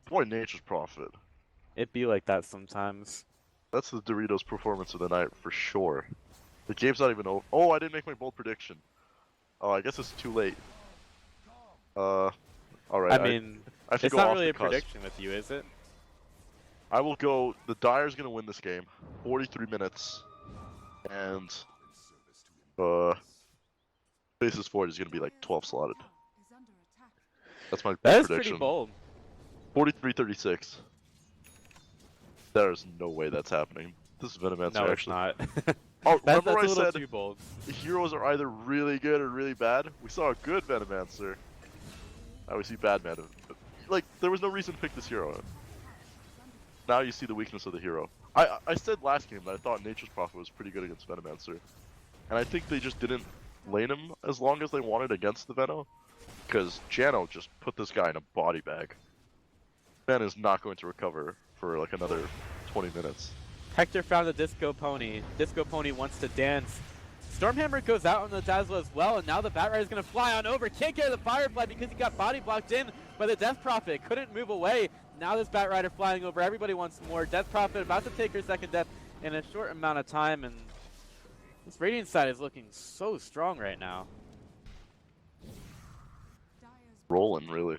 Boy, Nature's Prophet. It be like that sometimes. That's the Doritos performance of the night for sure. The game's not even over. Oh, I didn't make my bold prediction. Oh, I guess it's too late. Alright. I mean, I have to it's go not off really the a cusp. prediction with you, is it? I will go. The Dyer's gonna win this game. 43 minutes. And Faces Forward is gonna be like 12 slotted. That's my That is prediction. pretty bold. 43-36. There's no way that's happening. This is Venomancer No, it's actually. not. Oh, That's remember a I little said too bold. heroes are either really good or really bad? We saw a good Venomancer. Now we see bad man. Like, there was no reason to pick this hero. Now you see the weakness of the hero. I said last game that I thought Nature's Prophet was pretty good against Venomancer. And I think they just didn't lane him as long as they wanted against the Veno. Because Jano just put this guy in a body bag. Ben is not going to recover for like another 20 minutes. Hector found the Disco Pony. Disco Pony wants to dance. Stormhammer goes out on the Dazzle as well, and now the Bat Rider is going to fly on over. Can't get the Firefly because he got body blocked in by the Death Prophet. Couldn't move away. Now this Bat Rider flying over. Everybody wants more. Death Prophet about to take her second death in a short amount of time, and this Radiant side is looking so strong right now. Rolling, really.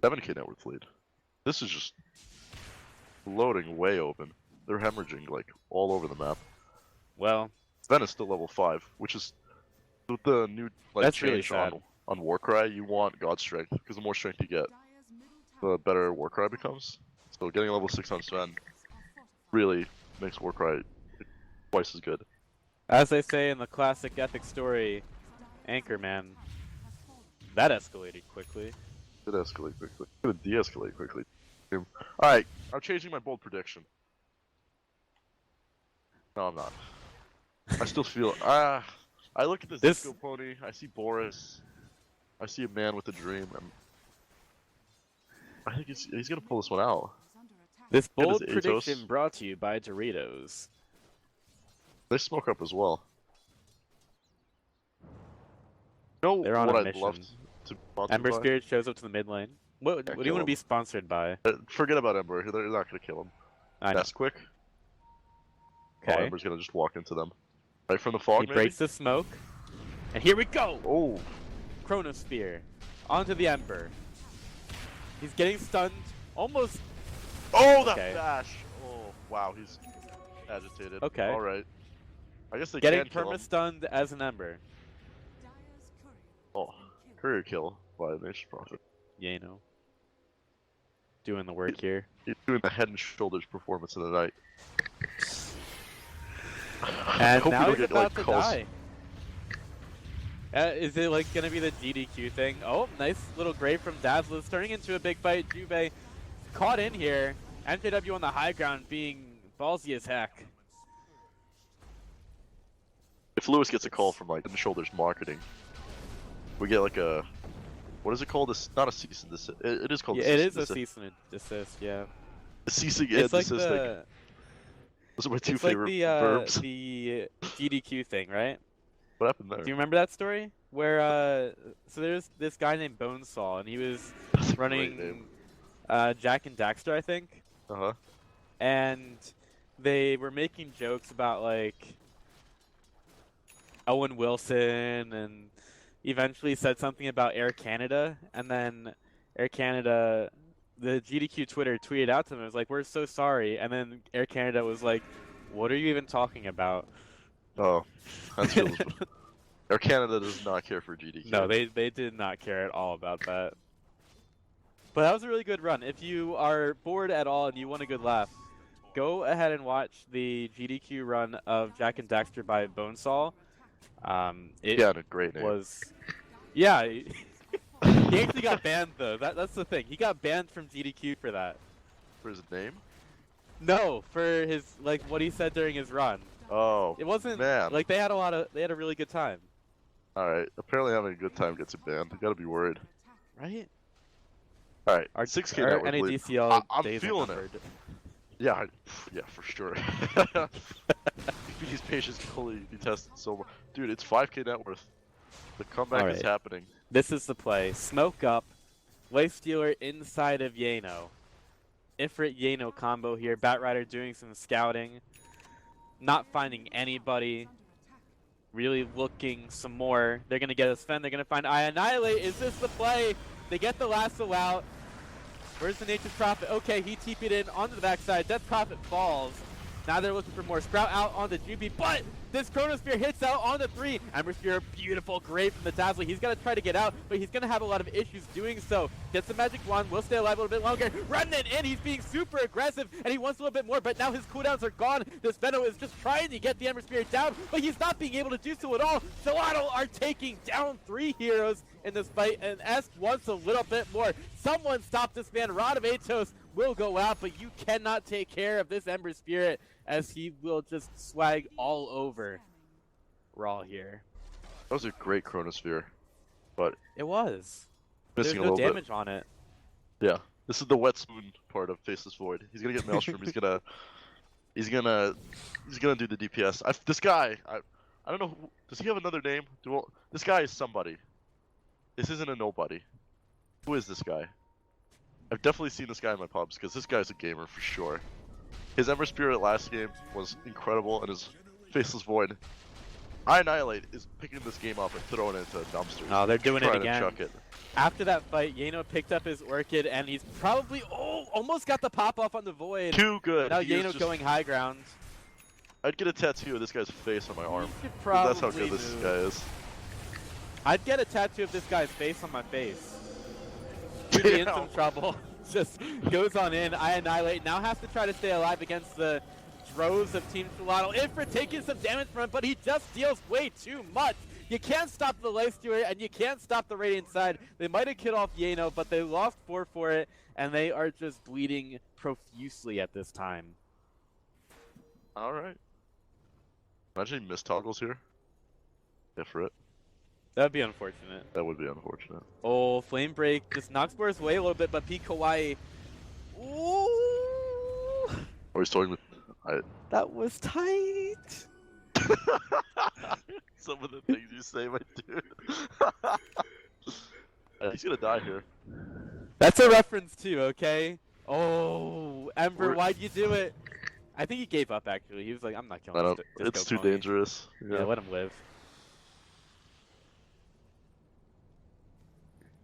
7k net worth lead. This is just loading way open. They're hemorrhaging like all over the map. Well, Ven is still level 5, which is with the new like that's really change sad. on Warcry. You want God Strength because the more strength you get, the better Warcry becomes. So getting a level 6 on Sven really makes Warcry twice as good. As they say in the classic epic story, Anchorman, that escalated quickly. It escalate quickly. It would de-escalate quickly. Alright, I'm changing my bold prediction. No, I'm not. I still feel I look at this Disco Pony, I see Boris, I see a man with a dream, and I think he's gonna pull this one out. This Get bold his prediction Atos. brought to you by Doritos. They smoke up as well. You know They're on what a I'd mission. love to Ember buy? Spirit shows up to the mid lane. What do you want to be sponsored by? Forget about Ember, they're not gonna kill him. I know. That's quick. Okay. Oh, Ember's gonna just walk into them. Right from the fog, He maybe? breaks the smoke. And here we go! Oh, Chronosphere. Onto the Ember. He's getting stunned. Almost. oh, that Okay. dash! Oh, wow, he's agitated. Okay. Alright. I guess they Getting can kill him. perma-stunned as an Ember. Oh, courier kill by Nature's Prophet. Yano. Doing the work here. He's doing the head and shoulders performance of the night. And hope we now don't he's get, about like, to calls. die. Is it like gonna be the GDQ thing? Oh, nice little grave from Dazzle. It's turning into a big fight. Juve caught in here. MJW on the high ground being ballsy as heck. If Lewis gets a call from like head and shoulders marketing, we get like a what is it called? This not a cease and desist. It is called. Yeah, a it cease is and a desist. cease and desist, yeah. A ceasing It's and like desisting. the Those are my two it's like favorite the verbs. the GDQ thing, right? What happened there? Do you remember that story? Where so there's this guy named Bonesaw, and he was That's a great running name. Jack and Daxter, I think. Uh-huh. And they were making jokes about like Owen Wilson, and eventually said something about Air Canada, and then Air Canada, the GDQ Twitter tweeted out to them, it was like, "We're so sorry," and then Air Canada was like, "What are you even talking about?" Oh, that's feels. Air Canada does not care for GDQ. No, they did not care at all about that. But that was a really good run. If you are bored at all and you want a good laugh, go ahead and watch the GDQ run of Jack and Daxter by Bonesaw. It Yeah, a great name. was, yeah. He actually got banned though. That's the thing. He got banned from GDQ for that. For his name? No, for his like what he said during his run. Oh, It wasn't man. like they had a really good time, Alright, apparently having a good time gets you banned. You gotta be worried. right? Alright, Our 6k our net worth lead. NADCL I'm days are feeling it. numbered. Yeah, yeah, for sure. These patients can only be tested so much. Dude, it's 5k net worth. The comeback is Alright. happening. This is the play. Smoke up, Lifestealer inside of Yano. Ifrit Yano combo here. Batrider doing some scouting. Not finding anybody. Really looking some more. They're going to get a Sven. They're going to find Annihilate. Is this the play? They get the lasso out. Where's the Nature's Prophet? Okay, he TP'd in onto the backside. Death Prophet falls. Now they're looking for more. Sprout out onto Juby, but this Chronosphere hits out on the 3. Ember Spear, beautiful, great from the Dazzler. He's going to try to get out, but he's going to have a lot of issues doing so. Gets the Magic Wand, will stay alive a little bit longer. Remnant in, he's being super aggressive, and he wants a little bit more, but now his cooldowns are gone. This Venom is just trying to get the Ember Spear down, but he's not being able to do so at all. Xolotl are taking down 3 heroes in this fight, and S wants a little bit more. Someone stop this man. Rod of Atos will go out, but you cannot take care of this Ember Spirit, as he will just swag all over Raw here. That was a great Chronosphere, but it was. Missing There's a no little damage bit. on it. Yeah, this is the wet spoon part of Faceless Void. He's gonna get Maelstrom. he's gonna do the DPS. This guy, I don't know. Does he have another name? This guy is somebody. This isn't a nobody. Who is this guy? I've definitely seen this guy in my pubs because this guy's a gamer for sure. His Ember Spirit last game was incredible, and his Faceless Void. Annihilate is picking this game up and throwing it into dumpsters. Oh, they're doing it Trying again. to chuck it. After that fight, Yano picked up his Orchid, and he's probably almost got the pop off on the Void. Too good. Now He is Yano just- going high ground. I'd get a tattoo of this guy's face on my arm. You could 'Cause that's how probably good this move. guy is. I'd get a tattoo of this guy's face on my face. He'd be in some trouble. Just goes on in. I Annihilate. Now has to try to stay alive against the droves of Team Xolotl. Ifrit taking some damage from him, but he just deals way too much. You can't stop the Lifestealer, and you can't stop the Radiant side. They might have killed off Yano, but they lost 4 for it, and they are just bleeding profusely at this time. Alright. Imagine he missed toggles here. Ifrit. That would be unfortunate. That would be unfortunate. Oh, Flame Break just knocks Boris away a little bit, but P Kawaii. Ooh! Or he's toying with. That was tight! Some of the things you say, my dude. He's gonna die here. That's a reference too, okay? Oh, Ember, why'd you do it? I think he gave up actually. He was like, I'm not killing this Disco It's too Pony. dangerous. Yeah, let him live.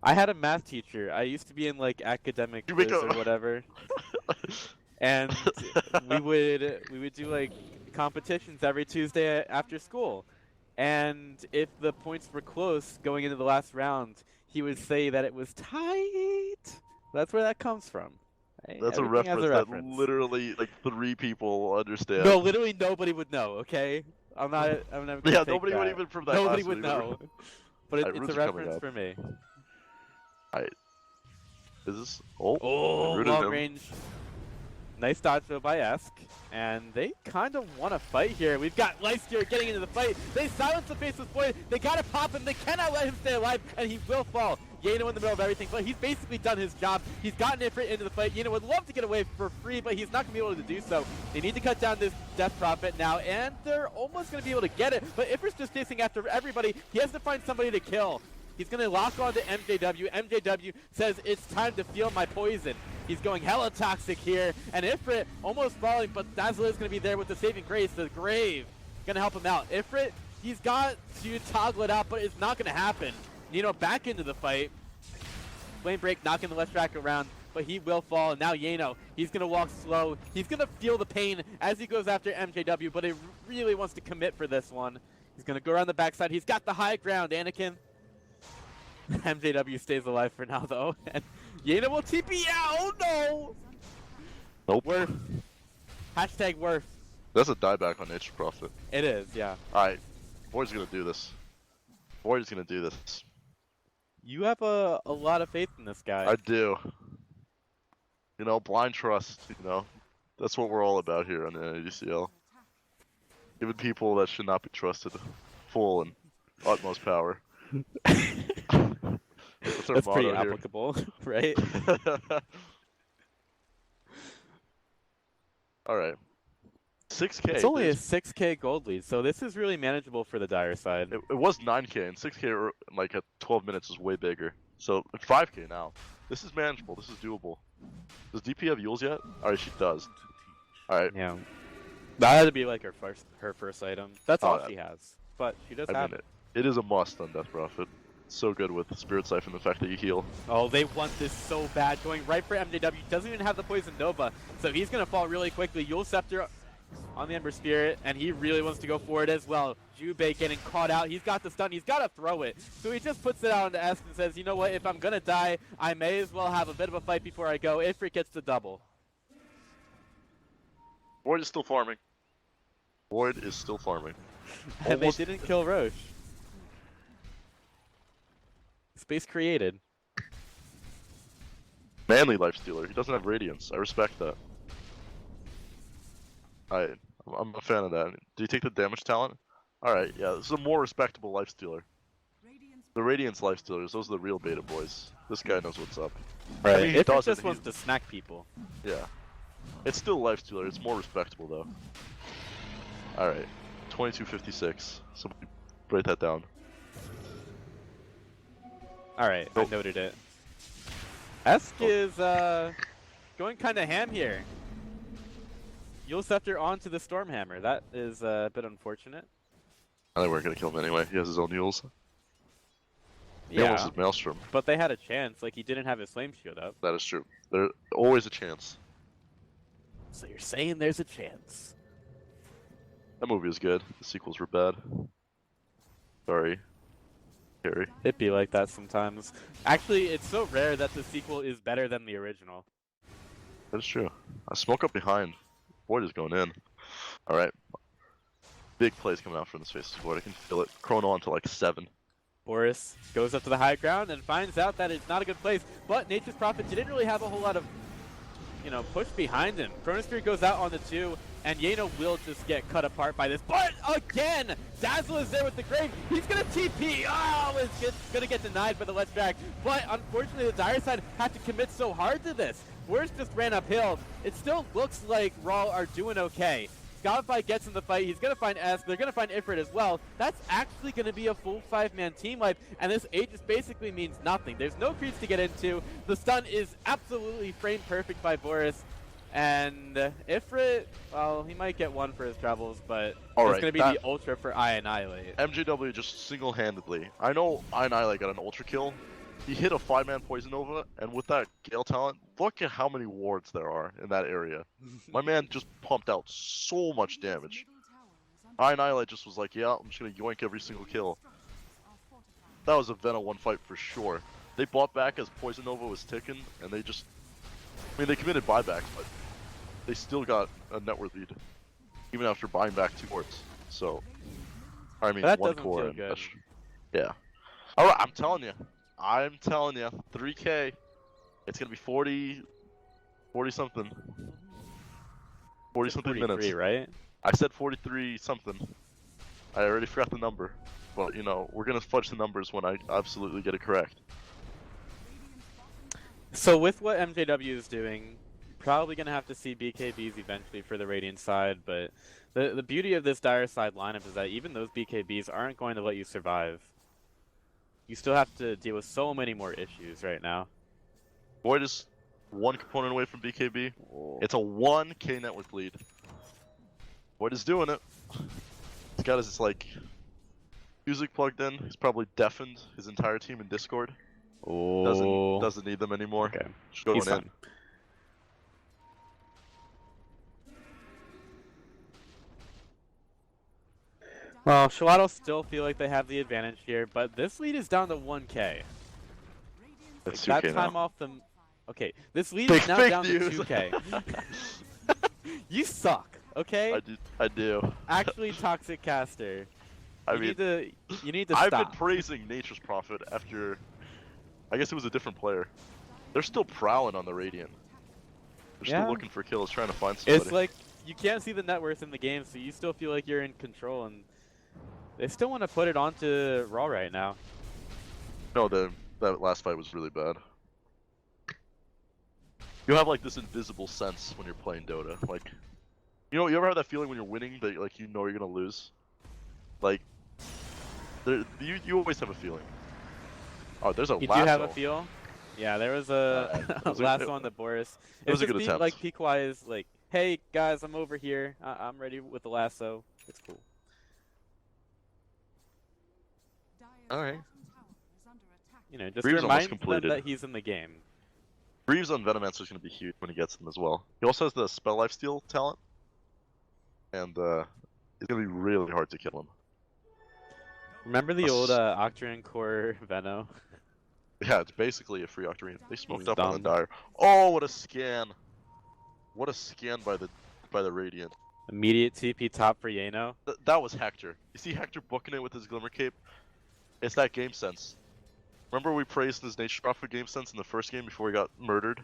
I had a math teacher. I used to be in like academic quiz or whatever. And we would do like competitions every Tuesday after school. And if the points were close going into the last round, he would say that it was tight. That's where that comes from. Right? That's a reference, that literally like 3 people understand. No, literally nobody would know, okay? I'm not gonna yeah, take nobody that. would even from that Nobody class would know. But it's a reference for me. Is this? Oh, long range. Nice dodge though by Esk. And they kind of want to fight here. We've got Lifestealer getting into the fight. They silence the Faceless Void. They gotta pop him. They cannot let him stay alive, and he will fall. Yano in the middle of everything, but he's basically done his job. He's gotten Ifrit into the fight. Yano would love to get away for free, but he's not going to be able to do so. They need to cut down this Death Prophet now, and they're almost going to be able to get it, but Ifrit's just chasing after everybody. He has to find somebody to kill. He's going to lock on to MJW. MJW says, it's time to feel my poison. He's going hella toxic here, and Ifrit almost falling, but Dazzle is going to be there with the saving grace. The Grave going to help him out. Ifrit, he's got to toggle it out, but it's not going to happen. Yano back into the fight. Flame Break knocking the left track around, but he will fall. And now Yano, he's going to walk slow. He's going to feel the pain as he goes after MJW, but he really wants to commit for this one. He's going to go around the backside. He's got the high ground, Anakin. MJW stays alive for now, though. And Yano will TP out. Oh, no. Nope. Worth. Hashtag worth. That's a dieback on Nature Prophet. It is, yeah. Alright. Void's going to do this. Void is going to do this. You have a lot of faith in this guy. I do. You know, blind trust, you know. That's what we're all about here on the NADCL. Giving people that should not be trusted full and utmost power. That's pretty applicable, right? Alright. 6K. It's only a 6K gold lead, so this is really manageable for the Dire side. It was 9K, and 6K in like at 12 minutes is way bigger. So 5k now. This is manageable. This is doable. Does DP have Yules yet? Alright, she does. Alright. Yeah. That had to be like her first item. That's all Oh, she has. But she does I have mean, it. it is a must on Death Prophet. So good with Spirit Siphon, the fact that you heal. Oh, they want this so bad. Going right for MJW. Doesn't even have the Poison Nova. So he's going to fall really quickly. Yule Scepter on the Ember Spirit. And he really wants to go for it as well. Jubei getting caught out. He's got the stun. He's got to throw it. So he just puts it out into S and says, you know what? If I'm going to die, I may as well have a bit of a fight before I go. Ifrit gets the double. Void is still farming. Void is still farming. And they didn't kill Roche. Space created. Manly Lifestealer. He doesn't have Radiance. I respect that. I'm a fan of that. Did he take the damage talent? Alright, yeah, this is a more respectable Lifestealer. The Radiance Lifestealers, those are the real beta boys. This guy knows what's up. Right. I mean, he If does it just it, wants to snack people. Yeah. It's still Lifestealer, it's more respectable though. Alright, 2256. So write that down. Alright, Oh. I noted it. Esk is going kind of ham here. Yule Scepter onto the Stormhammer. That is a bit unfortunate. I think we're gonna kill him anyway. He has his own Yules. He Yeah, almost has Maelstrom. but they had a chance. Like, he didn't have his Flame Shield up. That is true. There's always a chance. So you're saying there's a chance. That movie is good. The sequels were bad. Sorry. Harry. It be like that sometimes. Actually, it's so rare that the sequel is better than the original. That is true. I smoke up behind. Void is going in. Alright. Big plays coming out from this face of Void. I can feel it. Chrono on to like 7. Boris goes up to the high ground and finds out that it's not a good place, but Nature's Prophet didn't really have a whole lot of, you know, push behind him. Chronosphere goes out on the 2, and Yano will just get cut apart by this. But again, Dazzle is there with the Grave. He's going to TP. Oh, it's going to get denied by the Let's Drag. But unfortunately, the Dire side had to commit so hard to this. Boris just ran uphill. It still looks like Raw are doing okay. Godify gets in the fight. He's going to find Esk. They're going to find Ifrit as well. That's actually going to be a full 5-man team wipe, and this 8 just basically means nothing. There's no creeps to get into. The stun is absolutely frame perfect by Boris. And Ifrit, well, he might get 1 for his travels, but it's going to be the Ultra for Annihilate. MJW just single-handedly. I know Annihilate got an Ultra kill. He hit a 5-man Poison Nova, and with that Gale talent, look at how many wards there are in that area. My man just pumped out so much damage. Annihilate just was like, yeah, I'm just gonna yoink every single kill. That was a Vena 1 fight for sure. They bought back as Poison Nova was ticking, and they just... I mean, they committed buybacks, but they still got a net worth lead. Even after buying back 2 wards. So, I mean, that 1 doesn't core feel and good. yeah. Alright, I'm telling you, 3k. It's gonna be 40 something. 40 something minutes. Right? I said 43 something. I already forgot the number. But you know, we're gonna fudge the numbers when I absolutely get it correct. So with what MJW is doing, probably going to have to see BKBs eventually for the Radiant side, but the beauty of this Dire side lineup is that even those BKBs aren't going to let you survive. You still have to deal with so many more issues right now. Void is 1 component away from BKB. It's a 1k net worth lead. Void is doing it. He's got his like music plugged in. He's probably deafened his entire team in Discord. Oh. Doesn't need them anymore. Okay. Just going He's in. fine. Well, Xolotl still feel like they have the advantage here, but this lead is down to 1k. It's Like, 2k that time now. off the... Okay, this lead Fake- is now fake down news. to 2k. You suck, okay? I do. Actually, Toxic Caster. I You mean, need to I've stop. been praising Nature's Prophet after. I guess it was a different player. They're still prowling on the Radiant. They're Yeah. still looking for kills, trying to find somebody. It's like, you can't see the net worth in the game, so you still feel like you're in control, and they still want to put it onto Raw right now. No, that last fight was really bad. You have like this invisible sense when you're playing Dota. Like, you know, you ever have that feeling when you're winning that like you know you're gonna lose? Like, you always have a feeling. Oh, there's a You lasso. do have a feel? Yeah, there was a It was lasso on the Boris. It was a good just attempt. like Pequai is like, hey guys, I'm over here. I'm ready with the lasso. It's cool. All right. You know, just Greaves almost remind them completed. that he's in the game. Greaves on Venomancer is going to be huge when he gets them as well. He also has the spell lifesteal talent, and it's going to be really hard to kill him. Remember the old Octarine Core Veno? Yeah, it's basically a free Octarine. They smoked up on the dumb. Dire. Oh, what a scan! What a scan by the Radiant. Immediate TP top for Yano. That was Hector. You see Hector booking it with his Glimmer Cape? It's that game sense. Remember we praised his Nature Prophet game sense in the first game before he got murdered?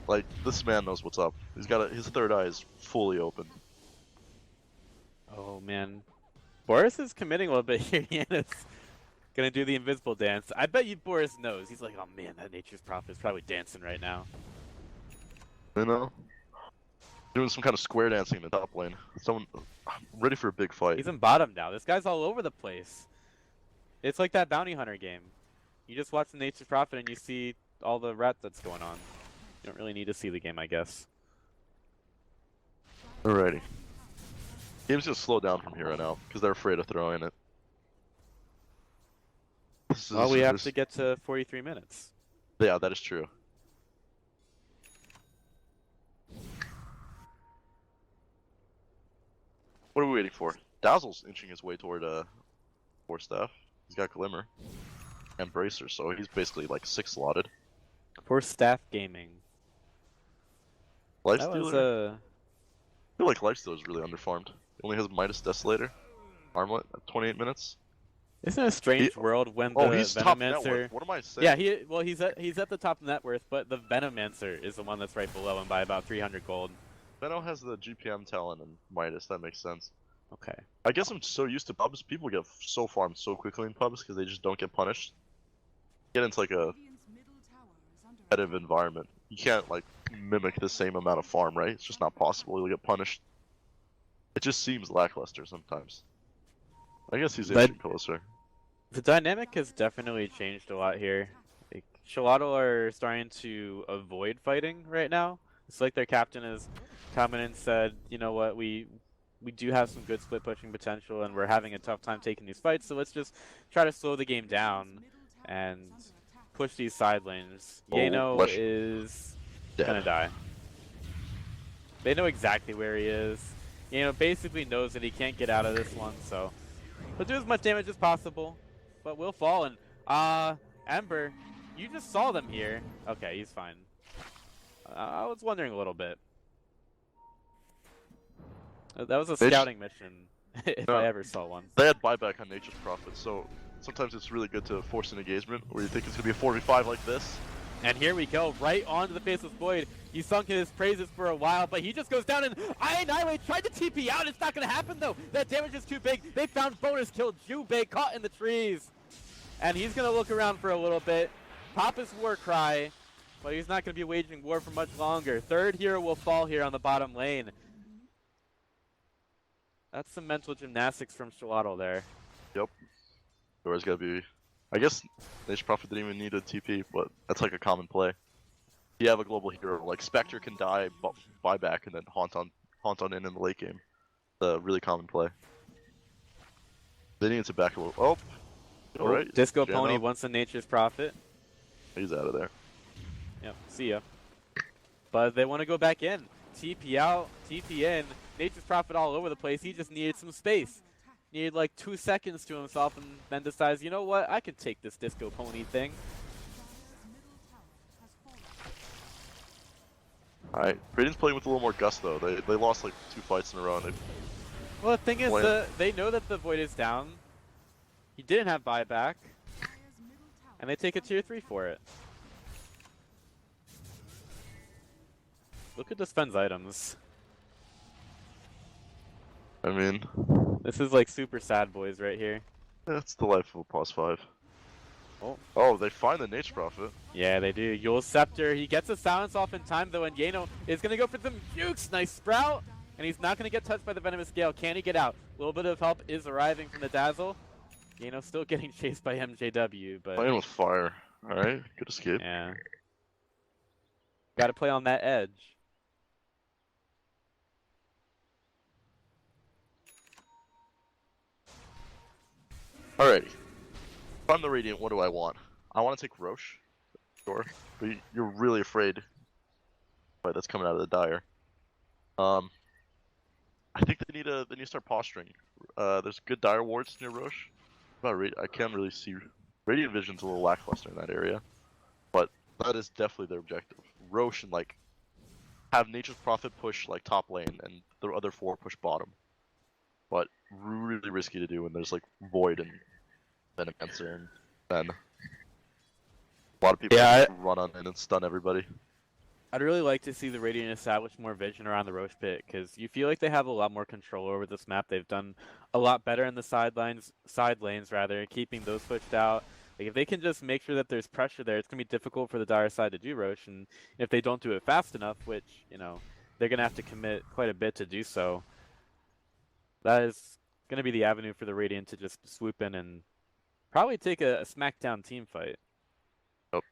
Like, this man knows what's up. He's got his third eye is fully open. Oh man. Boris is committing a little bit here. Yano's gonna do the invisible dance. I bet you Boris knows. He's like, oh man, that Nature's Prophet is probably dancing right now. You know? Doing some kind of square dancing in the top lane. Someone ready for a big fight. He's in bottom now. This guy's all over the place. It's like that bounty hunter game. You just watch the Nature's Prophet and you see all the rat that's going on. You don't really need to see the game, I guess. Alrighty. Game's gonna slow down from here on out because they're afraid of throwing it. Well, we have to get to 43 minutes. Yeah, that is true. What are we waiting for? Dazzle's inching his way toward Staff. He's got Glimmer and Bracer, so he's basically like 6 slotted. For Staff Gaming. That Lifestealer? was I feel like Lifestealer is really underfarmed. He only has Midas Desolator, Armlet at 28 minutes. Isn't it a strange world when the he's top net Venomancer... worth. What am I saying? Yeah, he's at the top net worth, but the Venomancer is the one that's right below him by about 300 gold. Veno has the GPM talent and Midas. That makes sense. Okay. I guess I'm so used to pubs. People get so farmed so quickly in pubs because they just don't get punished. Get into like a competitive environment. You can't like mimic the same amount of farm, right? It's just not possible. You'll get punished. It just seems lackluster sometimes. I guess he's inching closer. The dynamic has definitely changed a lot here. Like, Xolotl are starting to avoid fighting right now. It's like their captain has come in and said, you know what, we do have some good split pushing potential and we're having a tough time taking these fights, so let's just try to slow the game down and push these side lanes. Yano is gonna die. They know exactly where he is. Yano basically knows that he can't get out of this one, so he'll do as much damage as possible, but will fall. And Ember, you just saw them here. Okay, he's fine. I was wondering a little bit. That was a scouting mission, if I ever saw one. They had buyback on Nature's Prophet, so sometimes it's really good to force an engagement where you think it's going to be a 4v5 like this. And here we go, right onto the Faceless Void. He sunk in his praises for a while, but he just goes down and Annihilate tried to TP out. It's not going to happen, though. That damage is too big. They found bonus kill. Jubei caught in the trees. And he's going to look around for a little bit. Pop his war cry, but he's not going to be waging war for much longer. Third hero will fall here on the bottom lane. That's some mental gymnastics from Xolotl there. Yep. There's got to be... I guess Nature Prophet didn't even need a TP, but that's like a common play. You have a global hero, like Spectre can die, buy back, and then haunt on in the late game. The really common play. They need to back a little. Oh! Alright. Disco Pony wants a Nature's Prophet. He's out of there. Yep, see ya. But they want to go back in. TP out, TP in. Nature's Prophet all over the place. He just needed some space. Needed like 2 seconds to himself and then decides, you know what, I can take this Disco Pony thing. Alright, Radiant's playing with a little more gusto. They lost like 2 fights in a row. And well, the thing is, they know that the Void is down. He didn't have buyback. And they take a tier 3 for it. Look at Dispen's items. I mean... This is like super sad boys right here. That's the life of a pause 5. Oh, they find the Nature Prophet. Yeah, they do. Yule's Scepter. He gets a silence off in time, though, and Yano is going to go for some jukes. Nice Sprout. And he's not going to get touched by the Venomous Gale. Can he get out? A little bit of help is arriving from the Dazzle. Still getting chased by MJW, but Playing with fire. Alright, good escape. yeah. Got to play on that edge. Alrighty. If I'm the Radiant, what do I want? I want to take Roche. Sure. But you're really afraid. But that's coming out of the Dire. I think they need to start posturing. There's good Dire wards near Roche. I can't really see. Radiant Vision's a little lackluster in that area. But that is definitely their objective. Roche and like have Nature's Prophet push like top lane and the other 4 push bottom. But really risky to do when there's like Void and Venomancer and then a lot of people run on in and stun everybody. I'd really like to see the Radiant establish more vision around the Roche pit, because you feel like they have a lot more control over this map. They've done a lot better in the side lanes rather, keeping those pushed out. Like if they can just make sure that there's pressure there, it's gonna be difficult for the Dire side to do Roche, and if they don't do it fast enough, which they're gonna have to commit quite a bit to do so, that is gonna be the avenue for the Radiant to just swoop in and probably take a smackdown team fight. Yep.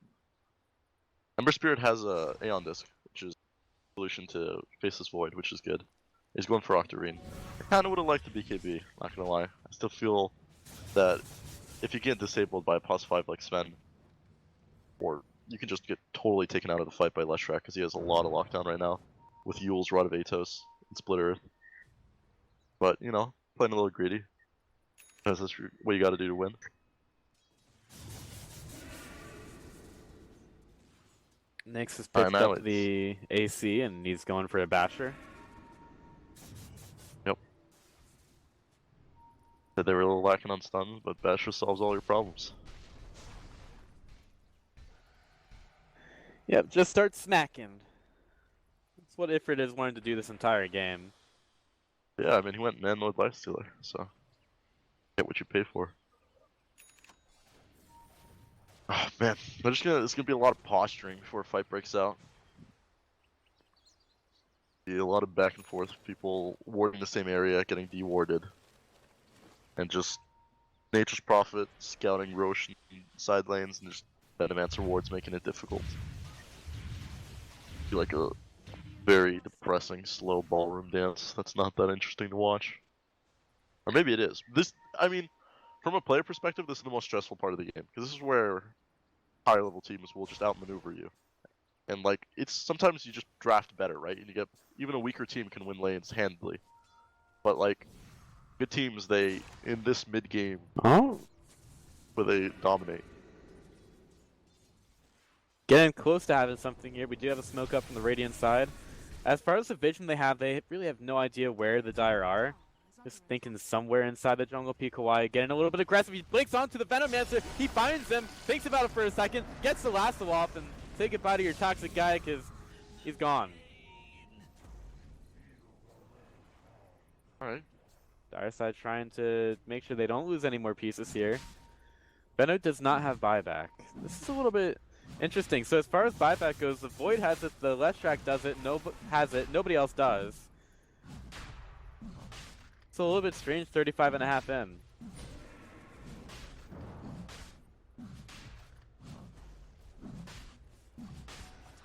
Ember Spirit has a Aeon Disc, which is a solution to Faceless Void, which is good. He's going for Octarine. I kind of would have liked the BKB, not gonna lie. I still feel that if you get disabled by a +5 like Sven, or you can just get totally taken out of the fight by Leshrac because he has a lot of lockdown right now with Yule's Rod of Atos and Split Earth. But, playing a little greedy. Because that's what you gotta do to win. Nyx has picked up the AC and he's going for a basher. Yep. Said they were a little lacking on stuns, but basher solves all your problems. Yep, just start smacking. That's what Ifrit has wanted to do this entire game. Yeah, I mean, he went man mode Lifestealer, so get what you pay for. Oh man, it's gonna be a lot of posturing before a fight breaks out. Be a lot of back and forth, people warding the same area, getting dewarded, and just Nature's Prophet scouting Roche in side lanes and just Venomancer wards making it difficult. Be like a very depressing, slow ballroom dance. That's not that interesting to watch. Or maybe it is. From a player perspective, this is the most stressful part of the game, because this is where higher level teams will just outmaneuver you. And like, it's sometimes you just draft better, right? And you get, even a weaker team can win lanes handily. But like, good teams, in this mid game, where they dominate. Getting close to having something here. We do have a smoke up from the Radiant side. As far as the vision they really have no idea where the Dire are. Just thinking somewhere inside the jungle. Kawaii getting a little bit aggressive. He blinks onto the Venomancer. He finds him, thinks about it for a second, gets the lasso off, and say goodbye to your toxic guy because he's gone. Alright. Dire side trying to make sure they don't lose any more pieces here. Benno does not have buyback. This is a little bit interesting. So as far as buyback goes, the Void has it, the Leshrac does it, nobody else does. It's a little bit strange, 35.5 in.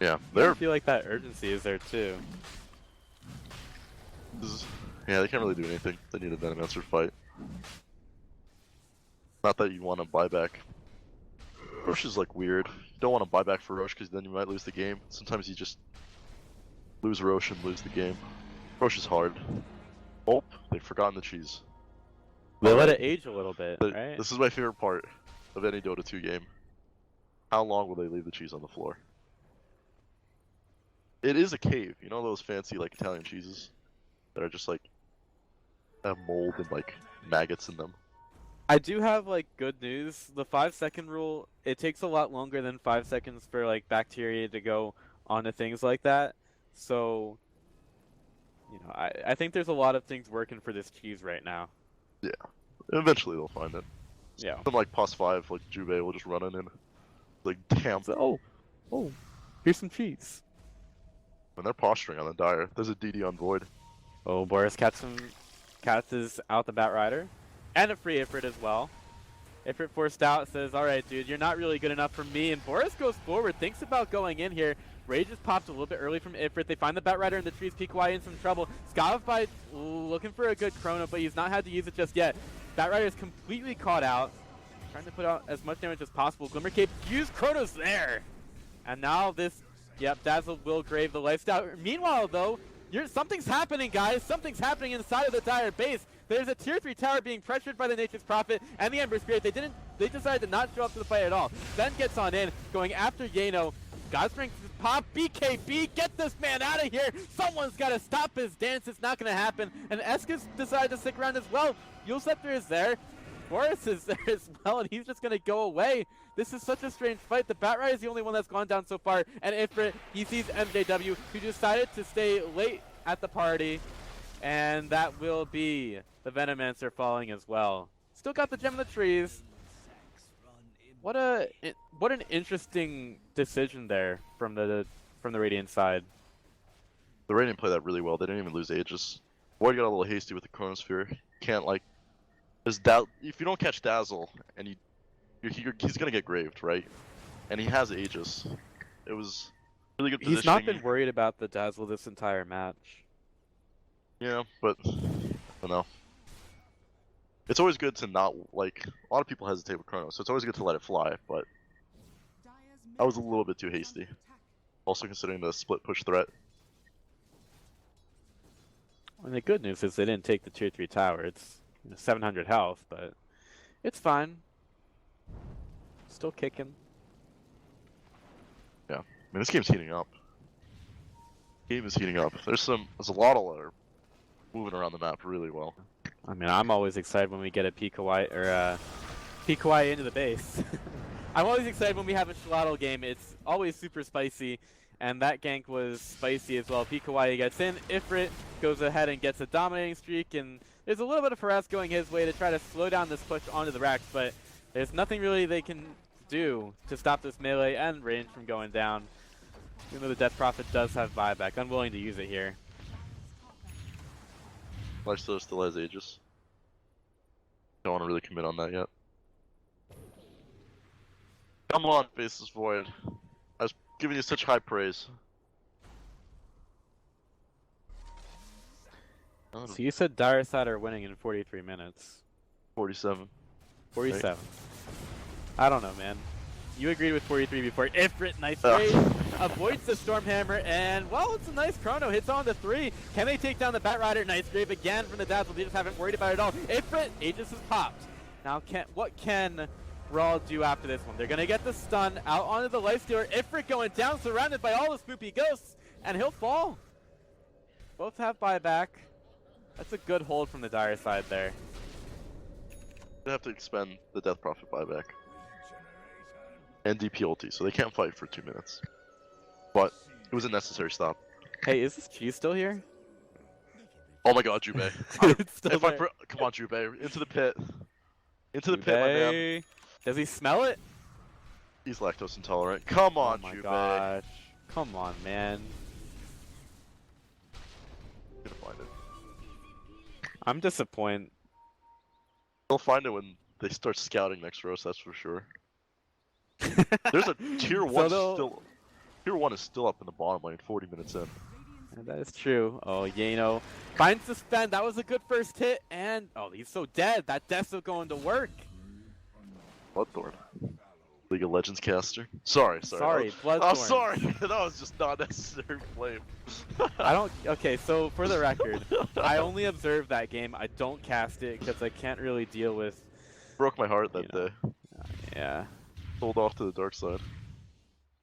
Yeah, I feel like that urgency is there too. Yeah, they can't really do anything. They need a Venomancer fight. Not that you want to buy back. Roche is like weird. You don't want to buy back for Roche because then you might lose the game. Sometimes you just lose Roche and lose the game. Roche is hard. Oh, they've forgotten the cheese. They let it age a little bit, right? This is my favorite part of any Dota 2 game. How long will they leave the cheese on the floor? It is a cave. You know those fancy like Italian cheeses that are just like have mold and like maggots in them? I do have like good news. The 5-second rule, it takes a lot longer than 5 seconds for like bacteria to go onto things like that. So I think there's a lot of things working for this cheese right now. Yeah. Eventually they'll find it. Yeah. Something like +5, like Juve will just run it in. Like, damn. So, oh, here's some cheese. When they're posturing on the Dire, there's a DD on Void. Oh, Boris Katz is out the Bat Rider. And a free Ifrit as well. Ifrit forced out, says, alright dude, you're not really good enough for me, and Boris goes forward, thinks about going in here. Rage is popped a little bit early from Ifrit. They find the Batrider in the trees, PKY in some trouble. Scavify looking for a good chrono, but he's not had to use it just yet. Batrider is completely caught out, trying to put out as much damage as possible. Glimmer Cape, use chronos there! And now this, yep, Dazzle will grave the lifestyle. Meanwhile though, something's happening, guys. Something's happening inside of the Dire base. There's a tier 3 tower being pressured by the Nature's Prophet and the Ember Spirit. They decided to not show up to the fight at all. Then gets on in, going after Yano. Godspring pop, BKB, get this man out of here. Someone's got to stop his dance. It's not going to happen. And Eskis decided to stick around as well. Yule Scepter is there. Boris is there as well, and he's just going to go away. This is such a strange fight. The Batrider is the only one that's gone down so far. And Ifrit, he sees MJW, who decided to stay late at the party. And that will be the Venomancer falling as well. Still got the Gem in the trees. What an interesting decision there from the Radiant side. The Radiant played that really well. They didn't even lose Aegis. Void got a little hasty with the Chronosphere. Can't like, if you don't catch Dazzle and he's gonna get graved, right? And he has Aegis. It was really good positioning. He's not been worried about the Dazzle this entire match. Yeah, but I don't know. It's always good to not, like, a lot of people hesitate with Chrono, so it's always good to let it fly, but I was a little bit too hasty. Also considering the split push threat. And the good news is they didn't take the tier 3 tower. It's 700 health, but it's fine. Still kicking. Yeah, I mean, this game's heating up. Game is heating up. There's a lot that are moving around the map really well. I mean, I'm always excited when we get a PKY or PKY into the base. I'm always excited when we have a Xolotl game. It's always super spicy, and that gank was spicy as well. PKY gets in, Ifrit goes ahead and gets a dominating streak, and there's a little bit of harass going his way to try to slow down this push onto the racks, but there's nothing really they can do to stop this melee and range from going down. Even though the Death Prophet does have buyback, unwilling to use it here. Lifesteal still has Aegis. Don't want to really commit on that yet. Come on, Faceless Void. I was giving you such high praise. So you said Dire side are winning in 43 minutes. 47. 47. Right. I don't know, man. You agreed with 43 before. Ifrit, nice trade. Avoids the Stormhammer, and, well, it's a nice chrono. Hits on the 3. Can they take down the Batrider? Nice grave again from the Dazzle. They just haven't worried about it at all. Ifrit, Aegis is popped. Now, what can Raw do after this one? They're going to get the stun out onto the Lifestealer. Ifrit going down, surrounded by all the spoopy ghosts, and he'll fall. Both have buyback. That's a good hold from the Dire side there. They have to expend the Death Prophet buyback. And DP ulti, so they can't fight for 2 minutes. But it was a necessary stop. Hey, is this cheese still here? Oh my god, Jubei. Come on, Jubei. Into the pit. Into the pit, my man. Does he smell it? He's lactose intolerant. Come on, oh my Jubei. Gosh. Come on, man. I'm gonna find it. I'm disappointed. They'll find it when they start scouting next roast, that's for sure. There's a tier 1 still. Tier 1 is still up in the bottom lane, 40 minutes in. That is true. Oh, Yano finds the spend. That was a good first hit, and oh, he's so dead. That death's still going to work. Bloodthorn. League of Legends caster. Sorry. Bloodthorn. I'm sorry. That was just not necessary flame. I don't. Okay, so for the record, I only observed that game. I don't cast it because I can't really deal with. Broke my heart that day. Yeah. Sold off to the dark side.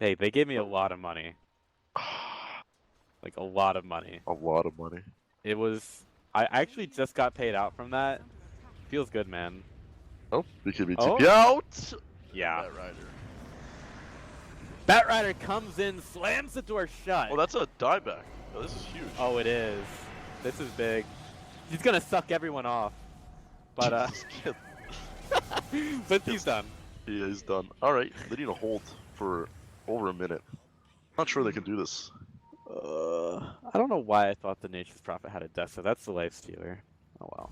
Hey, they gave me a lot of money. Like, a lot of money. A lot of money. It was... I actually just got paid out from that. Feels good, man. Oh, BKB TP out! Yeah. Batrider. Batrider comes in, slams the door shut. Oh, that's a dieback. Oh, this is huge. Oh, it is. This is big. He's gonna suck everyone off. But, but he's done. Yeah, he's done. Alright, they need to hold for over a minute. Not sure they can do this. I don't know why I thought the Nature's Prophet had a death, so that's the Lifestealer. Oh well.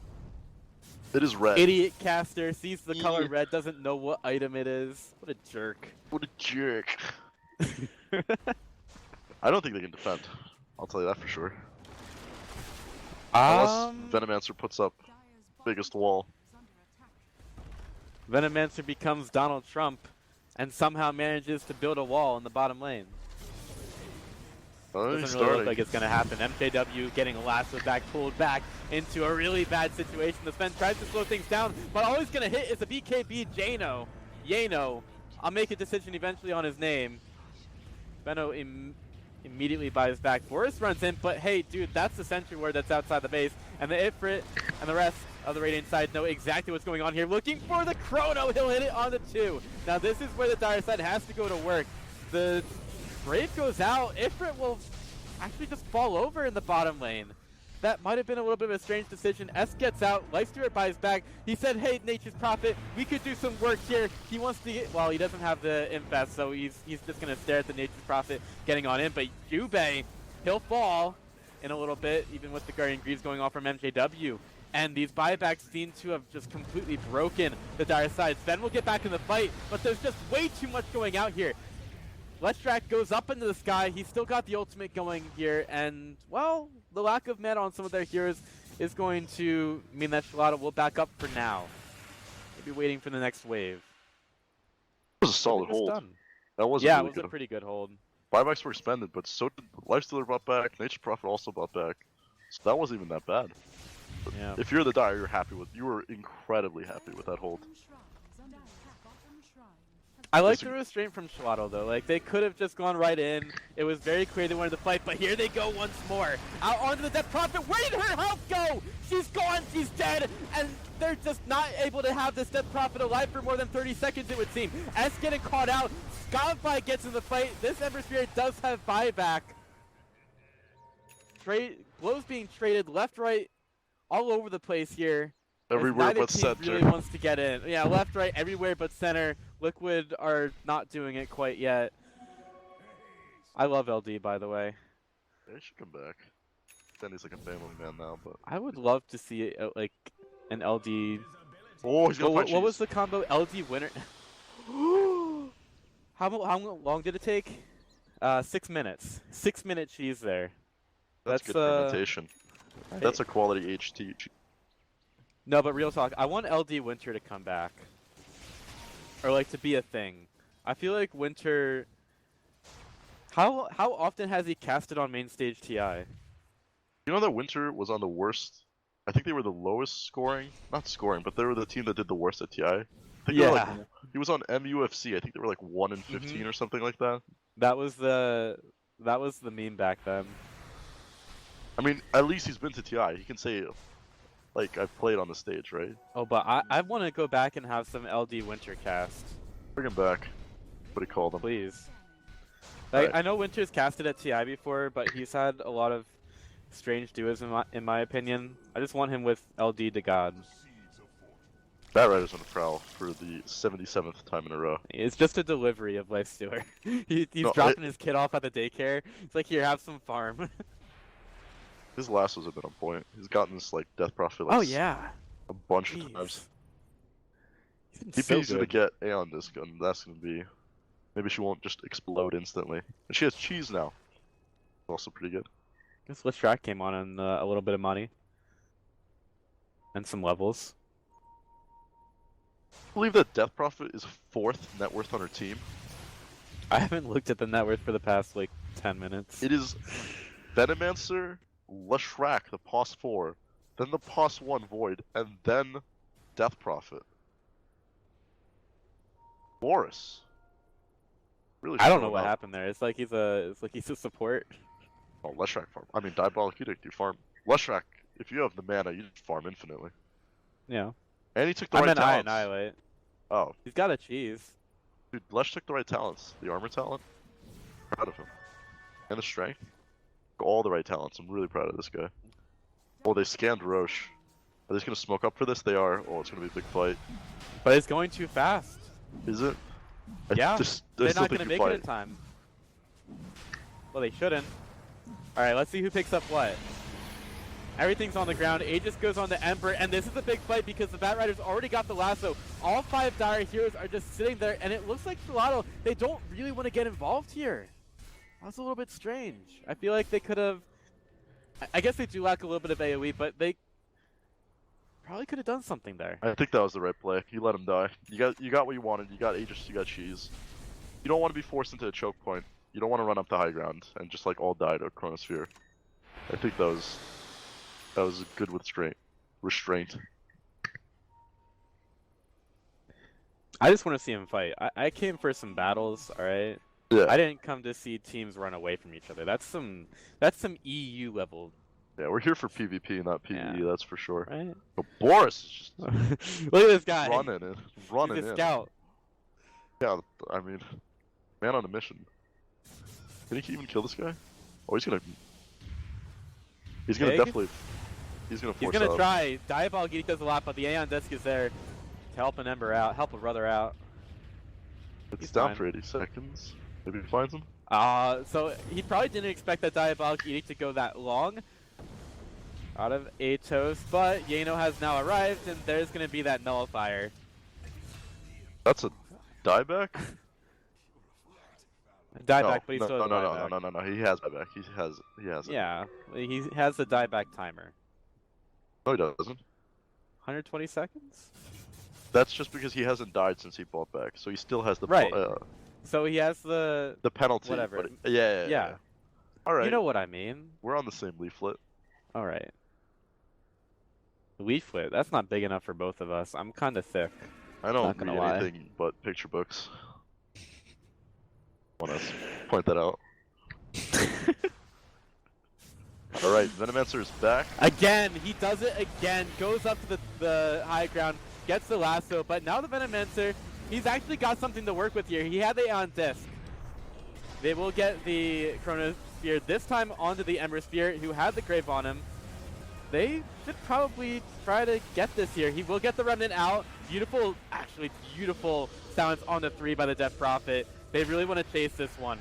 It is red. Idiot caster sees the color red, doesn't know what item it is. What a jerk. What a jerk. I don't think they can defend. I'll tell you that for sure. Unless Venomancer puts up biggest wall. Venomancer becomes Donald Trump and somehow manages to build a wall in the bottom lane. Oh, Doesn't really look like it's going to happen. MJW getting a lasso back, pulled back into a really bad situation. The Sven tries to slow things down, but all he's going to hit is a BKB Jano. Yano. I'll make a decision eventually on his name. Benno immediately buys back. Boris runs in, but hey, dude, that's the sentry ward that's outside the base. And the Ifrit and the rest of the Radiant side know exactly what's going on here. Looking for the Chrono. He'll hit it on the 2. Now this is where the Dire side has to go to work. The Brave goes out. Ifrit will actually just fall over in the bottom lane. That might have been a little bit of a strange decision. S gets out. Lifestealer buys back. He said, hey, Nature's Prophet, we could do some work here. He wants to get, well, he doesn't have the Infest, so he's just going to stare at the Nature's Prophet getting on in. But Jubei, he'll fall in a little bit, even with the Guardian Greaves going off from MJW. And these buybacks seem to have just completely broken the Dire side. Sven will get back in the fight, but there's just way too much going out here. Leshrac goes up into the sky. He's still got the ultimate going here, and, well, the lack of mana on some of their heroes is going to mean that Xolotl will back up for now. Maybe waiting for the next wave. That was a solid hold. That was yeah, really it was good. A pretty good hold. Buybacks were expended, but so did Lifestealer bought back, Nature's Prophet also bought back. So that wasn't even that bad. But yeah. If you're the Dire, you were incredibly happy with that hold. I like the restraint from Xolotl though. Like, they could have just gone right in. It was very clear they wanted to fight, but here they go once more. Out onto the Death Prophet. Where did her health go? She's gone. She's dead. And they're just not able to have this Death Prophet alive for more than 30 seconds, it would seem. S getting caught out. Scoutfly gets in the fight. This Ember Spirit does have buyback. Blows being traded left, right, all over the place here. Everywhere but center. Really wants to get in. Yeah, left, right, everywhere but center. Liquid are not doing it quite yet. I love LD, by the way. Yeah, he should come back. Then he's like a family man now, but I would love to see like an LD. Oh, he's gonna what was the combo? LD winner. How long did it take? 6 minutes. 6 minute cheese there. That's good fermentation. Right. That's a quality HT. No, but real talk, I want LD Winter to come back. Or like to be a thing. I feel like Winter... How often has he casted on main stage TI? You know that Winter was on the worst... I think they were the lowest scoring... Not scoring, but they were the team that did the worst at TI. I think they were like, he was on MUFC. I think they were like 1 in 15 or something like that. That was the meme back then. I mean, at least he's been to TI. He can say... Like, I've played on the stage, right? Oh, but I want to go back and have some LD Winter cast. Bring him back. What do you call them? Please. Like, Right. I know Winter's casted at TI before, but he's had a lot of strange duos in my opinion. I just want him with LD to God. Bat Rider's on the prowl for the 77th time in a row. It's just a delivery of Lifestealer. He's dropping his kid off at the daycare. It's like, here, have some farm. His lassos have been on point. He's gotten this like Death Prophet like, a bunch of times. He'd be easy to get Aeon Disc, and that's gonna be... Maybe she won't just explode instantly. And she has cheese now. Also pretty good. I guess Leshrac came on and a little bit of money. And some levels. I believe that Death Prophet is 4th net worth on her team. I haven't looked at the net worth for the past like 10 minutes. It is Venomancer, Leshrac, the POS 4, then the POS 1 Void, and then Death Prophet. Boris. Really I don't know what happened there. It's like he's a support. Oh, Leshrac farm. I mean, Diabolic Edict, you farm. Leshrac, if you have the mana, you just farm infinitely. Yeah. And he took the right talents. Annihilate. Oh. He's got a cheese. Dude, Lesh took the right talents. The armor talent. Proud of him. And the strength. All the right talents. I'm really proud of this guy. Oh, they scanned Roche. Are they just gonna smoke up for this? They are. Oh, it's gonna be a big fight. But it's going too fast. Is it? Yeah. They're not gonna make it it in time. Well, they shouldn't. Alright, let's see who picks up what. Everything's on the ground. Aegis goes on the Ember, and this is a big fight because the Bat Riders already got the lasso. All 5 Dire heroes are just sitting there, and it looks like Xolotl, they don't really want to get involved here. That's a little bit strange. I feel like they could have... I guess they do lack a little bit of AoE, but they probably could have done something there. I think that was the right play. You let him die. You got what you wanted. You got Aegis, you got Cheese. You don't want to be forced into a choke point. You don't want to run up the high ground and just like all die to a Chronosphere. I think that was good restraint. I just want to see him fight. I came for some battles, alright? Yeah. I didn't come to see teams run away from each other. That's some EU level. Yeah, we're here for PvP, not PvE, Yeah. that's for sure. Right? But Boris is just Look at this guy. running He's in. a scout. Yeah, I mean, man on a mission. Can he even kill this guy? Oh, he's gonna Big. definitely. He's gonna force out. Try. Diabolic Edict does a lot, but the Aeon Disc is there to help an Ember out, help a brother out. It's He's down fine. for 80 seconds. Maybe he finds him. So he probably didn't expect that Diabolic Edict to go that long out of Atos, but Yano has now arrived, and there's going to be that Nullifier. That's a dieback? Dieback, but he still has dieback. No. He has dieback. He has it. Yeah, he has the dieback timer. No, he doesn't. 120 seconds? That's just because he hasn't died since he bought back, so he still has the Right. So he has the penalty. whatever. But yeah. All right. You know what I mean. We're on the same leaflet. All right. Leaflet. That's not big enough for both of us. I'm kind of thick. I Not don't gonna read lie. anything but picture books. Want to point that out. All right, Venomancer is back. Again, he does it again. Goes up to the high ground, gets the lasso, but now the Venomancer, he's actually got something to work with here. He had the Aeon Disc. They will get the Chrono Spear, this time onto the Ember Spear, who had the Grave on him. They should probably try to get this here. He will get the Remnant out. Beautiful, actually beautiful silence on the 3 by the Death Prophet. They really want to chase this one.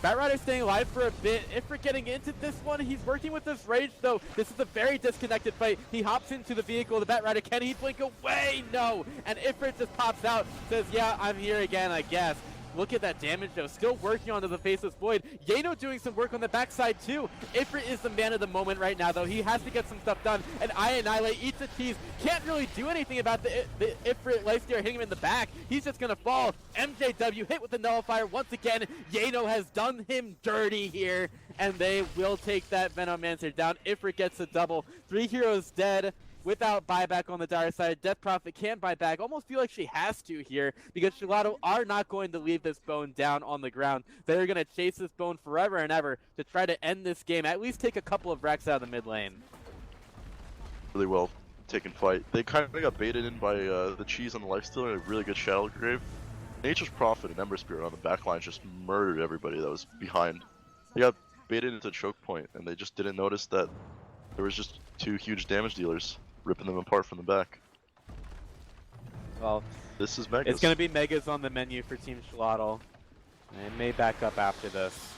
Batrider staying alive for a bit. Ifrit getting into this one. He's working with this rage, though. This is a very disconnected fight. He hops into the vehicle. The Batrider, can he blink away? No. And Ifrit just pops out, says, yeah, I'm here again, I guess. Look at that damage, though. Still working onto the Faceless Void. Yano doing some work on the backside, too. Ifrit is the man of the moment right now, though. He has to get some stuff done. And Annihilate eats the cheese. Can't really do anything about the Ifrit Lifesteal hitting him in the back. He's just going to fall. MJW hit with the Nullifier once again. Yano has done him dirty here. And they will take that Venomancer down. Ifrit gets a double. 3 heroes dead. Without buyback on the dire side, Death Prophet can buy back. Almost feel like she has to here because Xolotl are not going to leave this bone down on the ground. They're going to chase this bone forever and ever to try to end this game. At least take a couple of wrecks out of the mid lane. Really well taken fight. They kind of got baited in by the cheese on the lifesteal and a really good Shadow Grave. Nature's Prophet and Ember Spirit on the back line just murdered everybody that was behind. They got baited into choke point and they just didn't notice that there was just 2 huge damage dealers ripping them apart from the back. Well, this is Megas. It's going to be Megas on the menu for Team Xolotl. They may back up after this.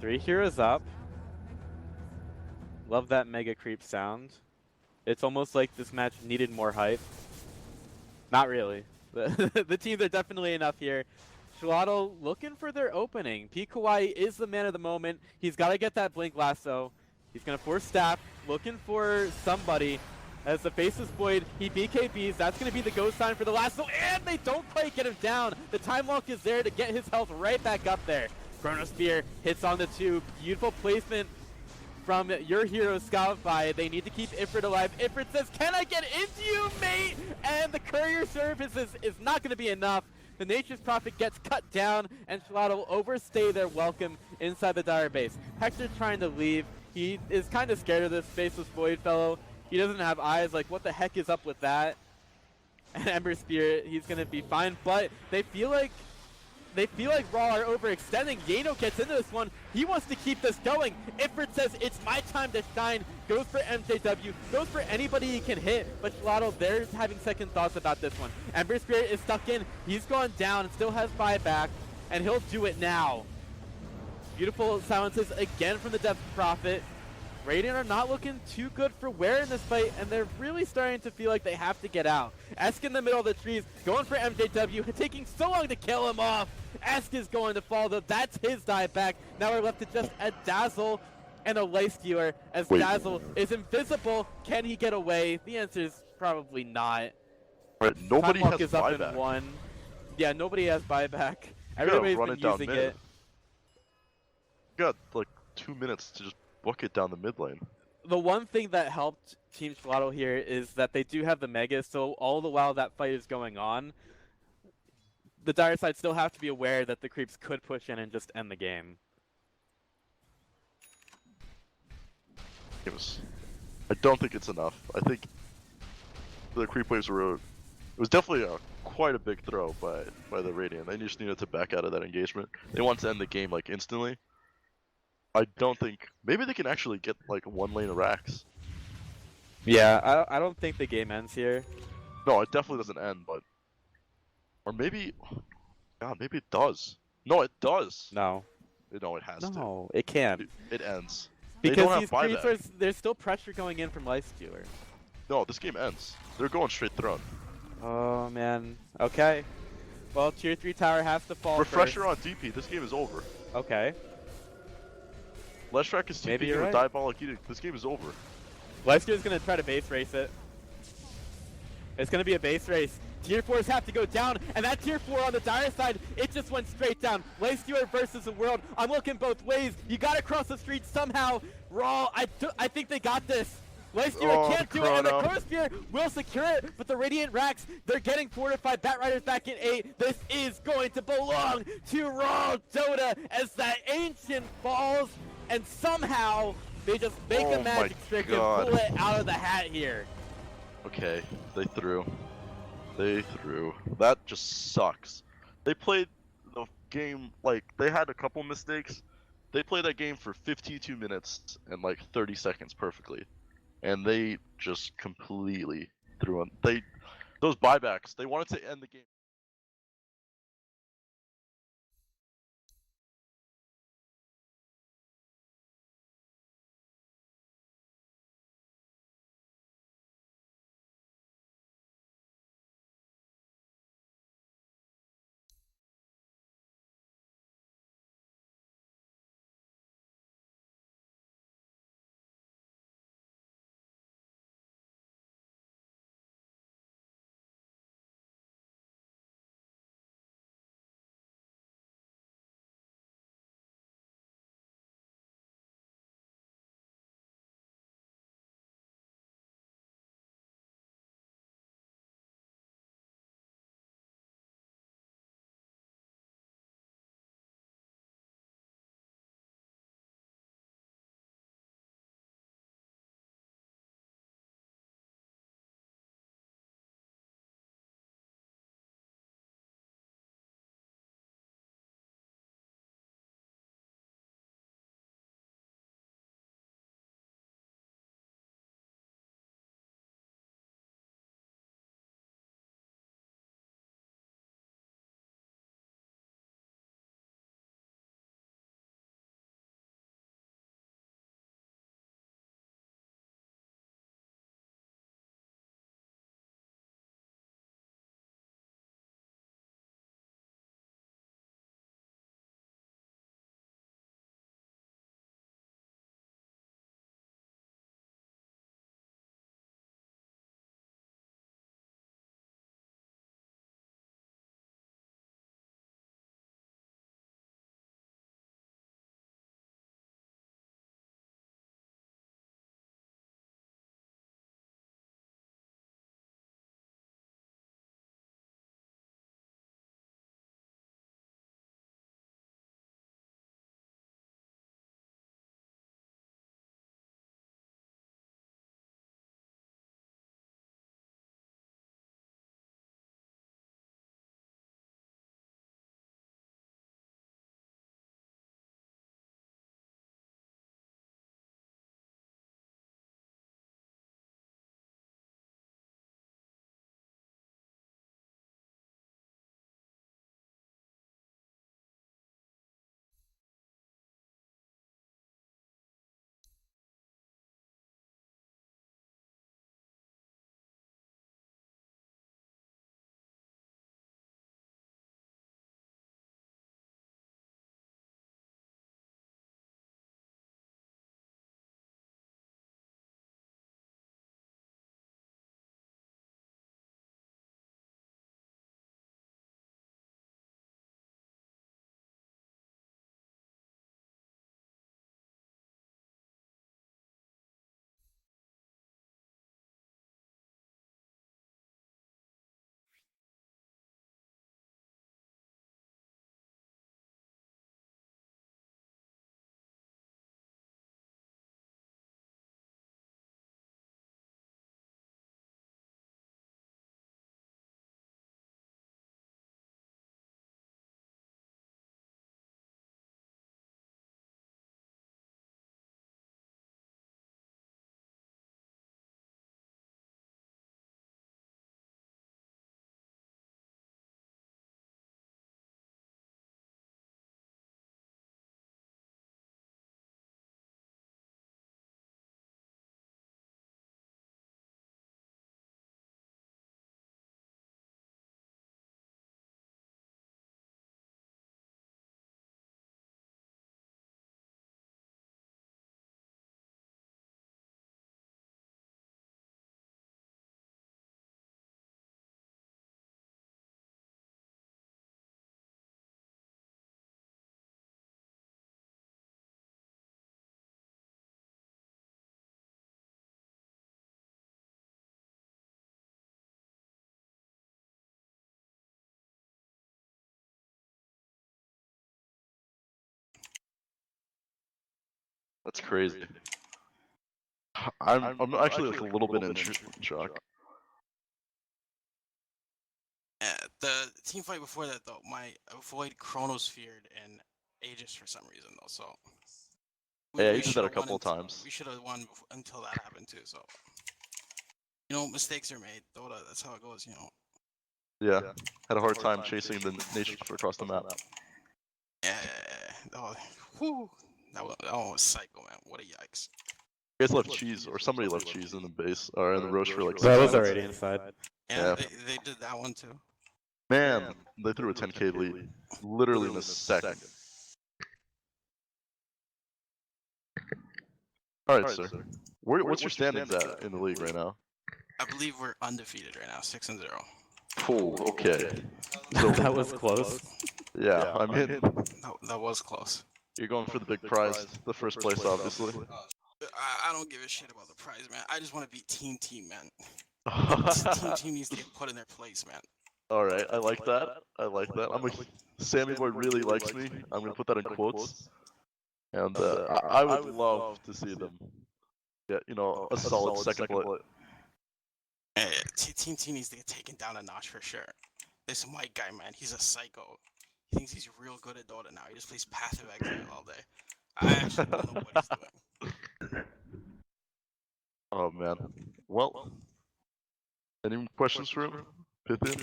3 heroes up. Love that Mega Creep sound. It's almost like this match needed more hype. Not really. The teams are definitely enough here. Xolotl looking for their opening. P. Kawaii is the man of the moment. He's got to get that Blink Lasso. He's going to force Staff, looking for somebody. As the Faceless Void, he BKBs. That's going to be the ghost sign for the lasso, and they don't quite get him down. The Time Walk is there to get his health right back up there. Chrono Spear hits on the 2. Beautiful placement from your hero, Scoutby. They need to keep Ifrit alive. Ifrit says, can I get into you, mate? And the Courier Service is not going to be enough. The Nature's Prophet gets cut down, and Xolotl will overstay their welcome inside the Dire base. Hector trying to leave. He is kind of scared of this Faceless Void fellow. He doesn't have eyes, like what the heck is up with that? And Ember Spirit, he's gonna be fine, but they feel like Raw are overextending. Yano gets into this one. He wants to keep this going. Ifrit says, it's my time to shine. Goes for MJW. Goes for anybody he can hit. But Xolotl, they're having second thoughts about this one. Ember Spirit is stuck in. He's gone down and still has buyback. And he'll do it now. Beautiful silences again from the Death Prophet. Radiant are not looking too good for Wear in this fight, and they're really starting to feel like they have to get out. Esk in the middle of the trees, going for MJW, taking so long to kill him off. Esk is going to fall, though. That's his dive back. Now we're left to just a Dazzle and a Life Stealer, as Wait. Dazzle is invisible. Can he get away? The answer is probably not. Right, nobody Time has Walk is up in buyback. 1. Yeah, nobody has buyback. You gotta Everybody's run been it down using mid. it. You got like 2 minutes to just book it down the mid lane. The one thing that helped Team Xolotl here is that they do have the Mega, so all the while that fight is going on, the dire side still have to be aware that the creeps could push in and just end the game. I don't think it's enough. I think the creep waves were. It was definitely quite a big throw by the Radiant. They just needed to back out of that engagement. They want to end the game like instantly. I don't think. Maybe they can actually get like one lane of racks. Yeah, I don't think the game ends here. No, it definitely doesn't end, but. Or maybe. God, maybe it does. No, it does. No. No, it has to. No, it can't. It ends. They don't Because have these buyback. creeps there's still pressure going in from Lifestealer. No, this game ends. They're going straight throne. Oh man. Okay. Well, tier 3 tower has to fall Refresher first. on DP. This game is over. Okay. Leshrac is Maybe TPing you're with right. Diabolic Edict. This game is over. Lifestealer's gonna try to base race it. It's gonna be a base race. Tier 4s have to go down, and that tier 4 on the dire side, it just went straight down. Lifestealer versus the world. I'm looking both ways. You gotta cross the street somehow. Raw, I think they got this. Lifestealer can't do it, and the Chrono Spear will secure it, but the Radiant Racks, they're getting fortified. Bat Riders back in 8. This is going to belong to Raw Dota as that Ancient falls, and somehow they just make a magic trick and pull it out of the hat here. Okay, they threw. They threw. That just sucks. They played the game, like, they had a couple mistakes. They played that game for 52 minutes and like 30 seconds perfectly. And they just completely threw on. Those buybacks, they wanted to end the game. That's crazy. I'm actually like a little bit in shock. Yeah, the team fight before that though, my avoid Chronosphere and Aegis for some reason though. So Yeah, he did that a couple of times. We should have won until that happened too. So mistakes are made. Dota, that's how it goes. Yeah, had a hard time chasing the nations across the map. Yeah. Oh, whew. That was psycho, man. What a yikes. You guys left cheese, or somebody left cheese in the base, or in the roast for like 6 That was minutes. already inside. Yeah, they did that one too. Man, they threw a 10k lead, literally in a second. Alright, sir. What's your standings at in the league right now? I believe we're undefeated right now, 6-0. Cool, okay. So that was close. Yeah, I'm in. That was close. You're going for the big prize, the first place, obviously. I don't give a shit about the prize, man. I just want to beat Team, man. Team needs to get put in their place, man. Alright, I like that. I like that. Sammy Boy really likes me. I'm gonna put that in quotes. And I would love to see them get, a solid second place. Hey, Team needs to get taken down a notch for sure. This white guy, man, he's a psycho. He thinks he's real good at Dota now. He just plays passive exile all day. I actually don't know what he's doing. Oh man. Well, any questions for him? Pythian?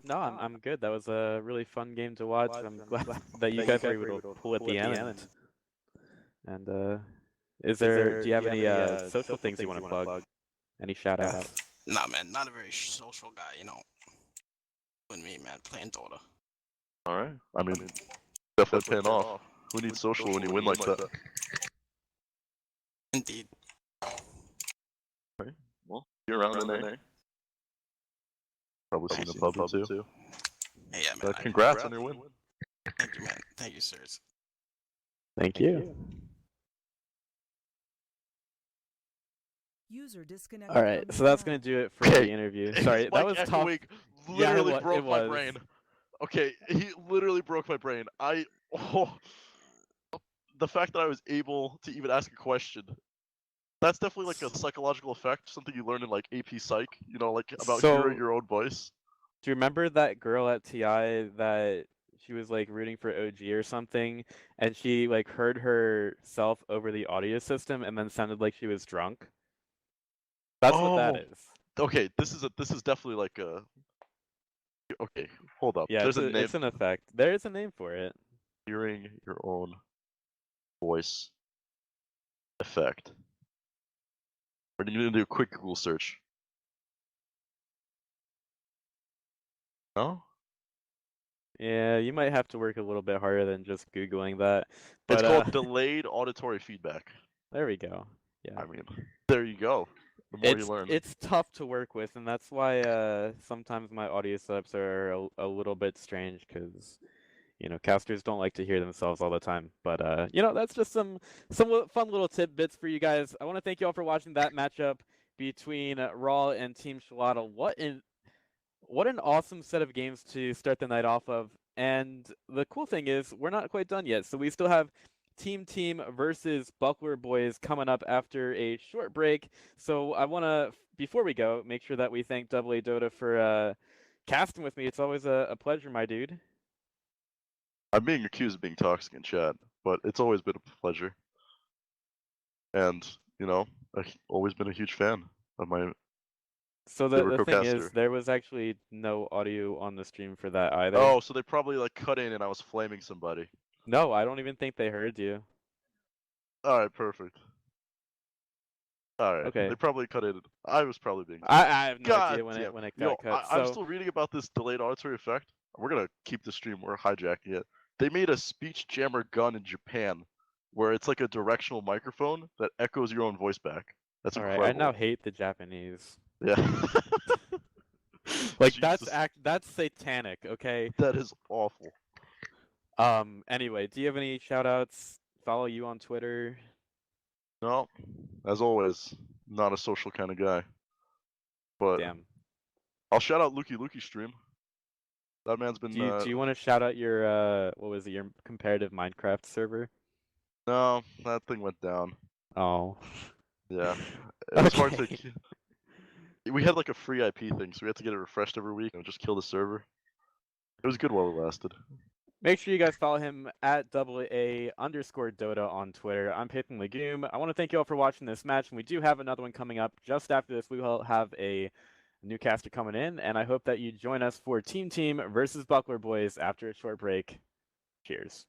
No, I'm good. That was a really fun game to watch. I'm glad that you guys were able to pull at the end. And do you have any social things you want to plug? Any shout outs? Nah, man, not a very social guy, And me, man, playing Dota. Alright. I mean, definitely paying off. Who needs social when you win like that? Indeed. Alright. Well, you're around in there. Probably seen the pub too. Hey, yeah, man. Congrats on your win. Thank you, man. Thank you, sirs. Thank you. User disconnected. All right, so that's gonna do it for the interview. Sorry, that was tough. Literally broke my brain. Okay, he literally broke my brain. The fact that I was able to even ask a question. That's definitely like a psychological effect, something you learn in like AP Psych, like about hearing your own voice. Do you remember that girl at TI that she was like rooting for OG or something, and she like heard herself over the audio system and then sounded like she was drunk? That's what that is. Okay, this is definitely like a. Okay, hold up. Yeah, it's an effect. There is a name for it. Hearing your own voice effect. Or do you need to do a quick Google search? No? Yeah, you might have to work a little bit harder than just Googling that. But, it's called delayed auditory feedback. There we go. Yeah. I mean, there you go. The more you learn. It's tough to work with, and that's why sometimes my audio setups are a little bit strange, because casters don't like to hear themselves all the time. But that's just some fun little tidbits for you guys. I want to thank you all for watching that matchup between Raw and Team Xolotl. What an awesome set of games to start the night off of. And the cool thing is, we're not quite done yet. So we still have Team versus Buckler Boys coming up after a short break. So I want to, before we go, make sure that we thank AA Dota for casting with me. It's always a pleasure, my dude. I'm being accused of being toxic in chat, but it's always been a pleasure. And, I've always been a huge fan of my. So the thing is, there was actually no audio on the stream for that either. Oh, so they probably cut in and I was flaming somebody. No, I don't even think they heard you. Alright, perfect. Alright, okay. They probably cut in. I was probably being. I have no idea when it got cut. I'm still reading about this delayed auditory effect. We're gonna keep the stream. We're hijacking it. They made a speech jammer gun in Japan, where it's like a directional microphone that echoes your own voice back. That's incredible. Alright, I now hate the Japanese. Yeah. Like that's satanic, okay? That is awful. Anyway, do you have any shout outs? Follow you on Twitter? No. As always, not a social kind of guy. But damn. I'll shout out Lukey stream. That man's been Do you want to shout out your your comparative Minecraft server? No, that thing went down. Oh. Yeah, it was hard to. Okay. We had like a free IP thing, so we had to get it refreshed every week and just kill the server. It was good while it lasted. Make sure you guys follow him at AA_Dota on Twitter. I'm Peyton Legume. I want to thank you all for watching this match, and we do have another one coming up. Just after this, we will have a new caster coming in, and I hope that you join us for Team Team versus Buckler Boys after a short break. Cheers.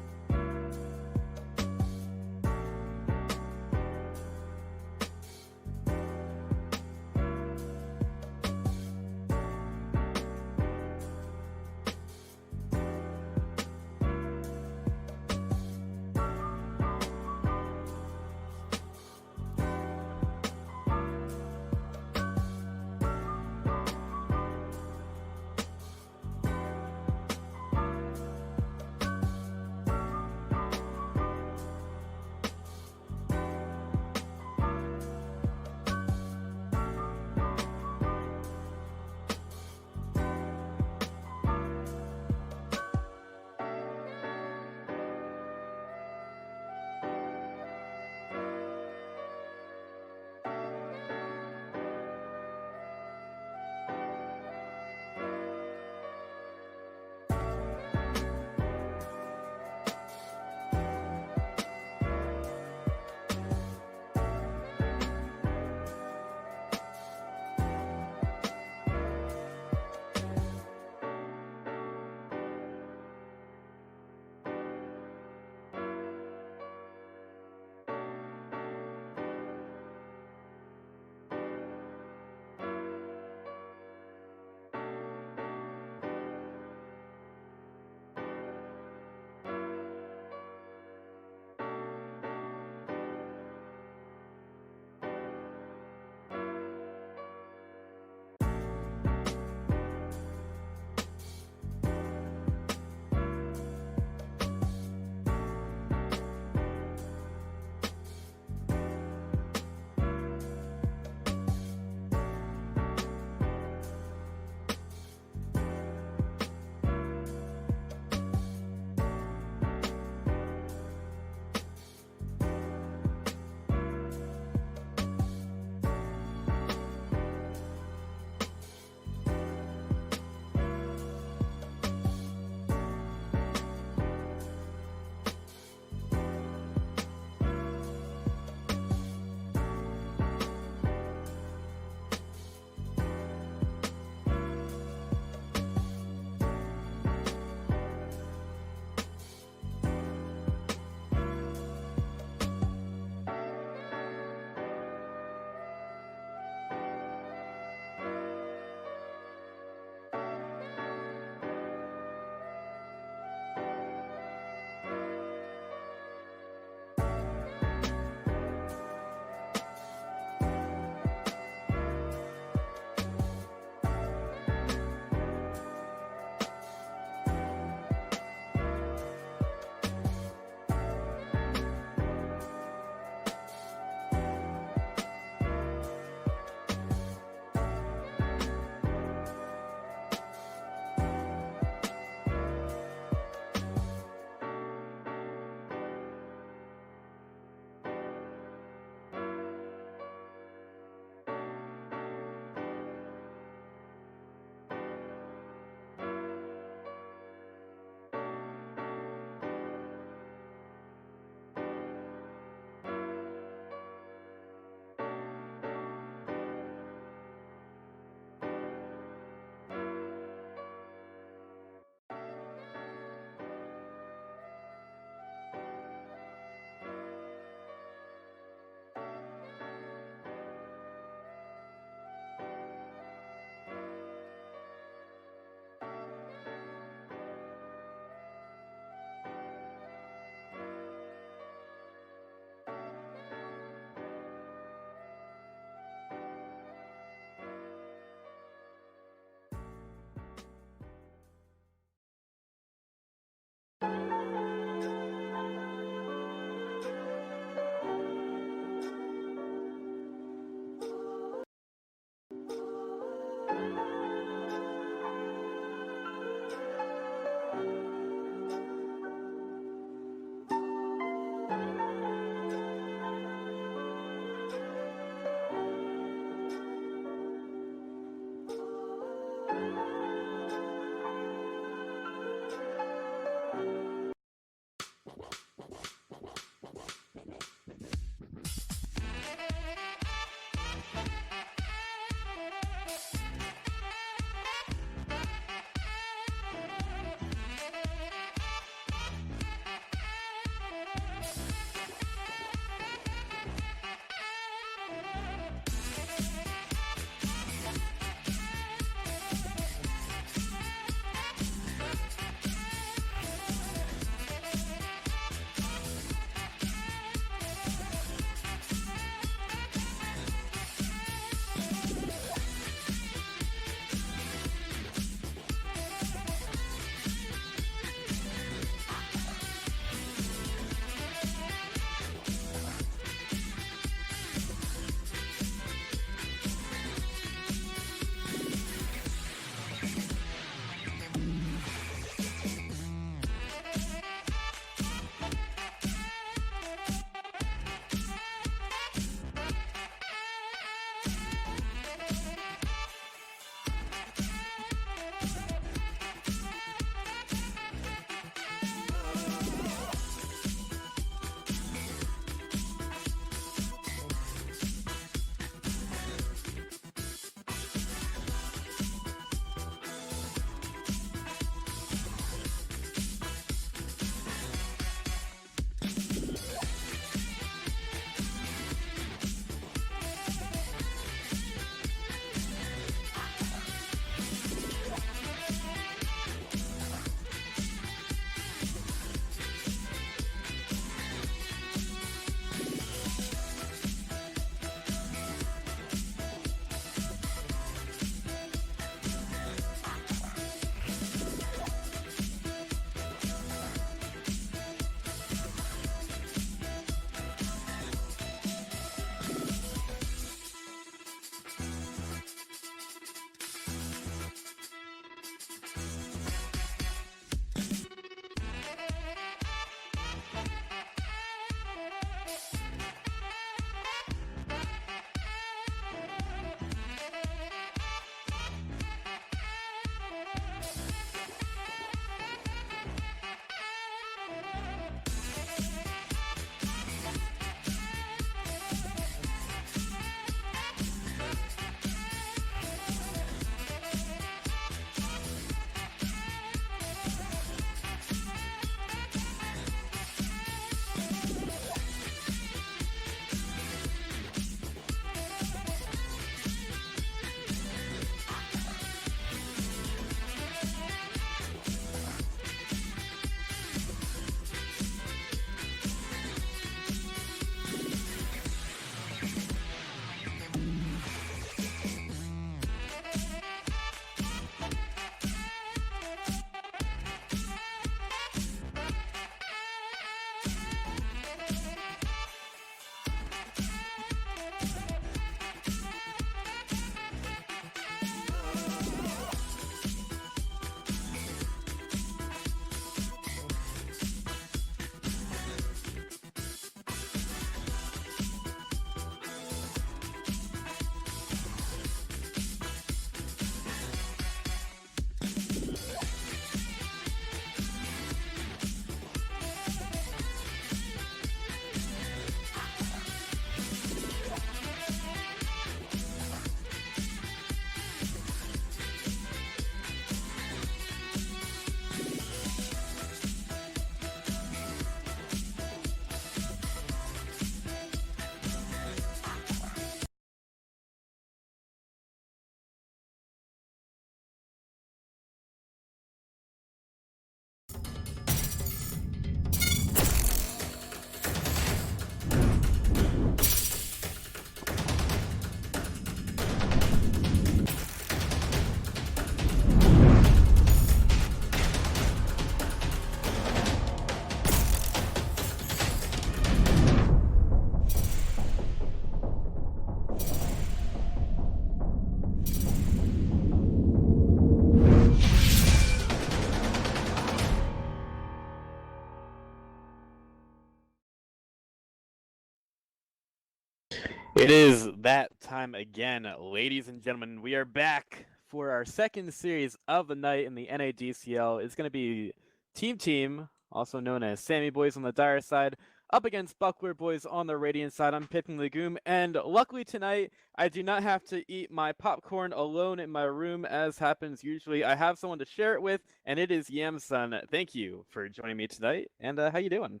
It is that time again, ladies and gentlemen. We are back for our second series of the night in the NADCL. It's going to be Team, also known as Sammy Boys on the Dire side, up against Buckler Boys on the Radiant side. I'm picking Legume, and luckily tonight, I do not have to eat my popcorn alone in my room, as happens usually. I have someone to share it with, and it is Yamsun. Thank you for joining me tonight, and how you doing?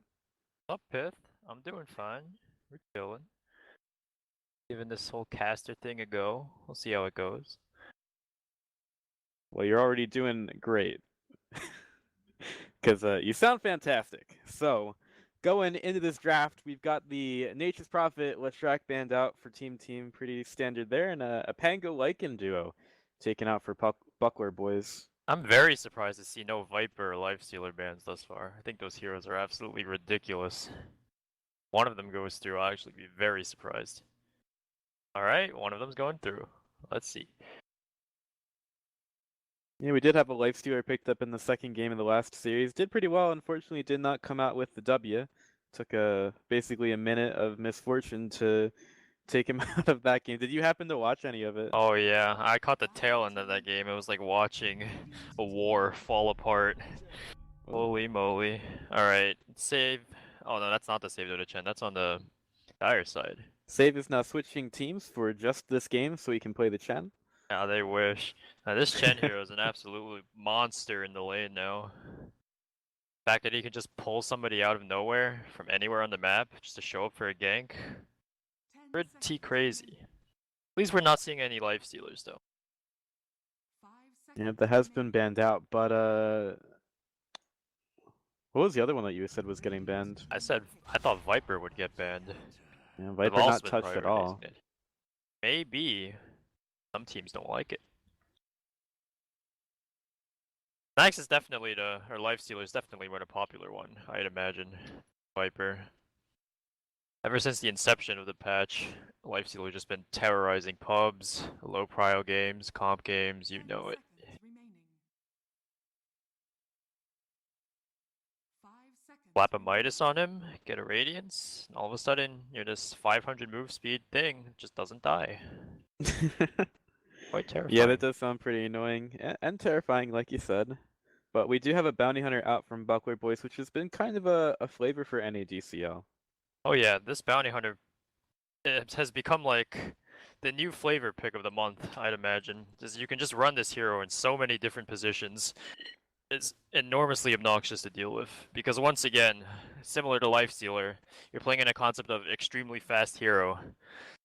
Up, Pith? I'm doing fine. We're chilling. Giving this whole caster thing a go. We'll see how it goes. Well, you're already doing great. Because you sound fantastic. So, going into this draft, we've got the Nature's Prophet Leshrac band out for Team, pretty standard there, and a Pango Lycan duo taken out for Buckler Boys. I'm very surprised to see no Viper or Lifestealer bans thus far. I think those heroes are absolutely ridiculous. One of them goes through, I'll actually be very surprised. Alright, one of them's going through. Let's see. Yeah, we did have a Lifestealer picked up in the second game of the last series. Did pretty well, unfortunately did not come out with the W. Took basically a minute of misfortune to take him out of that game. Did you happen to watch any of it? Oh yeah, I caught the tail end of that game. It was like watching a war fall apart. Holy moly. Alright, save. Oh no, that's not the save Dota Chen. That's on the Dire side. Save is now switching teams for just this game so he can play the Chen. Yeah, they wish. This Chen hero is an absolute monster in the lane now. The fact that he can just pull somebody out of nowhere from anywhere on the map just to show up for a gank. Pretty crazy. At least we're not seeing any life stealers though. Yeah, that has been banned out, but what was the other one that you said was getting banned? I thought Viper would get banned. Yeah, They've Viper also not been touched at all. prioritizing it. Maybe some teams don't like it. Max is definitely or Lifestealer is definitely more the popular one, I'd imagine. Viper. Ever since the inception of the patch, Lifestealer has just been terrorizing pubs, low prio games, comp games, you know it. Slap a Midas on him, get a Radiance, and all of a sudden, you're this 500 move speed thing just doesn't die. Quite terrifying. Yeah, that does sound pretty annoying and terrifying, like you said. But we do have a bounty hunter out from Buckler Boys, which has been kind of a flavor for NADCL. Oh yeah, this bounty hunter has become like the new flavor pick of the month, I'd imagine. You can just run this hero in so many different positions. It's enormously obnoxious to deal with, because once again, similar to Lifestealer, you're playing in a concept of extremely fast hero.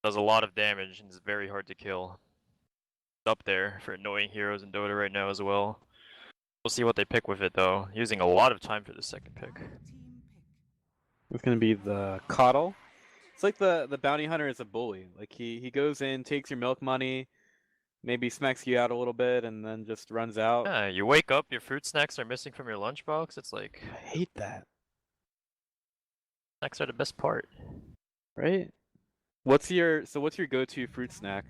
Does a lot of damage and is very hard to kill. It's up there for annoying heroes in Dota right now as well. We'll see what they pick with it though, using a lot of time for the second pick. It's gonna be the Coddle. It's like the bounty hunter is a bully. Like he goes in, takes your milk money, maybe smacks you out a little bit, and then just runs out. Yeah, you wake up, your fruit snacks are missing from your lunchbox. It's like, I hate that. snacks are the best part. Right? What's your go-to fruit snack?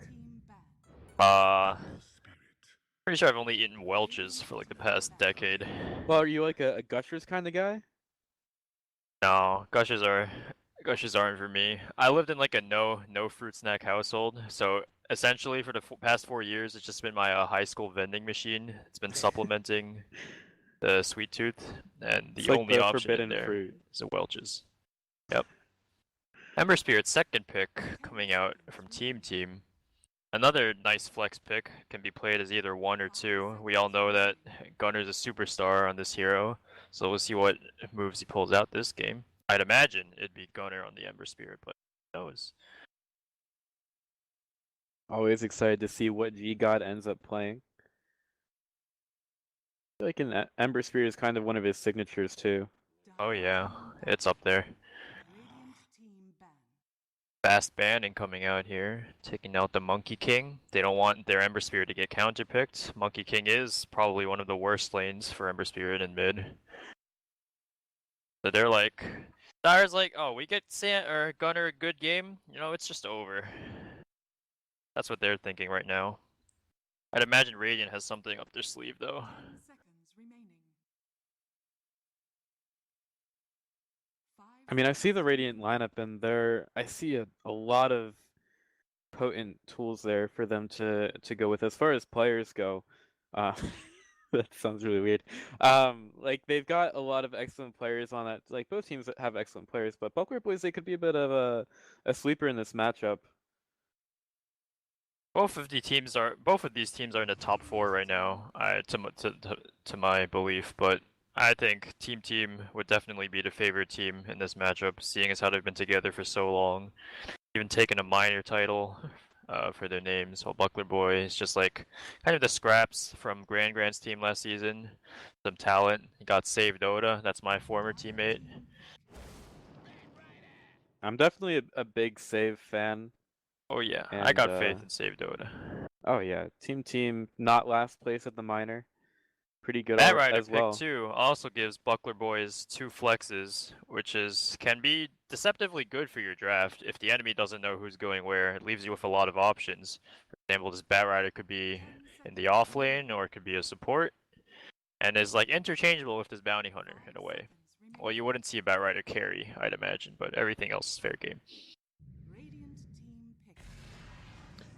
Pretty sure I've only eaten Welch's for like the past decade. Well, are you like a Gushers kind of guy? No, Gushers aren't for me. I lived in like a no fruit snack household, so essentially for the past 4 years, it's just been my high school vending machine. It's been supplementing the sweet tooth, and the like only the option in forbidden there fruit. is a Welch's. Yep. Ember Spirit's second pick coming out from Team. Another nice flex pick, can be played as either 1 or 2. We all know that Gunner's a superstar on this hero, so we'll see what moves he pulls out this game. I'd imagine it'd be Gunner on the Ember Spirit, but who knows? Always excited to see what G-God ends up playing. I feel like an Ember Spirit is kind of one of his signatures too. Oh yeah, it's up there. Fast banning coming out here, taking out the Monkey King. They don't want their Ember Spirit to get counterpicked. Monkey King is probably one of the worst lanes for Ember Spirit in mid. So they're like, Dire's like, oh, we get Gunner a good game, you know, it's just over. That's what they're thinking right now. I'd imagine Radiant has something up their sleeve though. I mean, I see the Radiant lineup, and I see a lot of potent tools there for them to go with. As far as players go, uh, that sounds really weird. Like they've got a lot of excellent players on that. Like both teams have excellent players, but Buckler Boys, they could be a bit of a sleeper in this matchup. Both of these teams are in the top 4 right now, to my belief. But I think Team would definitely be the favorite team in this matchup, seeing as how they've been together for so long, even taking a minor title for their names. While Buckler Boy is just like kind of the scraps from Grand's team last season, some talent. He got Save Dota. That's my former teammate. I'm definitely a big Save fan. Oh yeah, I And got faith in Save Dota. oh yeah, Team not last place at the minor. Pretty good That Rider as pick well. 2 also gives Buckler Boys 2 flexes, which can be deceptively good for your draft if the enemy doesn't know who's going where. It leaves you with a lot of options. For example, this Bat Rider could be in the off lane or it could be a support, and is like interchangeable with this Bounty Hunter in a way. Well, you wouldn't see a Bat Rider carry, I'd imagine, but everything else is fair game.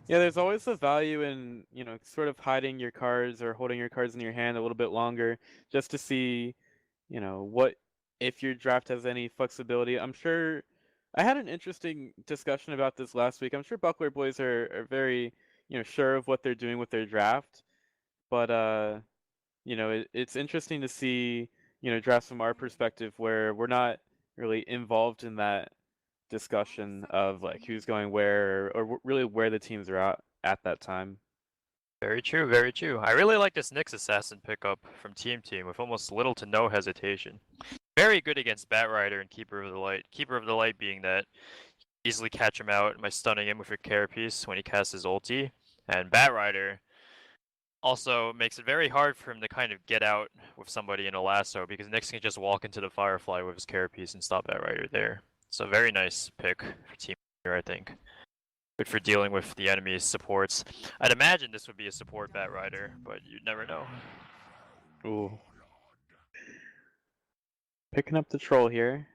Yeah, there's always the value in, sort of hiding your cards or holding your cards in your hand a little bit longer just to see, what if your draft has any flexibility. I'm sure I had an interesting discussion about this last week. I'm sure Buckler Boys are very, sure of what they're doing with their draft, but it's interesting to see, drafts from our perspective where we're not really involved in that discussion of like who's going where or really where the teams are at that time. Very true, very true. I really like this Nyx Assassin pickup from Team with almost little to no hesitation. Very good against Bat Rider and Keeper of the Light. Keeper of the Light being that you easily catch him out by stunning him with your carapace when he casts his ulti. And Bat Rider also makes it very hard for him to kind of get out with somebody in a lasso because Nyx can just walk into the Firefly with his carapace and stop Bat Rider there. So very nice pick for Team here, I think. Good for dealing with the enemy's supports. I'd imagine this would be a support Bat Rider, but you'd never know. Ooh. Picking up the troll here.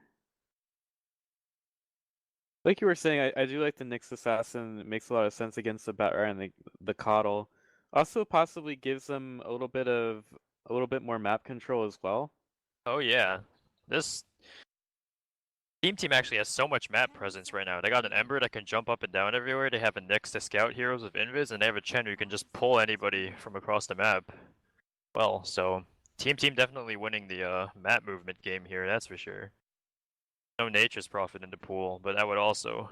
Like you were saying, I do like the Nyx Assassin. It makes a lot of sense against the Bat Rider and the Coddle. Also possibly gives them a little bit more map control as well. Oh yeah. This Team actually has so much map presence right now. They got an Ember that can jump up and down everywhere. They have a Nyx to scout heroes with invis, and they have a Chen who can just pull anybody from across the map. Well, so Team definitely winning the map movement game here, that's for sure. No Nature's Prophet in the pool, but that would also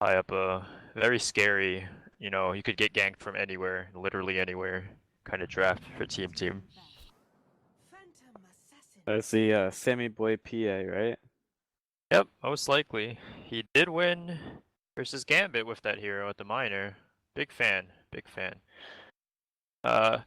tie up a very scary, you could get ganked from anywhere, literally anywhere, kind of draft for Team. That's the Sammy Boy PA, right? Yep, most likely. He did win versus Gambit with that hero at the minor. Big fan, big fan. I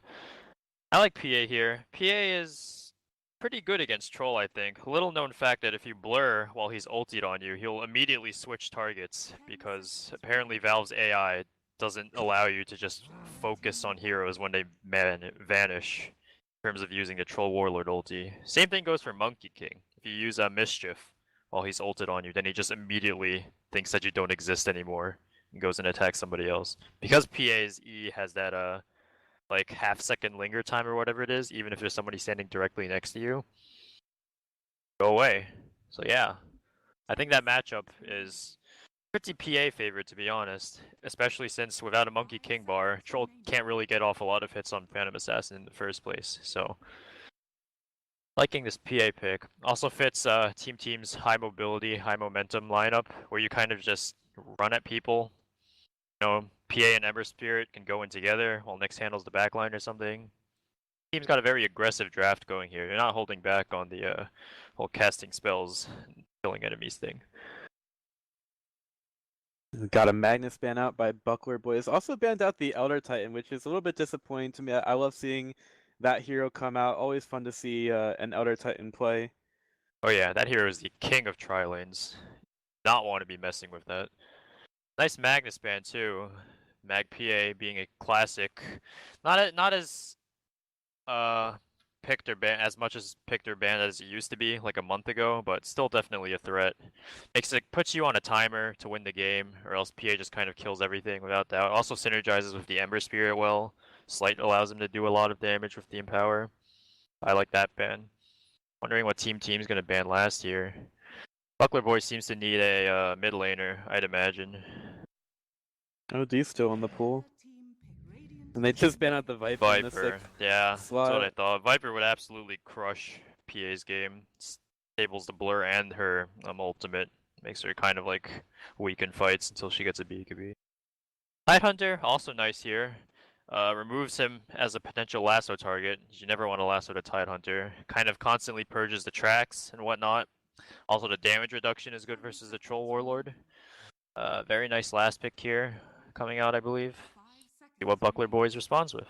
like PA here. PA is pretty good against Troll, I think. Little known fact that if you blur while he's ultied on you, he'll immediately switch targets because apparently Valve's AI doesn't allow you to just focus on heroes when they vanish in terms of using the Troll Warlord ulti. Same thing goes for Monkey King. If you use Mischief while he's ulted on you, then he just immediately thinks that you don't exist anymore and goes and attacks somebody else. Because PA's E has that like half-second linger time or whatever it is, even if there's somebody standing directly next to you, go away. So yeah, I think that matchup is pretty PA favorite, to be honest, especially since without a Monkey King bar, Troll can't really get off a lot of hits on Phantom Assassin in the first place, so liking this PA pick. Also fits Team's high mobility, high momentum lineup, where you kind of just run at people. PA and Ember Spirit can go in together while Nyx handles the backline or something. Team's got a very aggressive draft going here. They're not holding back on the whole casting spells and killing enemies thing. Got a Magnus ban out by Buckler Boys. Also banned out the Elder Titan, which is a little bit disappointing to me. I love seeing that hero come out. Always fun to see an Elder Titan play. Oh yeah, that hero is the king of tri-lanes. Not want to be messing with that. Nice Magnus ban too. Mag PA being a classic, not as picked or banned as much as picked or banned as it used to be like a month ago, but still definitely a threat. Puts you on a timer to win the game, or else PA just kind of kills everything without doubt. Also synergizes with the Ember Spirit well. Slight allows him to do a lot of damage with the Empower. I like that ban. Wondering what Team's gonna ban last year. Buckler Boy seems to need a mid laner, I'd imagine. OD's still in the pool. And they just banned out the Viper, in the Viper, sixth yeah, that's what I slot. thought. Viper would absolutely crush PA's game. Stables the blur and her ultimate. Makes her kind of like weak in fights until she gets a BKB. Tidehunter, also nice here. Removes him as a potential lasso target. You never want to lasso the Tidehunter. Kind of constantly purges the tracks and whatnot. Also, the damage reduction is good versus the Troll Warlord. Very nice last pick here coming out, I believe. See what Buckler Boys responds with.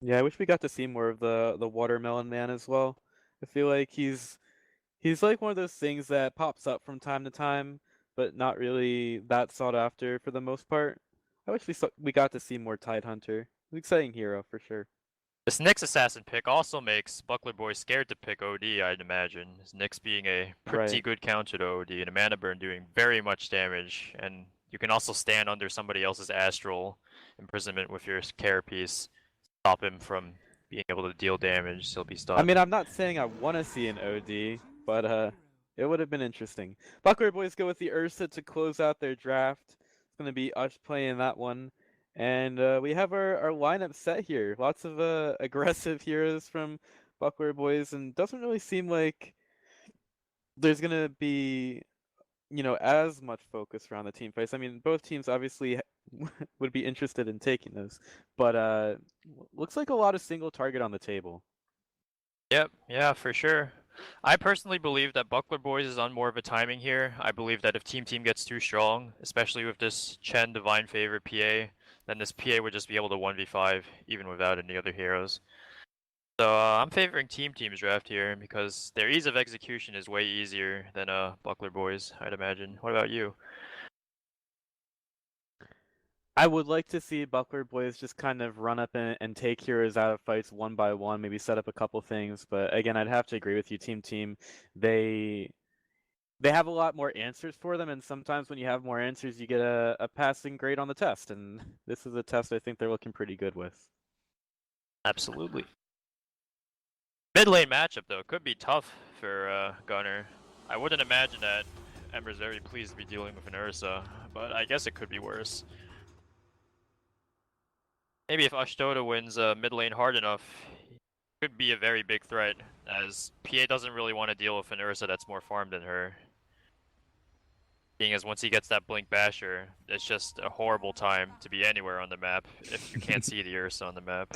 Yeah, I wish we got to see more of the Watermelon Man as well. I feel like he's like one of those things that pops up from time to time, but not really that sought after for the most part. I wish we got to see more Tidehunter. An exciting hero for sure. This Nyx assassin pick also makes Buckler Boy scared to pick OD, I'd imagine. Nyx being a pretty Right. good counter to OD and a mana burn doing very much damage, and you can also stand under somebody else's astral imprisonment with your carapace, stop him from being able to deal damage. He'll be I stunned. mean, I'm not saying I want to see an OD, but it would have been interesting. Buckler Boys go with the Ursa to close out their draft. It's gonna be us playing that one, and we have our lineup set here. Lots of aggressive heroes from Buckler Boys, and doesn't really seem like there's gonna be as much focus around the team fights. I mean, both teams obviously would be interested in taking those, but looks like a lot of single target on the table. Yep, yeah, for sure. I personally believe that Buckler Boys is on more of a timing here. I believe that if Team gets too strong, especially with this Chen Divine Favor PA, then this PA would just be able to 1v5 even without any other heroes. So I'm favoring Team's draft here because their ease of execution is way easier than Buckler Boys, I'd imagine. What about you? I would like to see Buckler Boys just kind of run up and take heroes out of fights one by one, maybe set up a couple things. But again, I'd have to agree with you, Team. They have a lot more answers for them, and sometimes when you have more answers, you get a passing grade on the test. And this is a test I think they're looking pretty good with. Absolutely. Mid lane matchup though could be tough for Gunner. I wouldn't imagine that Ember's very pleased to be dealing with an Ursa, but I guess it could be worse. Maybe if Ashdota wins mid lane hard enough, he could be a very big threat, as PA doesn't really want to deal with an Ursa that's more farmed than her. Being as once he gets that Blink Basher, it's just a horrible time to be anywhere on the map if you can't see the Ursa on the map.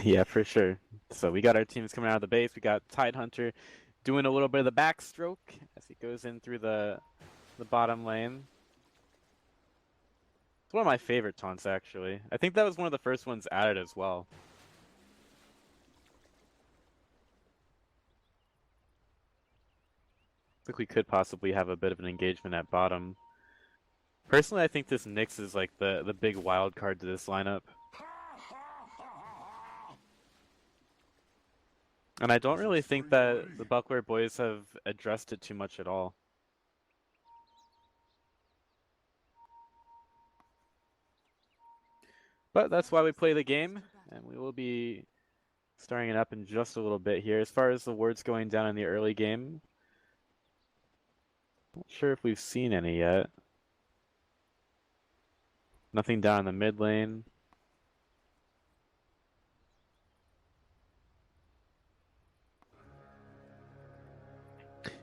Yeah, for sure. So we got our teams coming out of the base. We got Tidehunter doing a little bit of the backstroke as he goes in through the bottom lane. It's one of my favorite taunts, actually. I think that was one of the first ones added as well. I think we could possibly have a bit of an engagement at bottom. Personally, I think this Nyx is like the big wild card to this lineup. And I don't really think that the Buckler Boys have addressed it too much at all. But that's why we play the game, and we will be starting it up in just a little bit here. As far as the wards going down in the early game, not sure if we've seen any yet. Nothing down in the mid lane.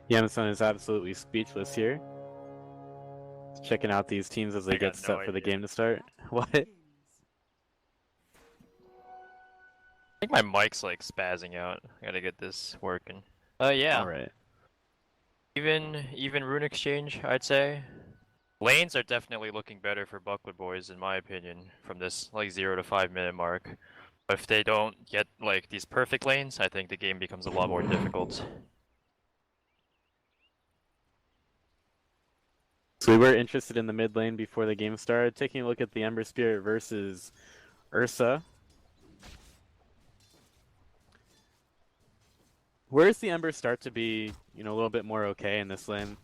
Yamazon is absolutely speechless here. Just checking out these teams as they I get got no set for the idea. game to start. What? I think my mic's like spazzing out. I gotta get this working. Yeah. Alright. Even rune exchange, I'd say. Lanes are definitely looking better for Buckler Boys, in my opinion, from this like 0 to 5 minute mark. But if they don't get like these perfect lanes, I think the game becomes a lot more difficult. So we were interested in the mid lane before the game started, taking a look at the Ember Spirit versus Ursa. Where does the Ember start to be, a little bit more okay in this lane?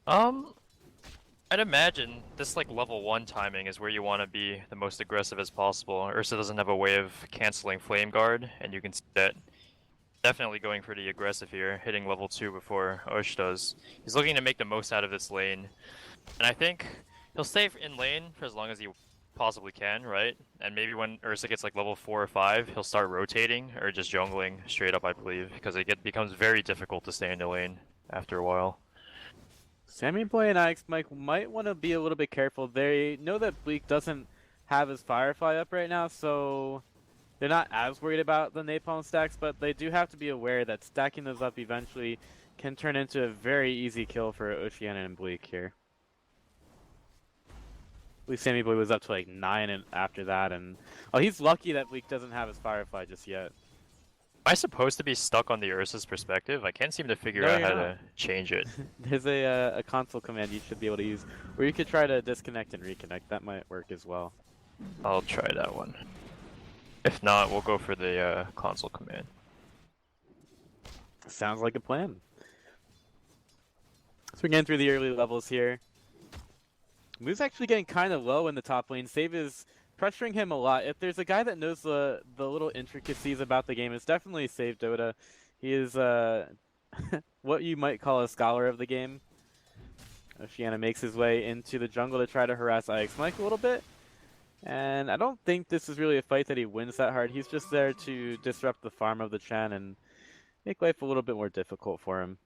I'd imagine this like level 1 timing is where you want to be the most aggressive as possible. Ursa doesn't have a way of canceling Flame Guard, and you can see that definitely going pretty aggressive here, hitting level 2 before Ush does. He's looking to make the most out of this lane, and I think he'll stay in lane for as long as he possibly can, right? And maybe when Ursa gets like level 4 or 5, he'll start rotating or just jungling straight up, I believe, because becomes very difficult to stay in the lane after a while. Sammy Boy and Ix Mike might want to be a little bit careful. They know that Bleak doesn't have his Firefly up right now, so they're not as worried about the Napalm stacks, but they do have to be aware that stacking those up eventually can turn into a very easy kill for Oceana and Bleak here. At least Sammy Boy was up to like 9 and after that, and he's lucky that Bleak doesn't have his Firefly just yet. Am I supposed to be stuck on the Ursa's perspective? I can't seem to figure out how to change it. There's a console command you should be able to use, or you could try to disconnect and reconnect. That might work as well. I'll try that one. If not, we'll go for the console command. Sounds like a plan. So we're getting through the early levels here. Move's actually getting kind of low in the top lane. Save is pressuring him a lot. If there's a guy that knows the little intricacies about the game, it's definitely Save Dota. He is what you might call a scholar of the game. Oceana makes his way into the jungle to try to harass Ix Mike a little bit. And I don't think this is really a fight that he wins that hard. He's just there to disrupt the farm of the Chen and make life a little bit more difficult for him.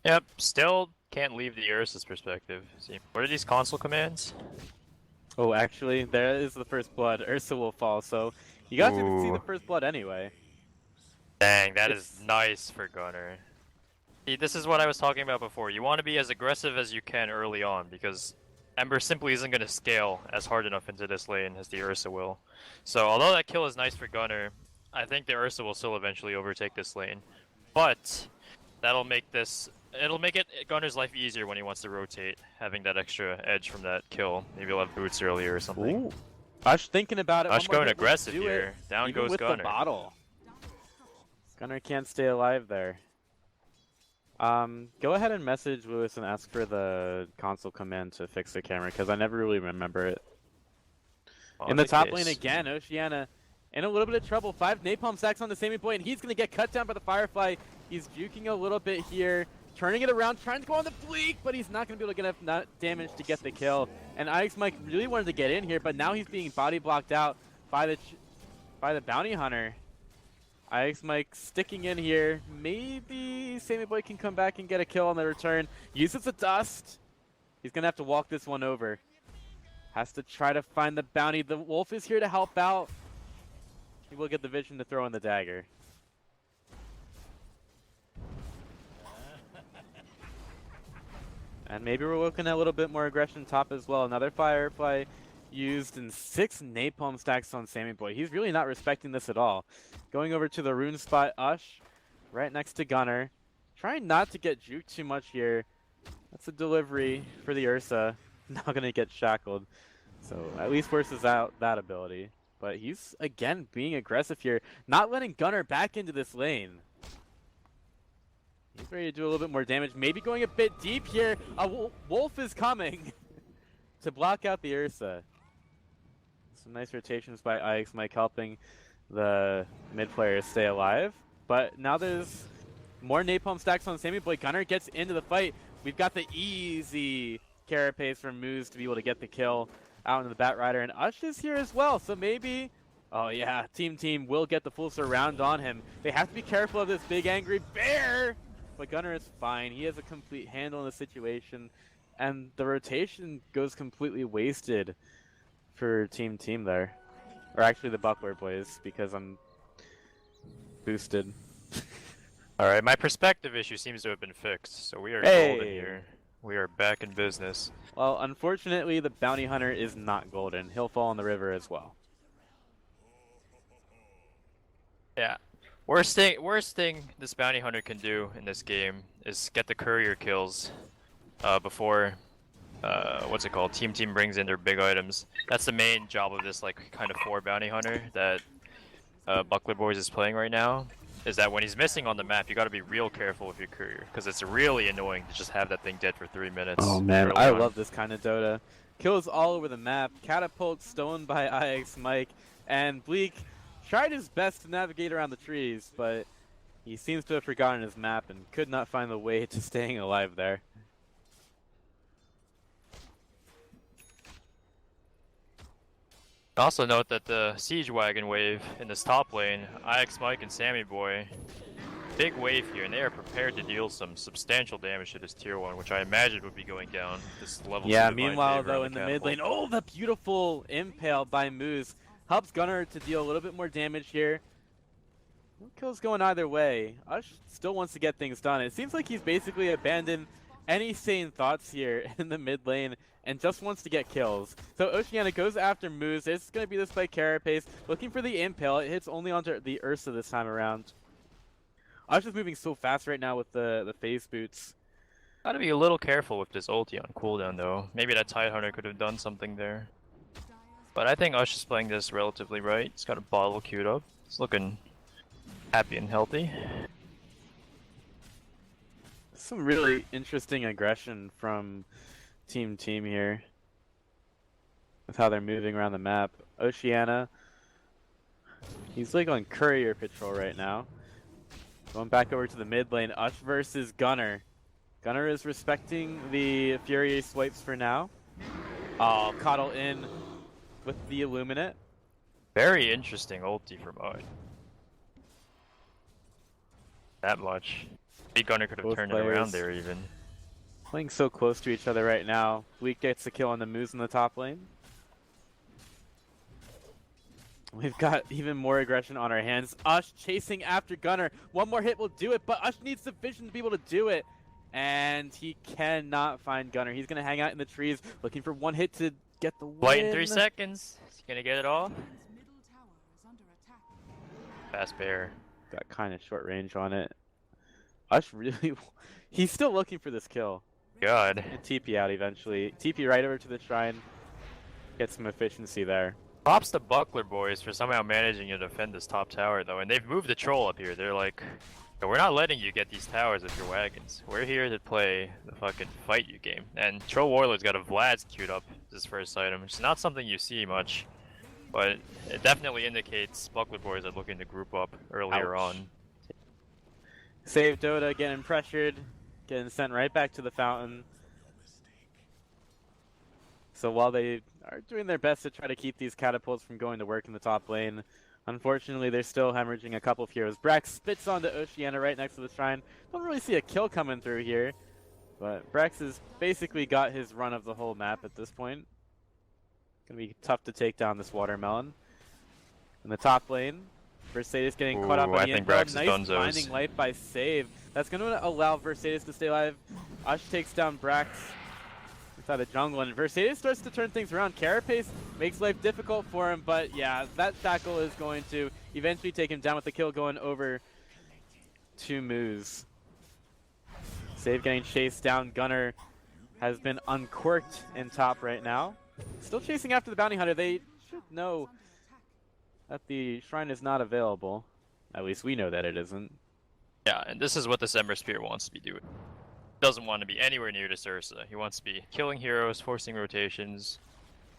Yep, still can't leave the Ursa's perspective. See, what are these console commands? Oh, actually, there is the first blood. Ursa will fall, so you got to see the first blood anyway. Dang, that is nice for Gunnar. See, this is what I was talking about before. You want to be as aggressive as you can early on, because Ember simply isn't going to scale as hard enough into this lane as the Ursa will. So, although that kill is nice for Gunnar, I think the Ursa will still eventually overtake this lane. But that'll make this... It'll make it Gunnar's life easier when he wants to rotate, having that extra edge from that kill. Maybe he'll have boots earlier or something. Ooh. Ush thinking about it. Ush going aggressive here. Down even goes with Gunnar. The bottle. Gunnar can't stay alive there. Go ahead and message Lewis and ask for the console command to fix the camera, because I never really remember it. In the top lane again, Oceana in a little bit of trouble. 5 napalm stacks on the Sammy Boy, and he's going to get cut down by the Firefly. He's juking a little bit here. Turning it around, trying to go on the Bleak, but he's not going to be able to get enough damage to get the kill. And Ix Mike really wanted to get in here, but now he's being body blocked out by the Bounty Hunter. Ix Mike sticking in here. Maybe Sammy Boy can come back and get a kill on the return. Uses the dust. He's going to have to walk this one over. Has to try to find the bounty. The wolf is here to help out. He will get the vision to throw in the dagger. And maybe we're looking at a little bit more aggression top as well. Another Firefly used in 6 napalm stacks on Sammy Boy. He's really not respecting this at all. Going over to the rune spot, Ush, right next to Gunnar. Trying not to get juked too much here. That's a delivery for the Ursa. Not going to get shackled. So at least forces out that ability. But he's, again, being aggressive here. Not letting Gunnar back into this lane. He's ready to do a little bit more damage. Maybe going a bit deep here. A wolf is coming to block out the Ursa. Some nice rotations by Ix Mike helping the mid players stay alive. But now there's more napalm stacks on Sammy Boy. Gunnar gets into the fight. We've got the easy carapace from Moose to be able to get the kill out into the Bat Rider. And Ush is here as well. So maybe... Oh yeah, Team will get the full surround on him. They have to be careful of this big angry bear. But Gunnar is fine. He has a complete handle on the situation. And the rotation goes completely wasted for Team there. Or actually the Buckler boys, because I'm boosted. Alright, my perspective issue seems to have been fixed, so we are golden here. We are back in business. Well, unfortunately, the Bounty Hunter is not golden. He'll fall in the river as well. Yeah. Worst thing this Bounty Hunter can do in this game is get the courier kills before Team brings in their big items. That's the main job of this kind of 4 Bounty Hunter that Buckler Boys is playing right now is that when he's missing on the map, you got to be real careful with your courier because it's really annoying to just have that thing dead for 3 minutes. Oh man, early I on. love this kind of Dota. Kills all over the map, catapult stolen by IX Mike, and Bleak tried his best to navigate around the trees, but he seems to have forgotten his map and could not find the way to staying alive there. Also note that the Siege Wagon wave in this top lane, IX Mike and Sammy Boy, big wave here, and they are prepared to deal some substantial damage to this tier 1, which I imagine would be going down this level. Yeah, 2 divine meanwhile favor though on in the catapult. mid lane, oh, the beautiful impale by Moose helps Gunnar to deal a little bit more damage here. No kills going either way. Ush still wants to get things done. It seems like he's basically abandoned any sane thoughts here in the mid lane and just wants to get kills. So Oceana goes after Moose. It's going to be this by Carapace, looking for the impale. It hits only onto the Ursa this time around. Ush is moving so fast right now with the phase boots. Gotta be a little careful with this ulti on cooldown though. Maybe that Tidehunter could have done something there. But I think Ush is playing this relatively right. He's got a bottle queued up. He's looking happy and healthy. Some really interesting aggression from Team here with how they're moving around the map. Oceana, he's like on courier patrol right now. Going back over to the mid lane, Ush versus Gunnar. Gunnar is respecting the Fury swipes for now. Oh, Coddle in with the Illuminate. Very interesting ulti from Ush. That much. Maybe Gunnar could have Both turned it players around there even. Playing so close to each other right now. Bleak gets the kill on the Moose in the top lane. We've got even more aggression on our hands. Ush chasing after Gunnar. One more hit will do it, but Ush needs the vision to be able to do it. And he cannot find Gunnar. He's going to hang out in the trees, looking for one hit to get the win. Light in 3 seconds. Is he gonna get it all? Fast bear. Got kind of short range on it. Ush really... He's still looking for this kill. God. And TP out eventually. TP right over to the shrine. Get some efficiency there. Props to Buckler Boys for somehow managing to defend this top tower though, and they've moved the troll up here. They're like, we're not letting you get these towers with your wagons. We're here to play the fucking fight you game. And Troll Warlord's got a Vlad's queued up this first item, which is not something you see much, but it definitely indicates Buckler Boys are looking to group up earlier Ouch. on. Save Dota, getting pressured, getting sent right back to the fountain. So while they are doing their best to try to keep these catapults from going to work in the top lane, unfortunately they're still hemorrhaging a couple of heroes. Brax spits onto Oceana right next to the shrine. Don't really see a kill coming through here, but Brax has basically got his run of the whole map at this point. Gonna be tough to take down this watermelon. In the top lane, Versailles getting caught up Ooh, on I the think infield. Brax is Nice dunzos. blinding light by Save. That's going to allow Versailles to stay alive. Ush takes down Brax inside the jungle, and Versailles starts to turn things around. Carapace makes life difficult for him, but yeah, that shackle is going to eventually take him down with the kill going over to Moose. Save getting chased down. Gunnar has been uncorked in top right now. Still chasing after the bounty hunter. They should know that the shrine is not available. At least we know that it isn't. Yeah, and this is what this Ember Spear wants to be doing. Doesn't want to be anywhere near this Ursa. He wants to be killing heroes, forcing rotations,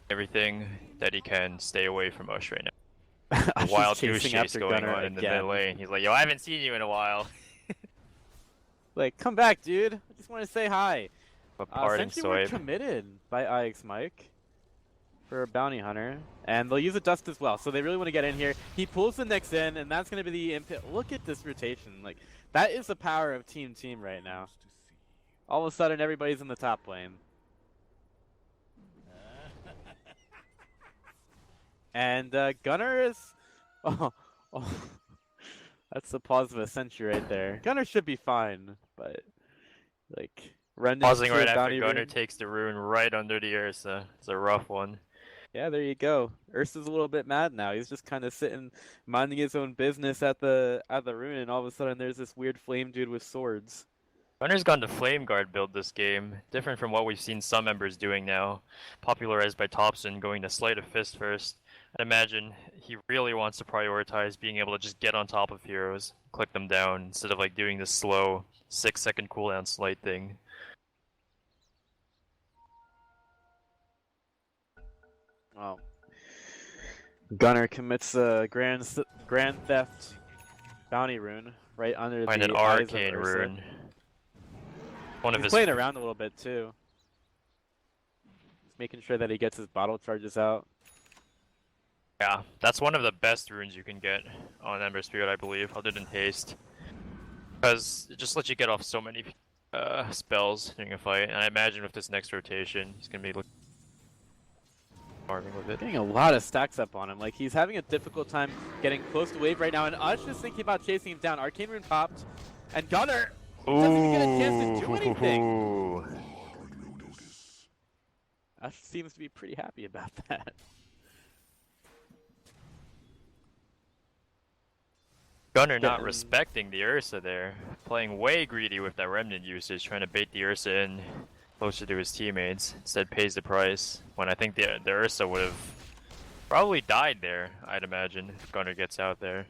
everything that he can stay away from Ush right now. Ush is Wild goose chasing chase after going Gunnar on in the again. mid lane. He's like, yo, I haven't seen you in a while. Like, come back, dude. I just want to say hi. But parting Essentially, we're swipe. committed by IX Mike for a bounty hunter, and they'll use a dust as well. So they really want to get in here. He pulls the Nyx in, and that's going to be the impact. Look at this rotation. Like, that is the power of team right now. All of a sudden, everybody's in the top lane. And Gunnar is... Oh, that's the pause of a century right there. Gunnar should be fine, but... Like, run Pausing into right a after bounty Gunnar room. takes the rune right under the Ursa. It's a rough one. Yeah, there you go. Ursa's a little bit mad now. He's just kind of sitting, minding his own business at the rune, and all of a sudden there's this weird flame dude with swords. Gunnar's gone to Flame Guard build this game, different from what we've seen some members doing now. Popularized by Thompson, going to Sleight of Fist first, I'd imagine he really wants to prioritize being able to just get on top of heroes, click them down, instead of like doing this slow 6-second cooldown slight thing. Well, Gunner commits a grand theft bounty rune right under Find the an eyes arcane of Ursa. rune. One of He's his playing around a little bit too. He's making sure that he gets his bottle charges out. Yeah, that's one of the best runes you can get on Ember Spirit, I believe, other than haste. Because it just lets you get off so many spells during a fight, and I imagine with this next rotation, he's gonna be farming with it. Getting a lot of stacks up on him. Like, he's having a difficult time getting close to wave right now, and Ush is thinking about chasing him down. Arcane Rune popped, and Gunner doesn't even get a chance to do anything. Ush seems to be pretty happy about that. Gunner not respecting the Ursa there, playing way greedy with that Remnant usage, trying to bait the Ursa in closer to his teammates, instead pays the price, when I think the Ursa would have probably died there, I'd imagine, if Gunner gets out there.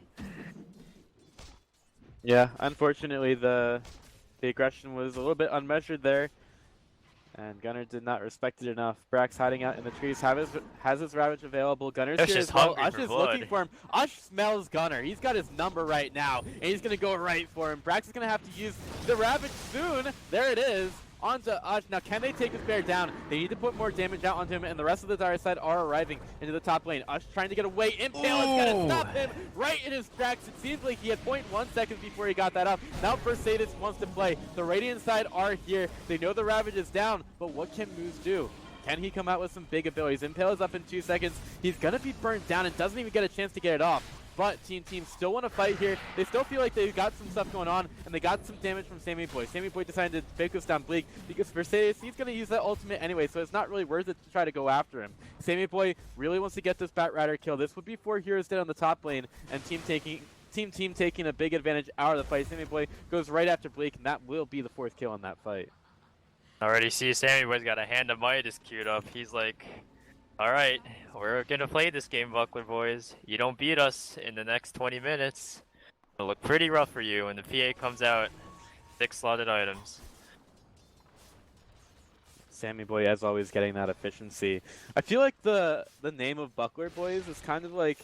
Yeah, unfortunately the aggression was a little bit unmeasured there, and Gunner did not respect it enough. Brax hiding out in the trees, has his Ravage available. Gunner's Ush here is as well. hungry Ush for is blood. looking for him. Ush smells Gunner. He's got his number right now, and he's going to go right for him. Brax is going to have to use the Ravage soon. There it is. Onto Ush. Now, can they take this bear down? They need to put more damage out onto him, and the rest of the Dire side are arriving into the top lane. Ush trying to get away. Impale is going to stop him right in his tracks. It seems like he had 0.1 seconds before he got that up. Now, Mercedes wants to play. The Radiant side are here. They know the Ravage is down, but what can Moose do? Can he come out with some big abilities? Impale is up in 2 seconds. He's going to be burnt down and doesn't even get a chance to get it off. But Team still want to fight here. They still feel like they've got some stuff going on, and they got some damage from Sammy Boy. Sammy Boy decided to focus down Bleak because Mercedes, he's going to use that ultimate anyway, so it's not really worth it to try to go after him. Sammy Boy really wants to get this Bat Rider kill. This would be 4 heroes dead on the top lane, and Team taking a big advantage out of the fight. Sammy Boy goes right after Bleak, and that will be the 4th kill in that fight. Already see Sammy Boy's got a Hand of Midas queued up. He's like, alright, we're gonna play this game, Buckler boys. You don't beat us in the next 20 minutes. It'll look pretty rough for you when the PA comes out. 6 slotted items. Sammy Boy, as always, getting that efficiency. I feel like the name of Buckler Boys is kind of like,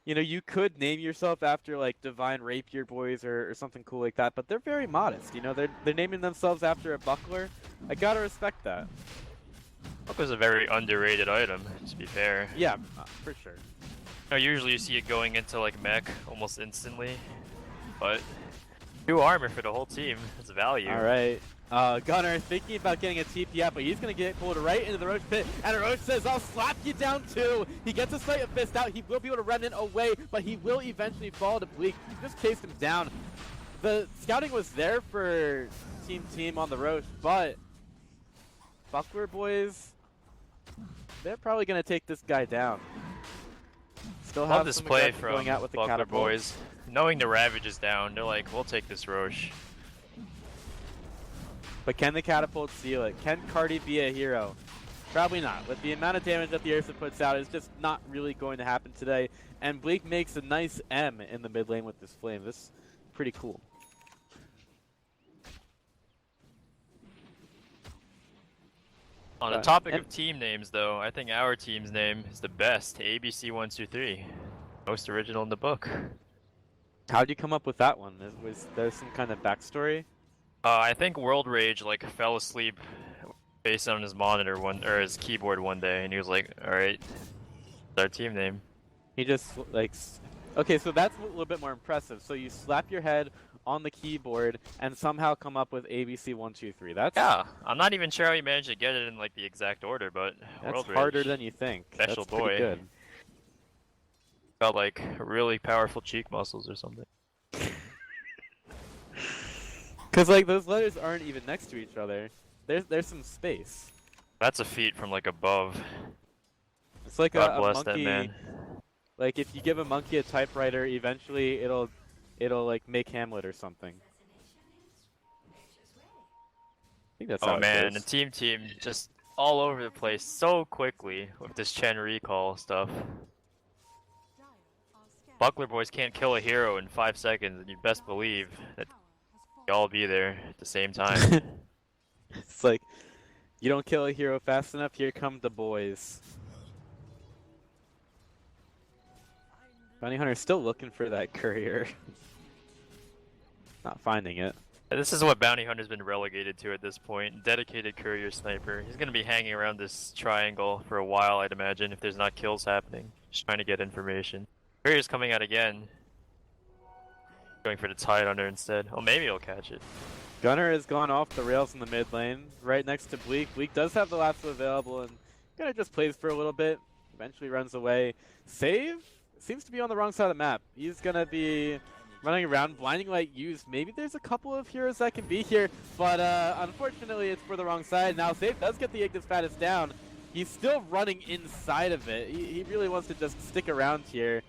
you know, you could name yourself after like Divine Rapier Boys or something cool like that, but they're very modest. You know, they're naming themselves after a buckler. I gotta respect that. Buck was a very underrated item, to be fair. Yeah, for sure. You know, usually you see it going into like mech almost instantly, but 2 armor for the whole team. That's value. All right. Gunner thinking about getting a TP out, but he's going to get pulled right into the Roach pit, and Roach says, I'll slap you down too. He gets a Sight of Fist out. He will be able to Remnant away, but he will eventually fall to Bleak. He just chased him down. The scouting was there for Team on the Roach, but Buckler boys, they're probably going to take this guy down. Still Love have this some play aggression from going out with the Buckler catapult. boys. Knowing the Ravage is down, they're like, we'll take this Roche. But can the catapult seal it? Can Cardi be a hero? Probably not. With the amount of damage that the Ursa puts out, it's just not really going to happen today. And Bleak makes a nice M in the mid lane with this flame. This is pretty cool. On the topic of team names, though, I think our team's name is the best. ABC123. Most original in the book. How'd you come up with that one? Was there some kind of backstory? I think World Rage like fell asleep based on his monitor or his keyboard one day, and he was like, "All right, that's our team name." He just like, okay, so that's a little bit more impressive. So you slap your head on the keyboard and somehow come up with ABC123. That's I'm not even sure how he managed to get it in like the exact order, but that's World harder Rage, than you think. special That's pretty boy. good. Got like really powerful cheek muscles or something. Cause like those letters aren't even next to each other. There's some space. That's a feat from like above. It's like God a bless monkey. that man. Like if you give a monkey a typewriter, eventually it'll like make Hamlet or something. I think that's how Oh it man, goes. the team just all over the place so quickly with this Chen recall stuff. Buckler boys can't kill a hero in 5 seconds, and you best believe that they all be there at the same time. It's like, you don't kill a hero fast enough, here come the boys. Bounty Hunter's still looking for that courier. Not finding it. This is what Bounty Hunter's been relegated to at this point. Dedicated courier sniper. He's going to be hanging around this triangle for a while, I'd imagine, if there's not kills happening. Just trying to get information. Courier's coming out again. Going for the Tide Hunter instead. Oh, maybe he'll catch it. Gunner has gone off the rails in the mid lane, right next to Bleak. Bleak does have the lasso available, and Gunner just plays for a little bit, eventually runs away. Save seems to be on the wrong side of the map. He's going to be running around, blinding light used. Maybe there's a couple of heroes that can be here, but unfortunately it's for the wrong side. Now Save does get the Ignis Fatuus down. He's still running inside of it. He really wants to just stick around here.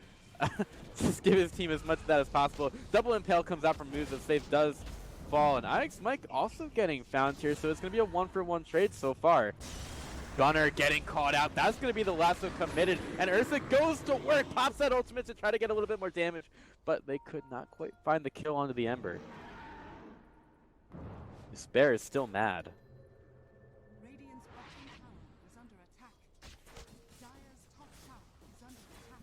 Just give his team as much of that as possible. Double Impale comes out from moves as Save does fall, and Onyx Mike also getting found here, so it's going to be a 1-for-1 trade so far. Gunner getting caught out. That's going to be the lasso committed, and Ursa goes to work, pops that ultimate to try to get a little bit more damage, but they could not quite find the kill onto the Ember. Despair is still mad. Radiant's bottom tower is under attack. Dire's top tower is under attack.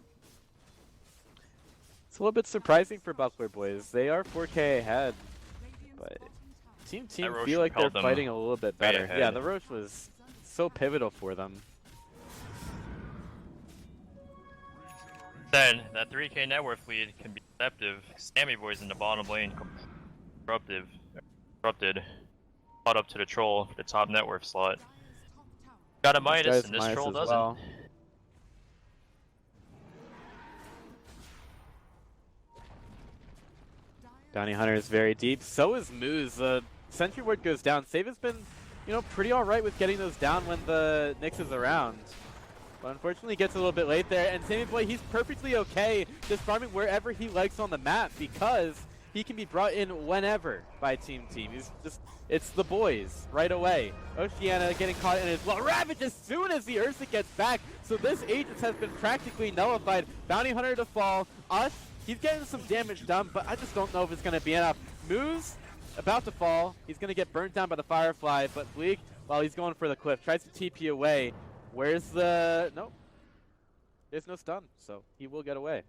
It's a little bit surprising for Buckler boys. They are 4K ahead, Radiant's but bottom tower Team That Roche feel like they're propelled them fighting a little bit way better. ahead. Yeah, the Roche was so pivotal for them. Then, that 3k net worth lead can be deceptive. Sammy boys in the bottom lane corrupted. Caught up to the troll for the top net worth slot. Got a Midas, Guys, and this Midas troll as doesn't. well. Bounty Hunter is very deep. So is Moose. Sentry Ward goes down. Save has been, pretty alright with getting those down when the Nyx is around. But unfortunately gets a little bit late there. And Sammy Boy, he's perfectly okay just farming wherever he likes on the map because he can be brought in whenever by Team. He's just, it's the boys right away. Oceana getting caught in as well. Ravage as soon as the Ursa gets back. So this Aegis has been practically nullified. Bounty Hunter to fall. Us, he's getting some damage done, but I just don't know if it's going to be enough. Moose about to fall. He's going to get burnt down by the Firefly, but Bleak, while he's going for the cliff, tries to TP away. Where's the... Nope. There's no stun, so he will get away.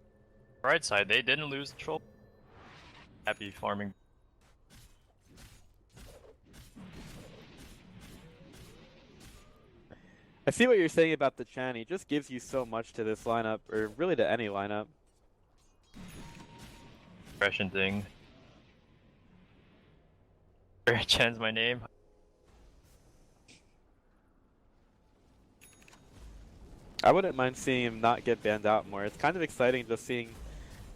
Right side, they didn't lose the troll. Happy farming. I see what you're saying about the Chan. He just gives you so much to this lineup, or really to any lineup. Impression thing. Chan's my name. I wouldn't mind seeing him not get banned out more. It's kind of exciting just seeing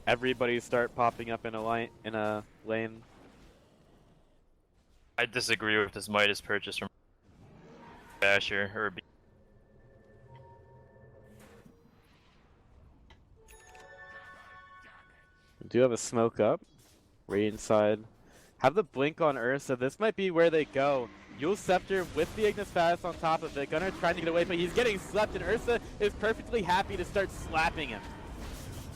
everybody start popping up in a lane. I disagree with this Midas purchase from Basher or B. We do have a smoke up. Radiant side. Have the blink on Ursa. This might be where they go. Yule Scepter with the Ignis Fatuus on top of it. Gunner trying to get away, but he's getting slept, and Ursa is perfectly happy to start slapping him.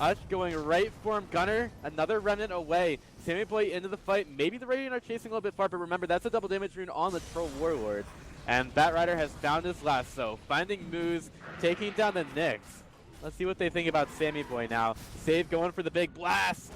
Ush going right for him. Gunner, another remnant away. Sammy Boy into the fight. Maybe the Radiant are chasing a little bit far, but remember, that's a double damage rune on the Troll Warlord. And Bat Rider has found his lasso, finding Moose, taking down the Nyx. Let's see what they think about Sammy Boy now. Save going for the big blast.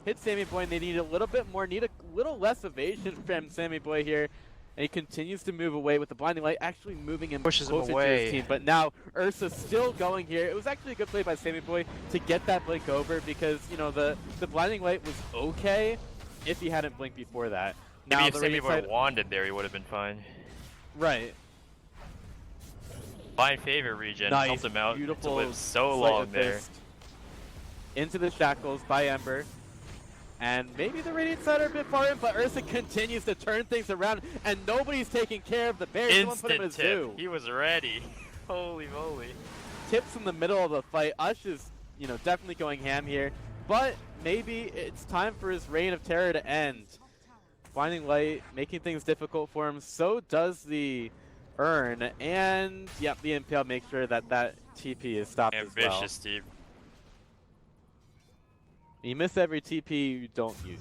Hit Sammy Boy, and they need a little bit more, need a little less evasion from Sammy Boy here. And he continues to move away with the blinding light, actually moving him Pushes him closer to away. his team. But now Ursa's still going here. It was actually a good play by Sammy Boy to get that blink over because, the blinding light was okay if he hadn't blinked before that. Maybe Now if the Sammy Radiant Boy side, wanded there, he would have been fine. right. Fine favor regen Nice, helped him out beautiful to live so sleight long of there. fist. Into the shackles by Ember. And maybe the Radiant side are a bit far in, but Ursa continues to turn things around, and nobody's taking care of the bear. Someone put him in a Instant zoo. tip. He was ready. Holy moly. Tips in the middle of the fight. Ush is, definitely going ham here, but maybe it's time for his reign of terror to end. Finding light, making things difficult for him. So does the Urn, and yep, the Impale makes sure that TP is stopped as well. Ambitious, Steve. You miss every TP you don't use,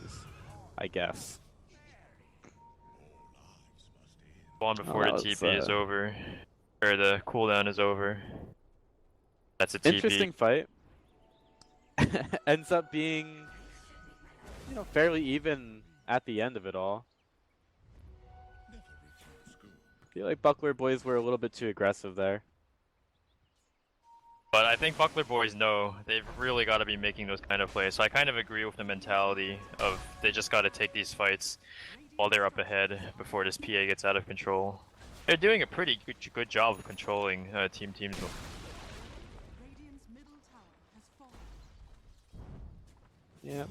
I guess. One before that the was, TP is over, or the cooldown is over. That's a TP. Interesting fight. Ends up being, you know, fairly even at the end of it all. I feel like Buckler boys were a little bit too aggressive there. But I think Buckler boys know they've really got to be making those kind of plays. So I kind of agree with the mentality of they just got to take these fights while they're up ahead before this PA gets out of control. They're doing a pretty good job of controlling teams. Radiant's middle tower has fallen. Yeah,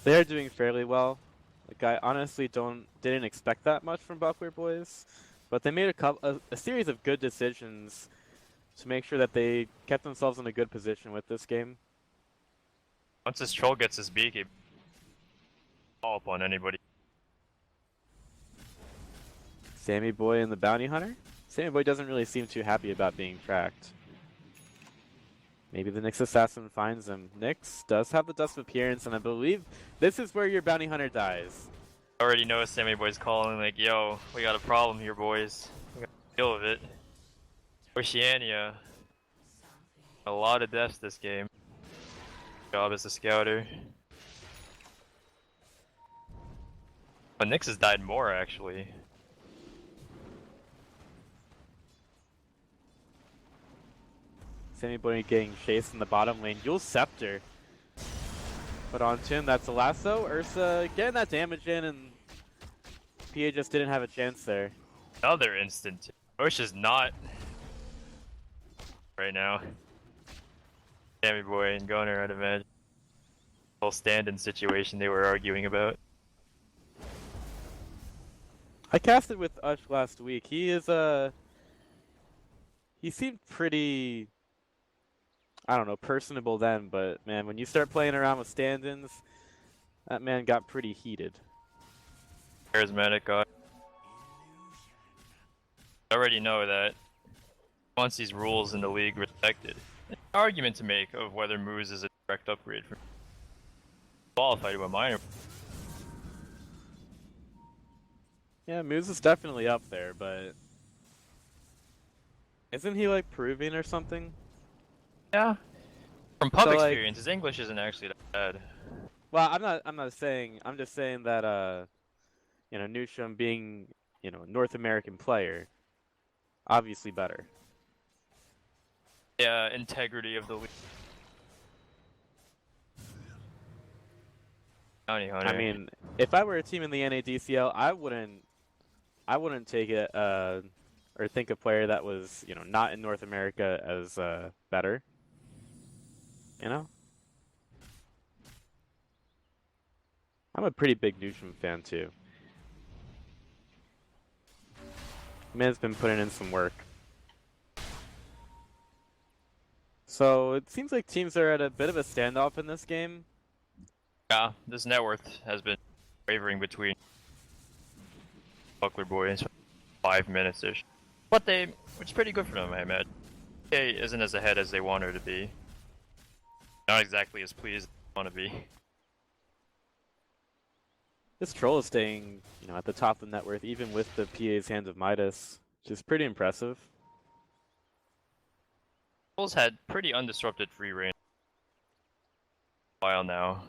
they're doing fairly well. Like I honestly didn't expect that much from Buckler boys, but they made a series of good decisions to make sure that they kept themselves in a good position with this game. Once this troll gets his beak, he fall up on anybody. Sammy Boy and the Bounty Hunter? Sammy Boy doesn't really seem too happy about being tracked. Maybe the Nyx Assassin finds him. Nyx does have the Dust of Appearance, and I believe this is where your Bounty Hunter dies. I already know Sammy Boy's calling like, yo, we got a problem here, boys. We got to deal with it. Oceania. A lot of deaths this game. Job as a scouter. But Nyx has died more, actually. Sammy Boy getting chased in the bottom lane. You'll Scepter. But onto him, that's a lasso. Ursa getting that damage in, and PA just didn't have a chance there. Another instant. Osh is not right now. Sammy Boy and Gunner, I'd imagine. Whole stand-in situation they were arguing about. I casted with Ush last week. He seemed pretty, I don't know, personable then, but man, when you start playing around with stand-ins, that man got pretty heated. Charismatic guy. I already know that he wants these rules in the league respected. There's an argument to make of whether Moose is a direct upgrade from qualified to a minor. Yeah, Moose is definitely up there, but isn't he like Peruvian or something? Yeah. From pub So, like- experience, his English isn't actually that bad. Well, I'm not saying. I'm just saying that you know, Newsham being, you know, a North American player, obviously better. Yeah, integrity of the league. Bounty Hunter. I mean, if I were a team in the NADCL, I wouldn't take it or think a player that was, you know, not in North America as better. You know? I'm a pretty big Newsham fan too. Man's been putting in some work. So it seems like teams are at a bit of a standoff in this game. yeah, this net worth has been wavering between Buckler boys 5 minutes-ish. But which is pretty good for them, I imagine. PA isn't as ahead as they want her to be. Not exactly as pleased as they want to be. This troll is staying, you know, at the top of the net worth, even with the PA's Hands of Midas, which is pretty impressive. Bulls had pretty undisrupted free reign a while now.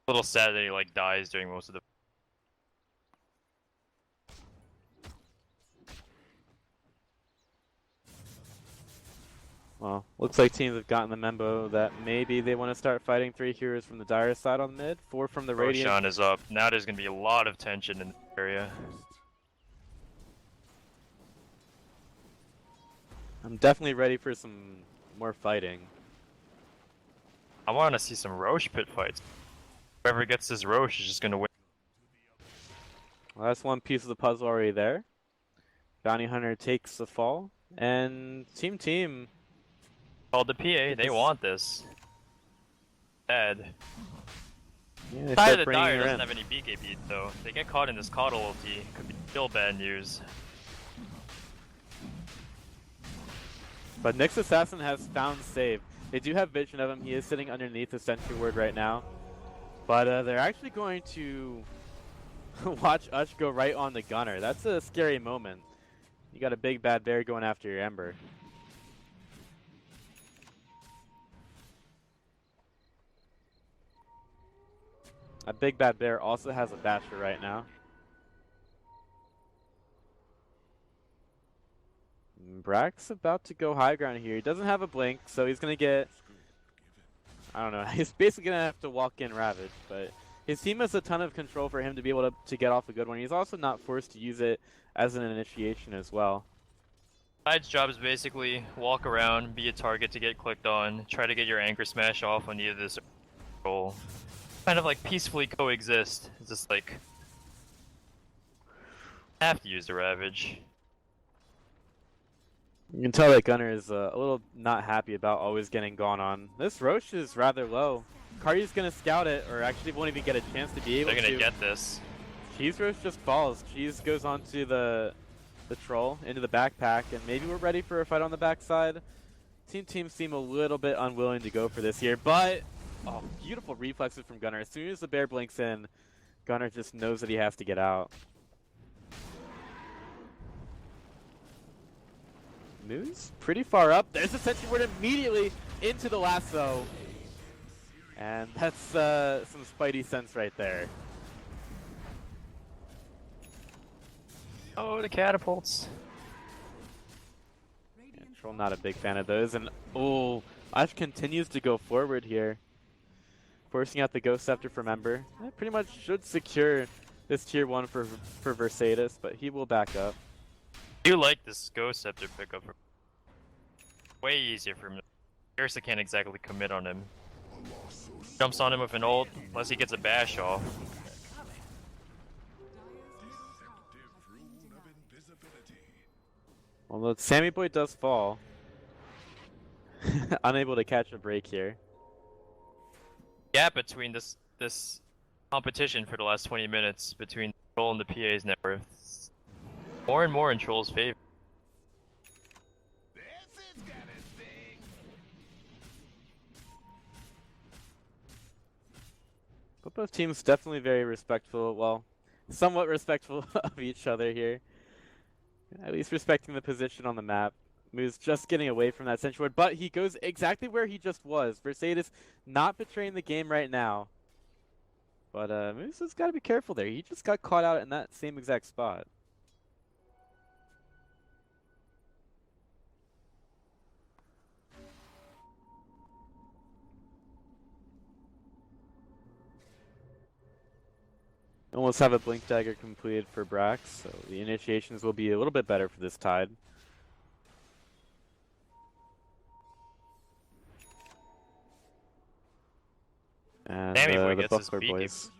A little sad that he like dies during most of the. Well, looks like teams have gotten the memo that maybe they want to start fighting 3 heroes from the Dire side on mid, 4 from the Radiant. Roshan is up. Now there's gonna be a lot of tension in the area. I'm definitely ready for some more fighting. I want to see some Roche pit fights. Whoever gets this Roche is just gonna win. Well, that's one piece of the puzzle already there. Bounty Hunter takes the fall, and team. Called the PA. They want this. Bad. Yeah, they Side start of the bringing Dire her doesn't in. have any BK beat though. They get caught in this coddle ulti. Could be still bad news. But Nyx Assassin has found save. They do have vision of him. He is sitting underneath the sentry ward right now. But they're actually going to watch Ush go right on the gunner. That's a scary moment. You got a big bad bear going after your Ember. A big bad bear also has a basher right now. Brack's about to go high ground here. He doesn't have a blink, so he's gonna get, I don't know, he's basically gonna have to walk in Ravage, but his team has a ton of control for him to be able to get off a good one. He's also not forced to use it as an initiation as well. Side's job is basically walk around, be a target to get clicked on, try to get your anchor smash off on either this roll. Kind of like peacefully coexist. It's just like have to use the Ravage. You can tell that Gunner is a little not happy about always getting gone on. This Roche is rather low. Cardi's gonna scout it, or actually won't even get a chance to be able to. They're gonna get this. Cheese Roche just falls. Cheese goes onto the troll into the backpack, and maybe we're ready for a fight on the backside. Teams seem a little bit unwilling to go for this here, but oh, beautiful reflexes from Gunner. As soon as the bear blinks in, Gunner just knows that he has to get out. Moose pretty far up. There's a sentry ward immediately into the lasso. And that's some Spidey sense right there. Oh, the catapults. Yeah, Troll not a big fan of those. And oh, Ash continues to go forward here. Forcing out the Ghost Scepter from Ember. That pretty much should secure this tier 1 for Versatis, but he will back up. I do like this Ghost Scepter pickup. Way easier for him. Ursa can't exactly commit on him. Jumps on him with an ult, unless he gets a bash off. Although Sammy Boy does fall. Unable to catch a break here. Gap between this competition for the last 20 minutes between Troll and the PA's net worth. More and more in Troll's favor. But both teams definitely very respectful, well, somewhat respectful of each other here. At least respecting the position on the map. Moose just getting away from that sentry ward, but he goes exactly where he just was. Versatis not betraying the game right now. But Moose has got to be careful there. He just got caught out in that same exact spot. Almost have a Blink Dagger completed for Brax, so the initiations will be a little bit better for this Tide. And the Buckler boys.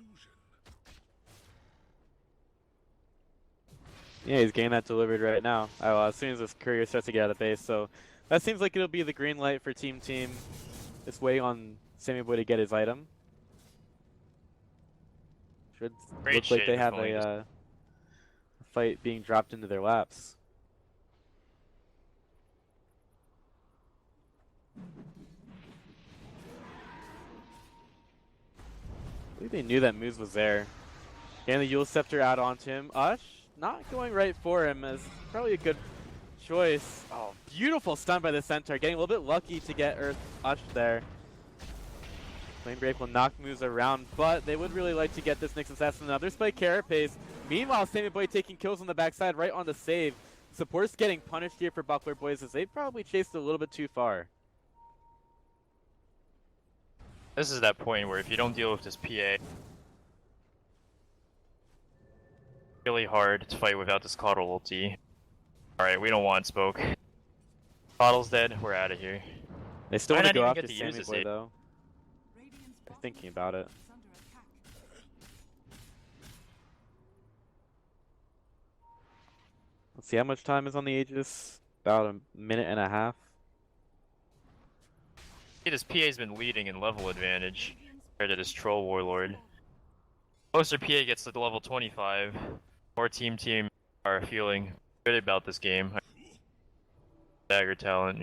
Yeah, he's getting that delivered right now. As soon as this courier starts to get out of base, so that seems like it'll be the green light for Team. Just waiting on Sammy Boy to get his item. Should look like they have a fight being dropped into their laps. I believe they knew that Moose was there. Getting the Yule Scepter out onto him. Ush not going right for him is probably a good choice. Oh, beautiful stun by the Centaur. Getting a little bit lucky to get Ush there. Flame Break will knock Moose around, but they would really like to get this Nyx Assassin. Another spike carapace. Meanwhile, Sammy Boy taking kills on the backside right on the save. Support's getting punished here for Buckler Boys as they probably chased a little bit too far. This is that point where if you don't deal with this PA, really hard to fight without this Xolotl ulti. Alright, we don't want smoke. Xotl's dead, we're out of here. They still want to go even after get to Sammy use Boy this though. They're thinking about it. Let's see how much time is on the Aegis. About a minute and a half. See, this PA's been leading in level advantage compared to this Troll Warlord. Closer PA gets to the level 25, more team are feeling good about this game. Dagger talent.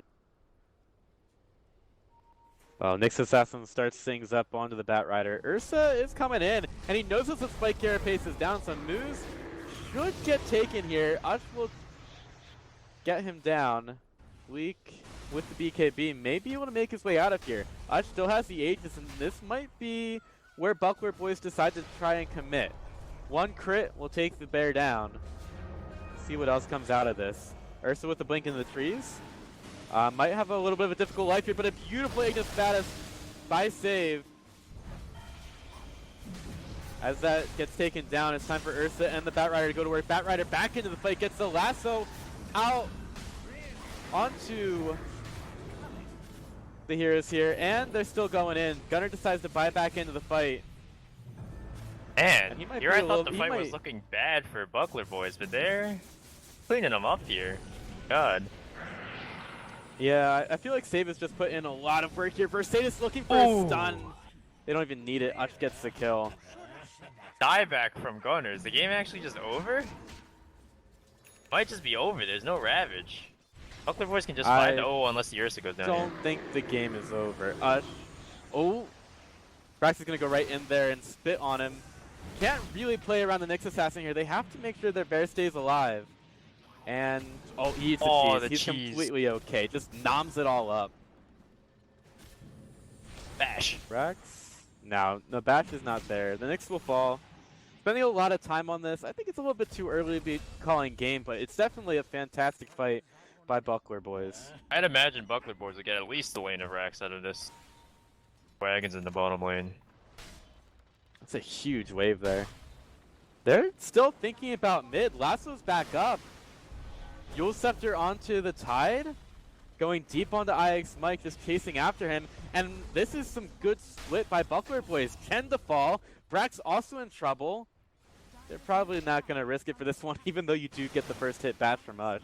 Well, Nyx Assassin starts things up onto the Batrider. Ursa is coming in, and he knows that the Spike Carapace is down, so Moose should get taken here. Ush will get him down. Bleak with the BKB may be able to make his way out of here. Ush still has the Aegis, and this might be where Buckler Boys decide to try and commit. One crit will take the bear down. See what else comes out of this. Ursa with the blink in the trees. Might have a little bit of a difficult life here, but a beautiful Aegis status by Save. As that gets taken down, it's time for Ursa and the Batrider to go to work. Batrider back into the fight, gets the lasso out onto the heroes here, and they're still going in. Gunner decides to buy back into the fight. And he might here be I a thought little- the he fight was might- looking bad for Buckler Boys, but they're cleaning them up here. God. Yeah, I feel like Save has just put in a lot of work here. Versatis looking for a stun. They don't even need it. Ush gets the kill. Dieback from Gunner. Is the game actually just over? Might just be over. There's no Ravage. Buckler Boys can just fight. Oh, unless the Ursa goes down here. Don't think the game is over. Ush. Oh. Brax is going to go right in there and spit on him. Can't really play around the Nyx Assassin here. They have to make sure their bear stays alive. And, oh, he eats the cheese. the He's cheese. completely okay. Just noms it all up. Bash. Brax? No, Bash is not there. The Nyx will fall. Spending a lot of time on this. I think it's a little bit too early to be calling game, but it's definitely a fantastic fight by Buckler Boys. I'd imagine Buckler Boys would get at least a lane of racks out of this. Wagons in the bottom lane. That's a huge wave there. They're still thinking about mid. Lasso's back up. Yule Scepter onto the Tide. Going deep onto IX Mike, just chasing after him. And this is some good split by Buckler Boys. Ken to fall. Brax also in trouble. They're probably not going to risk it for this one, even though you do get the first hit back from Ush.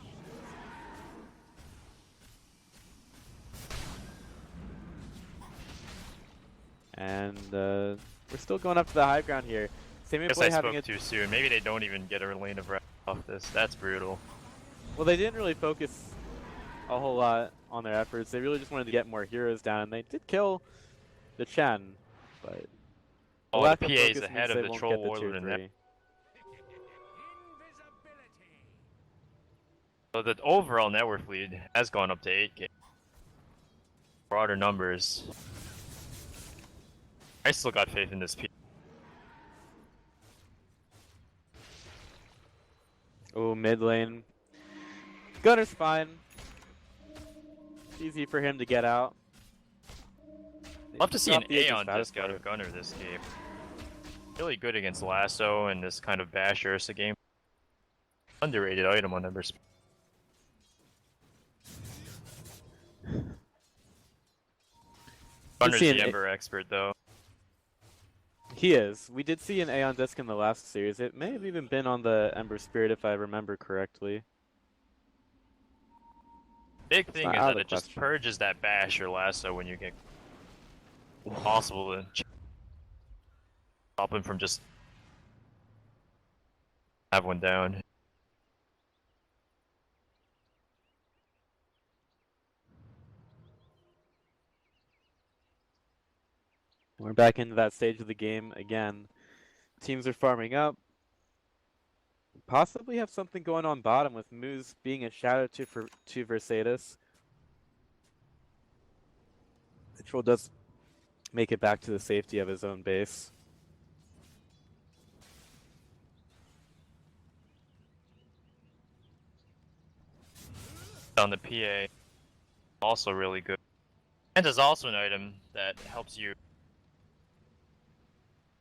And we're still going up to the high ground here. Same Guess play I having spoke too soon. Maybe they don't even get a lane of racks off this. That's brutal. Well, they didn't really focus a whole lot on their efforts. They really just wanted to get more heroes down, and they did kill the Chen, but Oh, lack the of PA's focus ahead means of they the won't Troll get the Warlord in that. 2-3. So the overall network lead has gone up to 8K. Broader numbers. I still got faith in this P. Oh, mid lane. Gunner's fine. It's easy for him to get out. Love to see an Drop the Aeon Aegis disc out Satisfier. of Gunner this game. Really good against Lasso and this kind of bash Ursa game. Underrated item on Ember. Gunner's see the an Ember expert though. He is. We did see an Aeon disc in the last series. It may have even been on the Ember Spirit if I remember correctly. Big thing not is out that of it the just question. purges that bash or Lasso when you get possible to stop him from just have one down. We're back into that stage of the game again. Teams are farming up. Possibly have something going on bottom with Moose being a shadow to Versatis. The troll does make it back to the safety of his own base. On the PA, also really good. And there's also an item that helps you.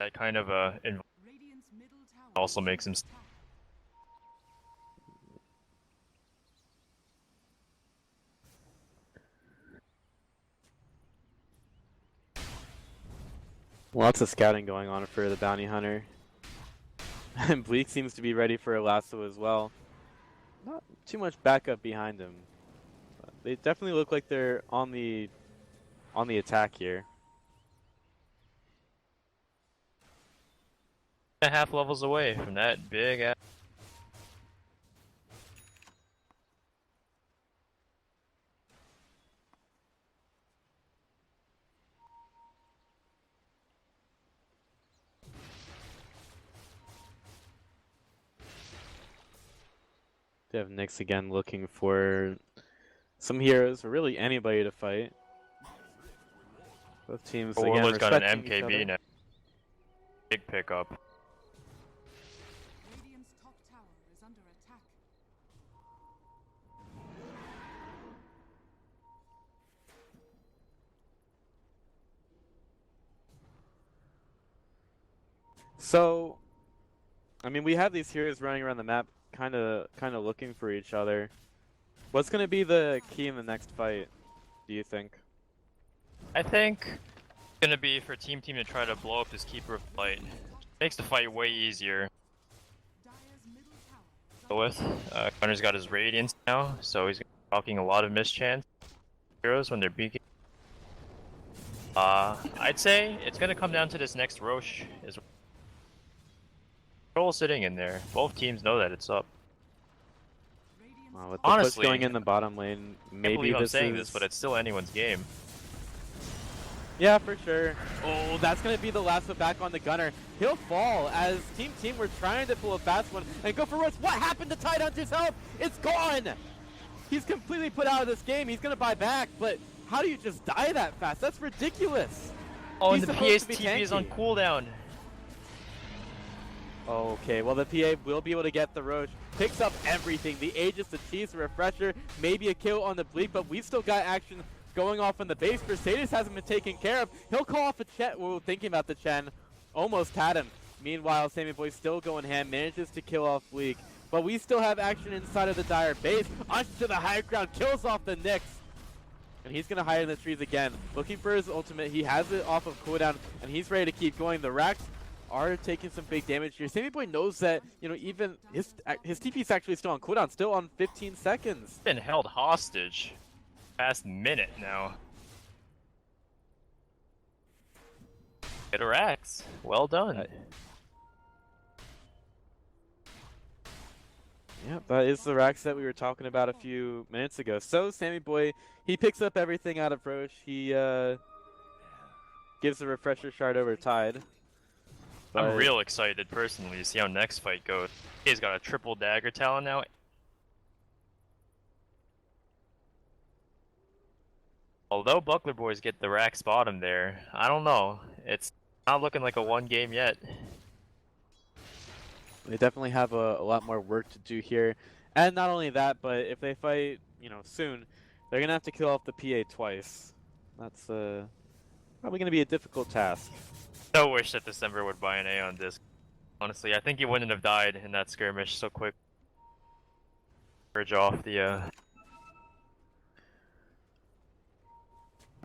That kind of Radiant's middle tower also is makes him. under attack. Lots of scouting going on for the bounty hunter. And Bleak seems to be ready for a lasso as well. Not too much backup behind him. But they definitely look like they're on the attack here. Half levels away from that big ass. They have Nyx again looking for some heroes, or really anybody to fight. Both teams again Warlord's got an respecting each MKB other. now. Big pickup. Radiant's top tower is under attack. So, I mean, we have these heroes running around the map, kind of looking for each other. What's going to be the key in the next fight, do you think? I think it's gonna be for Team to try to blow up this Keeper of Light. Makes the fight way easier. Dire's middle tower is With Gunner's got his Radiance now, so he's blocking a lot of mischance heroes when they're beaking. I'd say it's gonna come down to this next Roche. Is Troll sitting in there. Both teams know that it's up. Radiant's With the Honestly, push going in the bottom lane, I can't maybe believe I'm this saying is... this, but it's still anyone's game. Yeah, for sure. Oh, that's going to be the last one back on the Gunner. He'll fall as Team were trying to pull a fast one and go for Roach. What happened to Tidehunter's health? It's gone! He's completely put out of this game. He's going to buy back, but how do you just die that fast? That's ridiculous. Oh, He's and the supposed PA's to be TP is on tanky. cooldown. Okay, well the PA will be able to get the Roach. Picks up everything. The Aegis, the Cheese, the Refresher, maybe a kill on the Bleak, but we've still got action going off on the base. Mercedes hasn't been taken care of. He'll call off a Chen. Well, thinking about the Chen. Almost had him. Meanwhile, Sammy Boy still going ham. Manages to kill off Bleak. But we still have action inside of the Dire base. Onto the high ground. Kills off the Nyx. And he's going to hide in the trees again. Looking for his ultimate. He has it off of cooldown. And he's ready to keep going. The Rax are taking some big damage here. Sammy Boy knows that, you know, even his TP is actually still on cooldown. Still on 15 seconds. Been held hostage. Past minute now. Get a Rax. Well done. Yeah, that is the Rax that we were talking about a few minutes ago. So, Sammy Boy, he picks up everything out of Roche. He gives the Refresher Shard over Tide. I'm But- real excited personally to see how next fight goes. He's got a triple dagger talent now. Although Buckler Boys get the Rax bottom there, I don't know. It's not looking like a one game yet. They definitely have a lot more work to do here. And not only that, but if they fight, you know, soon, they're going to have to kill off the PA twice. That's probably going to be a difficult task. So wish that December would buy an A on disc. Honestly, I think he wouldn't have died in that skirmish so quick. Purge off the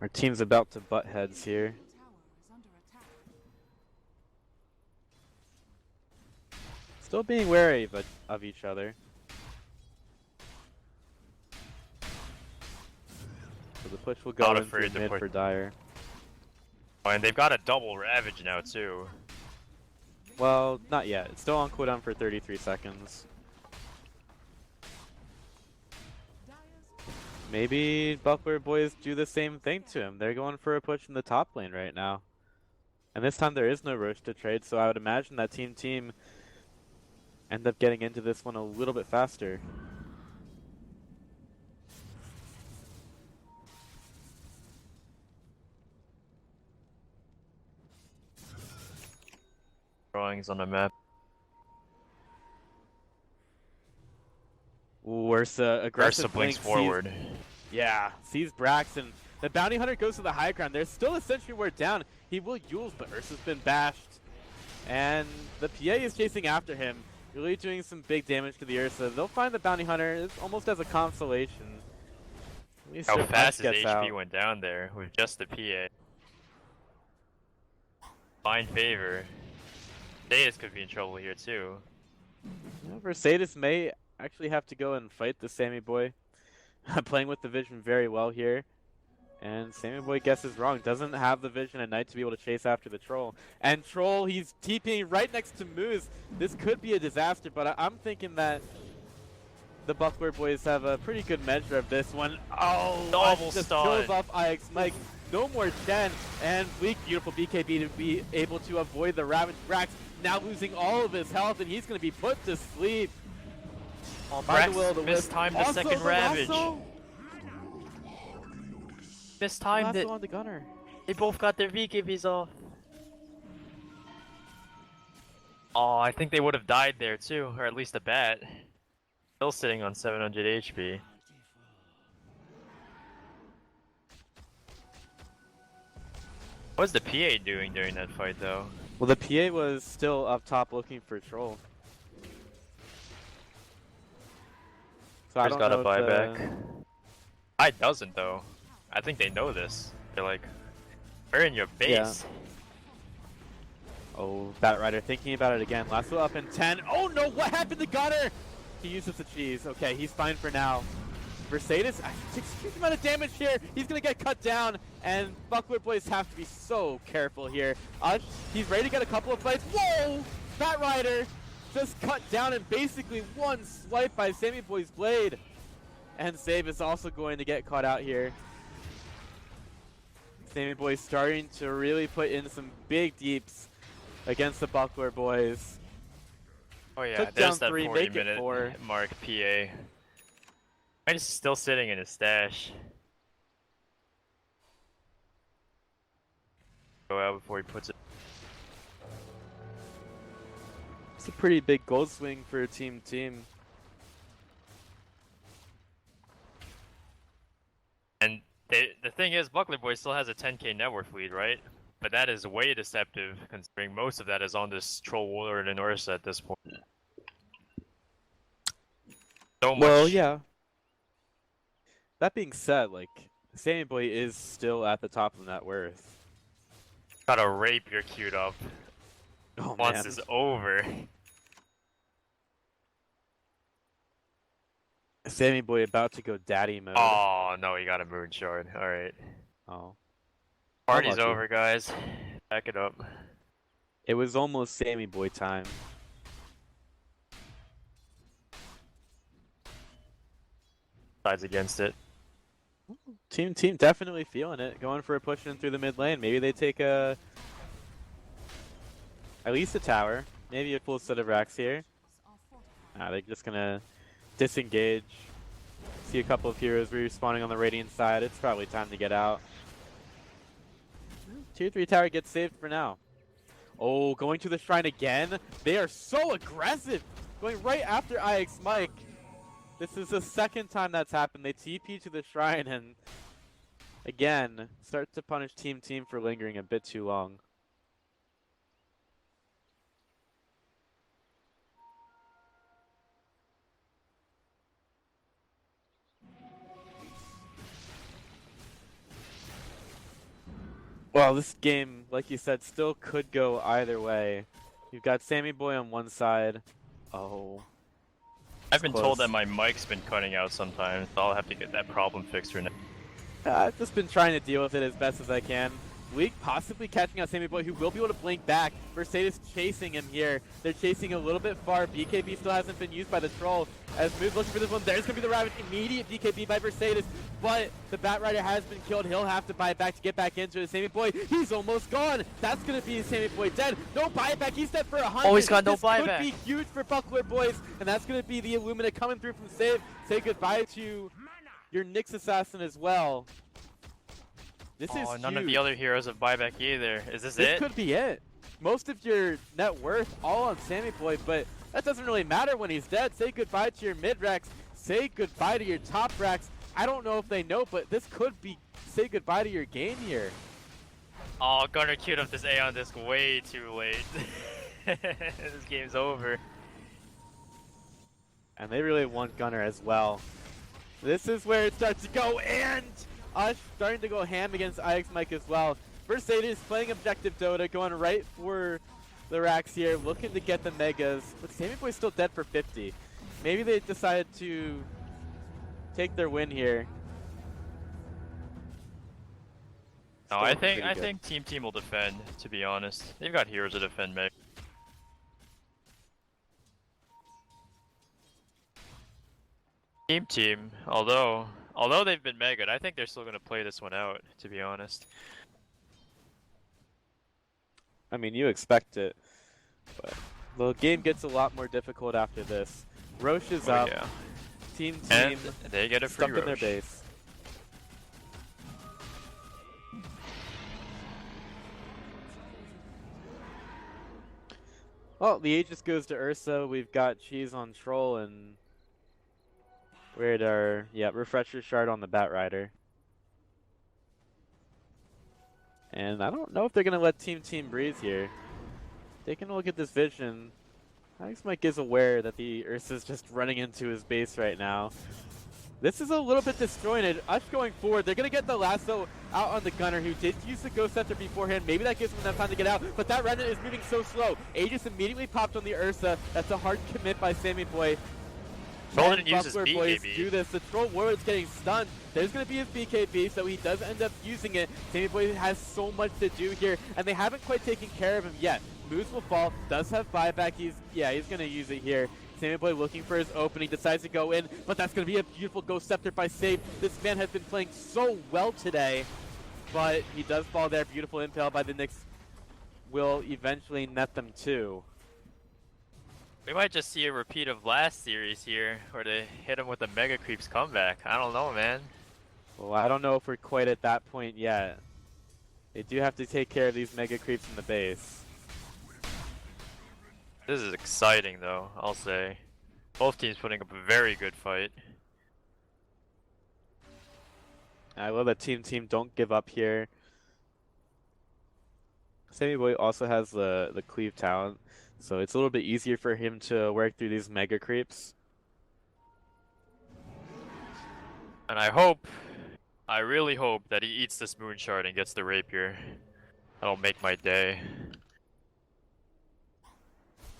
Our team's about to butt heads here. tower is under attack. Still being wary of each other. So the push will go Not into afraid to mid push. for Dire. and they've got a double Ravage now too. Well, not yet. It's still on cooldown for 33 seconds. Maybe Buckler Boys do the same thing to him. They're going for a push in the top lane right now. And this time there is no Roche to trade, so I would imagine that team end up getting into this one a little bit faster. Drawings on the map. Ursa aggressive Ursa blinks blink, forward. Yeah, sees Braxton. The bounty hunter goes to the high ground. There's still a sentry ward down. He will use, but Ursa's been bashed. And the PA is chasing after him, really doing some big damage to the Ursa. They'll find the bounty hunter it's almost as a consolation. At least How their fast his punch gets HP out. went down there with just the PA. Fine favor. Deus could be in trouble here too. Yeah, Mercedes may actually have to go and fight the Sammy Boy. Playing with the vision very well here. And Sammy Boy guesses wrong. Doesn't have the vision at night to be able to chase after the Troll. And Troll, he's TPing right next to Moose. This could be a disaster, but I'm thinking that the Buckler Boys have a pretty good measure of this one. Oh, Double just stun. kills off IX Mike. No more Chen. And Bleak, beautiful BKB to be able to avoid the Ravage Brax. Now losing all of his health, and he's going to be put to sleep. All by the will of the Brax wisp. mistimed the Also, second the Ravage. lasso! Mistimed Lasso it. on the gunner. They both got their VKBs off. Oh, I think they would have died there too, or at least a bat. Still sitting on 700 HP. What's the PA doing during that fight though? Well, the PA was still up top looking for Troll. So I Who's don't got know a if buyback? I doesn't though. I think they know this. They're like, we're in your base. Oh, Bat Rider thinking about it again. Lasso up in 10. Oh no, what happened to Gunner? He uses the cheese. Okay, he's fine for now. Mercedes takes a huge amount of damage here. He's gonna get cut down, and Buckler boys have to be so careful here. He's ready to get a couple of fights. Whoa! Bat Rider just cut down and basically one swipe by Sammy Boy's blade. And Save is also going to get caught out here. Sammy Boy starting to really put in some big deeps against the Buckler boys. Oh yeah, Took there's down that 3, 40 make it minute 4. mark PA. I'm just still sitting in his stash. Go out before he puts it. It's a pretty big gold swing for Team. And the thing is, Buckler Boy still has a 10k net worth lead, right? But that is way deceptive, considering most of that is on this Troll Warlord and Ursa at this point. So much. Well, yeah. That being said, like, Sammy Boy is still at the top of net worth. Got a rapier queued up. Oh Once man. is over. Sammy Boy about to go daddy mode. Oh no, he got a moon shard. Alright. Oh. Party's Unlucky. over, guys. Back it up. It was almost Sammy Boy time. Sides against it. Team definitely feeling it. Going for a push in through the mid lane. Maybe they take at least a tower. Maybe a full set of racks here. They're just gonna disengage. See a couple of heroes respawning on the Radiant side. It's probably time to get out. Tier 3 tower gets saved for now. Oh, going to the shrine again. They are so aggressive. Going right after IX Mike. This is the second time that's happened. They TP to the shrine and again start to punish Team for lingering a bit too long. Well, this game, like you said, still could go either way. You've got Sammy Boy on one side. Oh. I've been close. told that my mic's been cutting out sometimes, so I'll have to get that problem fixed for now. I've just been trying to deal with it as best as I can. Weak possibly catching out Sammy Boy, who will be able to blink back. Mercedes chasing him here. They're chasing a little bit far. BKB still hasn't been used by the Troll. As Mood looking for this one, there's going to be the Ravage. Immediate BKB by Mercedes, but the Bat Rider has been killed. He'll have to buy it back to get back into it. Sammy Boy, he's almost gone. That's going to be Sammy Boy dead. No buyback. He's dead for 100. Oh, he's got no this buyback. could be huge for Buckler boys, and that's going to be the Illumina coming through from Save. Say goodbye to your Nyx Assassin as well. This is None of huge. the other heroes have buyback either. Is this This it? could be it. Most of your net worth all on Sammy Boy, but that doesn't really matter when he's dead. Say goodbye to your mid racks. Say goodbye to your top racks. I don't know if they know, but this could be say goodbye to your game here. Oh, Gunner queued up this Aeon disc way too late. This game's over. And they really want Gunner as well. This is where it starts to go, and us starting to go ham against IX Mike as well. Mercedes playing objective Dota, going right for the racks here, looking to get the megas. But Sammy Boy's still dead for 50. Maybe they decided to take their win here. No, Still I pretty think good. Team will defend, to be honest. They've got heroes to defend Meg. Team, although they've been mega, I think they're still gonna play this one out, to be honest. I mean, you expect it, but the game gets a lot more difficult after this. Roche is Oh up. yeah. Team And Team they get a free stuck in their Roche. base. Well, the Aegis goes to Ursa. We've got Cheese on Troll and where'd our refresher shard on the Batrider. And I don't know if they're gonna let Team breathe here. Taking a look at this vision, Alex Mike is aware that the Ursa's just running into his base right now. This is a little bit disjointed. Us going forward, they're going to get the lasso out on the Gunner, who did use the Ghost Scepter beforehand. Maybe that gives him enough time to get out, but that Remnant is moving so slow. Aegis immediately popped on the Ursa. That's a hard commit by Sammy Boy. Troll And didn't use his Buckler boys BKB. do this. The Troll Warlord's getting stunned. There's going to be his BKB, so he does end up using it. Sammy Boy has so much to do here, and they haven't quite taken care of him yet. Moose will fall, does have buyback. He's going to use it here. Sammy Boy looking for his opening, decides to go in, but that's going to be a beautiful Ghost Scepter by Save. This man has been playing so well today, but he does fall there. Beautiful impale by the Nyx will eventually net them too. We might just see a repeat of last series here, where they hit him with a Mega Creeps comeback. I don't know, man. Well, I don't know if we're quite at that point yet. They do have to take care of these Mega Creeps in the base. This is exciting, though, I'll say. Both teams putting up a very good fight. I love that Team don't give up here. Sammy Boy also has the cleave talent, so it's a little bit easier for him to work through these Mega Creeps. And I really hope that he eats this Moon Shard and gets the Rapier. That'll make my day.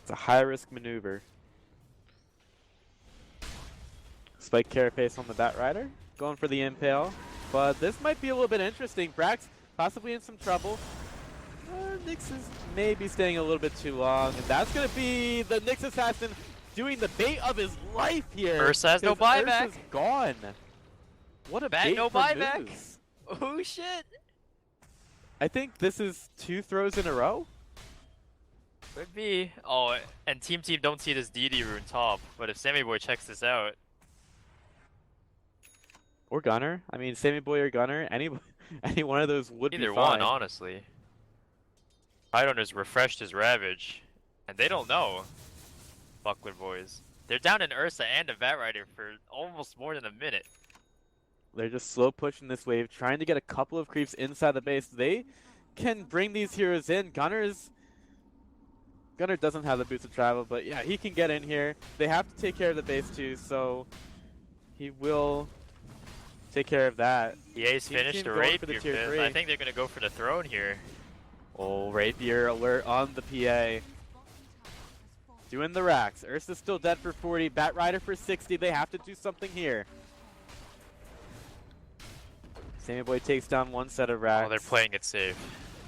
It's a high-risk maneuver. Spike Carapace on the Batrider, going for the Impale. But this might be a little bit interesting. Brax possibly in some trouble. Nyx is maybe staying a little bit too long. And that's going to be the Nyx Assassin doing the bait of his life here. Ursa has no 'cause buyback. Ursa's gone. What a Bat bait no for buyback. Moose. Oh shit! I think this is 2 throws in a row. Could be. Oh, and Team don't see this DD rune top, but if Sammy Boy checks this out, Or Gunner. I mean, Sammy Boy or Gunner. Any one of those would either be fine. one, honestly. Tidehunter's refreshed his Ravage, and they don't know. Buckler boys. They're down in Ursa and a Batrider for almost more than a minute. They're just slow pushing this wave, trying to get a couple of creeps inside the base. They can bring these heroes in. Gunner doesn't have the boots of travel, but yeah, he can get in here. They have to take care of the base too, so he will take care of that. The Ace Team finished the going for the Rapier tier fifth. 3. I think they're gonna go for the throne here. Oh, Rapier alert on the PA. Doing the racks. Ursa's still dead for 40. Batrider for 60. They have to do something here. Sammy Boy takes down one set of racks. Oh, they're playing it safe.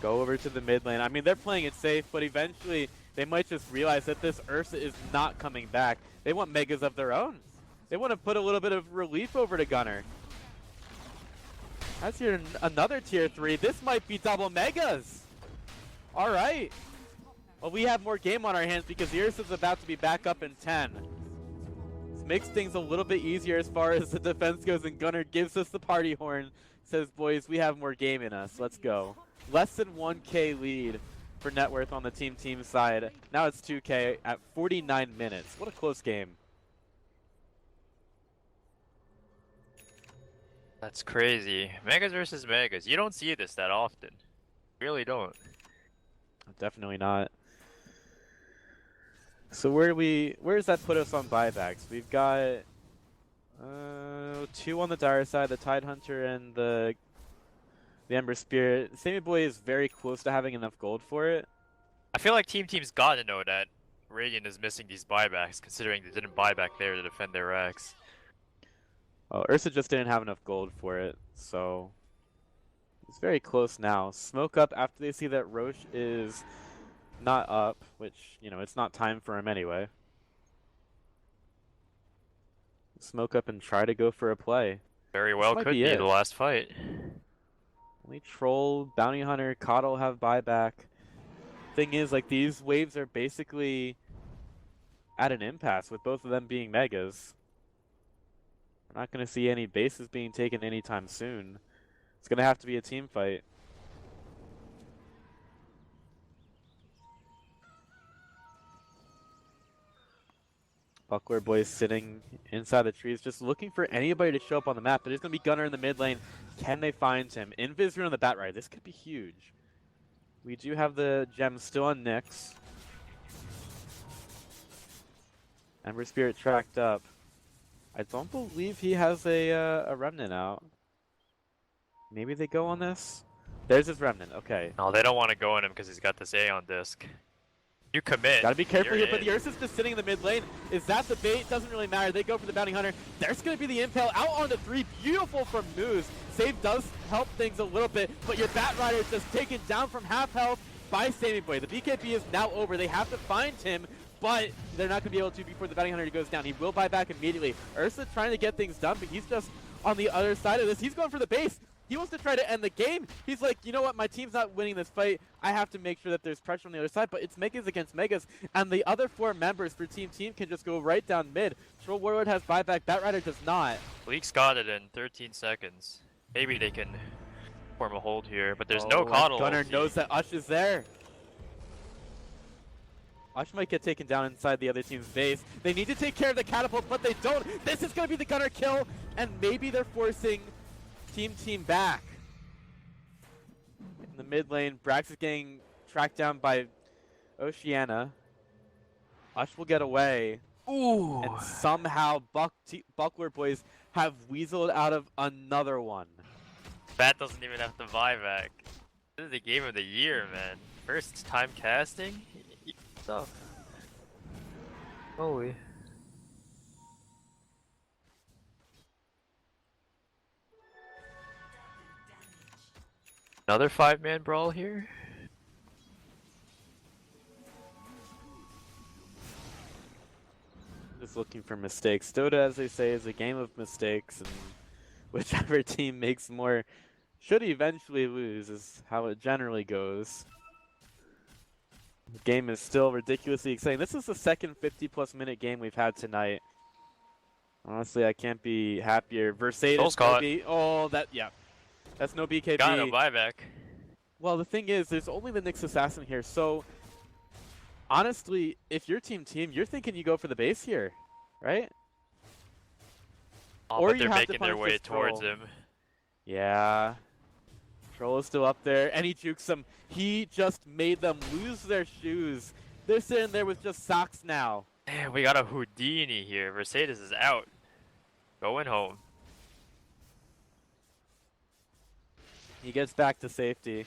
Go over to the mid lane. I mean, they're playing it safe, but eventually they might just realize that this Ursa is not coming back. They want megas of their own. They want to put a little bit of relief over to Gunner. That's here another tier 3. This might be double megas. All right. Well, we have more game on our hands because the Ursa's about to be back up in 10. This makes things a little bit easier as far as the defense goes, and Gunner gives us the party horn. Says, boys, we have more game in us. Let's go. Less than 1K lead for net worth on the team side. Now it's 2K at 49 minutes. What a close game. That's crazy. Megas versus Megas. You don't see this that often. You really don't. Definitely not. So where does that put us on buybacks? We've got 2 on the Dire side, the Tidehunter and the Ember Spirit. Sammy Boy is very close to having enough gold for it. I feel like team's got to know that Radiant is missing these buybacks, considering they didn't buy back there to defend their racks. Oh, Ursa just didn't have enough gold for it, so it's very close now. Smoke up after they see that Roche is not up, which, you know, it's not time for him anyway. Smoke up and try to go for a play. Very well might could be be it. the last fight. Only Troll, Bounty Hunter, Coddle have buyback. Thing is, like, these waves are basically at an impasse with both of them being megas. We're not going to see any bases being taken anytime soon. It's going to have to be a team fight. Buckler boys sitting inside the trees, just looking for anybody to show up on the map. But it's going to be Gunnar in the mid lane. Can they find him? Invis on the bat ride. This could be huge. We do have the gem still on Nyx. Ember Spirit tracked up. I don't believe he has a remnant out. Maybe they go on this? There's his remnant, okay. No, they don't want to go on him because he's got this A on disc. You commit. Gotta be careful you're here, but the in. Ursa's just sitting in the mid lane. Is that the bait? Doesn't really matter. They go for the Bounty Hunter. There's gonna be the Impale out on the 3. Beautiful from Moose. Save does help things a little bit, but your Bat Rider is just taken down from half health by Sammy Boy. The BKB is now over. They have to find him, but they're not gonna be able to before the Bounty Hunter goes down. He will buy back immediately. Ursa trying to get things done, but he's just on the other side of this. He's going for the base. He wants to try to end the game. He's like, you know what, my team's not winning this fight. I have to make sure that there's pressure on the other side, but it's Megas against Megas, and the other 4 members for Team can just go right down mid. Troll Warlord has buyback, Batrider does not. Leaks got it in 13 seconds. Maybe they can form a hold here, but there's no coddle. Gunnar knows that Ush is there. Ush might get taken down inside the other team's base. They need to take care of the catapult, but they don't. This is going to be the Gunnar kill, and maybe they're forcing Team back. In the mid lane, Brax is getting tracked down by Oceana. Ush will get away. Ooh. And somehow Buckler boys have weaseled out of another one. Bat doesn't even have to buy back. This is the game of the year, man. First time casting? Stuff. Holy. Another 5-man brawl here? Just looking for mistakes. Dota, as they say, is a game of mistakes, and whichever team makes more should eventually lose, is how it generally goes. The game is still ridiculously exciting. This is the second 50-plus minute game we've had tonight. Honestly, I can't be happier. Versailles, oh, that, yeah. That's no BKB. Got no buyback. Well, the thing is, there's only the Nyx Assassin here, so honestly, if you're team, you're thinking you go for the base here, right? Oh, Or but you they're have to making their punish way this towards troll. him. Yeah. Troll is still up there, and he jukes them. He just made them lose their shoes. They're sitting there with just socks now. Man, we got a Houdini here. Mercedes is out. Going home. He gets back to safety.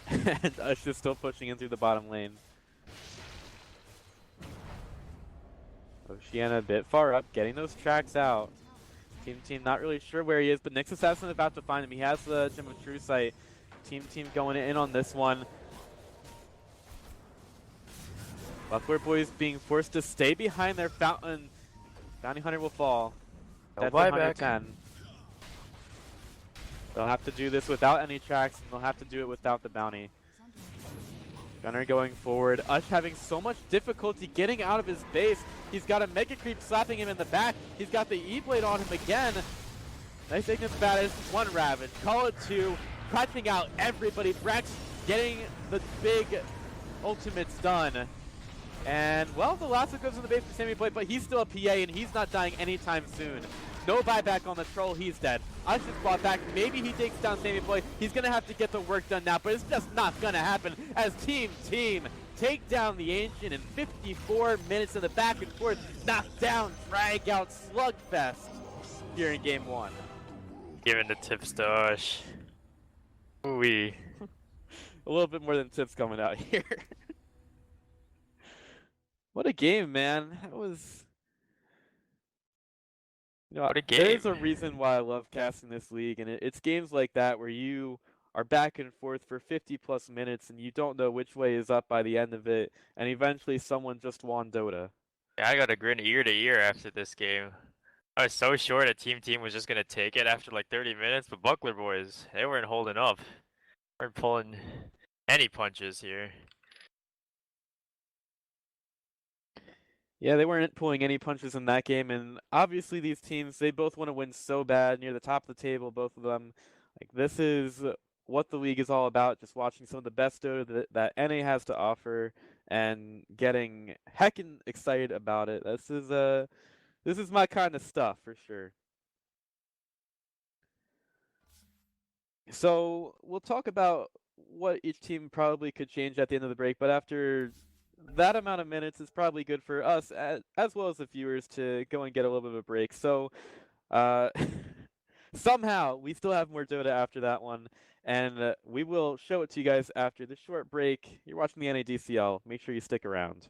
And Ush is still pushing in through the bottom lane. Oceana a bit far up, getting those tracks out. Team not really sure where he is, but Nyx Assassin is about to find him. He has the Gem of True Sight. Team going in on this one. Buckler boys being forced to stay behind their fountain. Bounty Hunter will fall. No Dead for buyback. 110. They'll have to do this without any tracks, and they'll have to do it without the bounty. Gunnar going forward. Ush having so much difficulty getting out of his base. He's got a Mega Creep slapping him in the back. He's got the E-Blade on him again. Nice Ignis Batis. 1 Ravage. Call it 2. Crunching out everybody. Brax getting the big ultimates done. And, well, the last one goes in the base for Sammy Boy, but he's still a PA, and he's not dying anytime soon. No buyback on the troll, he's dead. Ush is brought back, maybe he takes down Sammy Boy. He's gonna have to get the work done now, but it's just not gonna happen as Team take down the Ancient in 54 minutes of the back and forth, knockdown, drag out slugfest here in game 1. Giving the tips to Ush. Ooh-wee. A little bit more than tips coming out here. What a game, man. That was... You know, What a there's game. a reason why I love casting this league, and it's games like that where you are back and forth for 50-plus minutes, and you don't know which way is up by the end of it, and eventually someone just won Dota. Yeah, I got a grin ear to ear after this game. I was so sure that Team was just gonna take it after like 30 minutes, but Buckler boys, they weren't holding up. Weren't pulling any punches here. Yeah, they weren't pulling any punches in that game, and obviously these teams, they both want to win so bad, near the top of the table, both of them. Like, this is what the league is all about, just watching some of the best Dota that NA has to offer and getting heckin' excited about it. This is my kind of stuff for sure. So we'll talk about what each team probably could change at the end of the break, but after that amount of minutes, it's probably good for us as well as the viewers to go and get a little bit of a break. So uh, somehow we still have more Dota after that one, and we will show it to you guys after this short break. You're watching the NADCL. Make sure you stick around.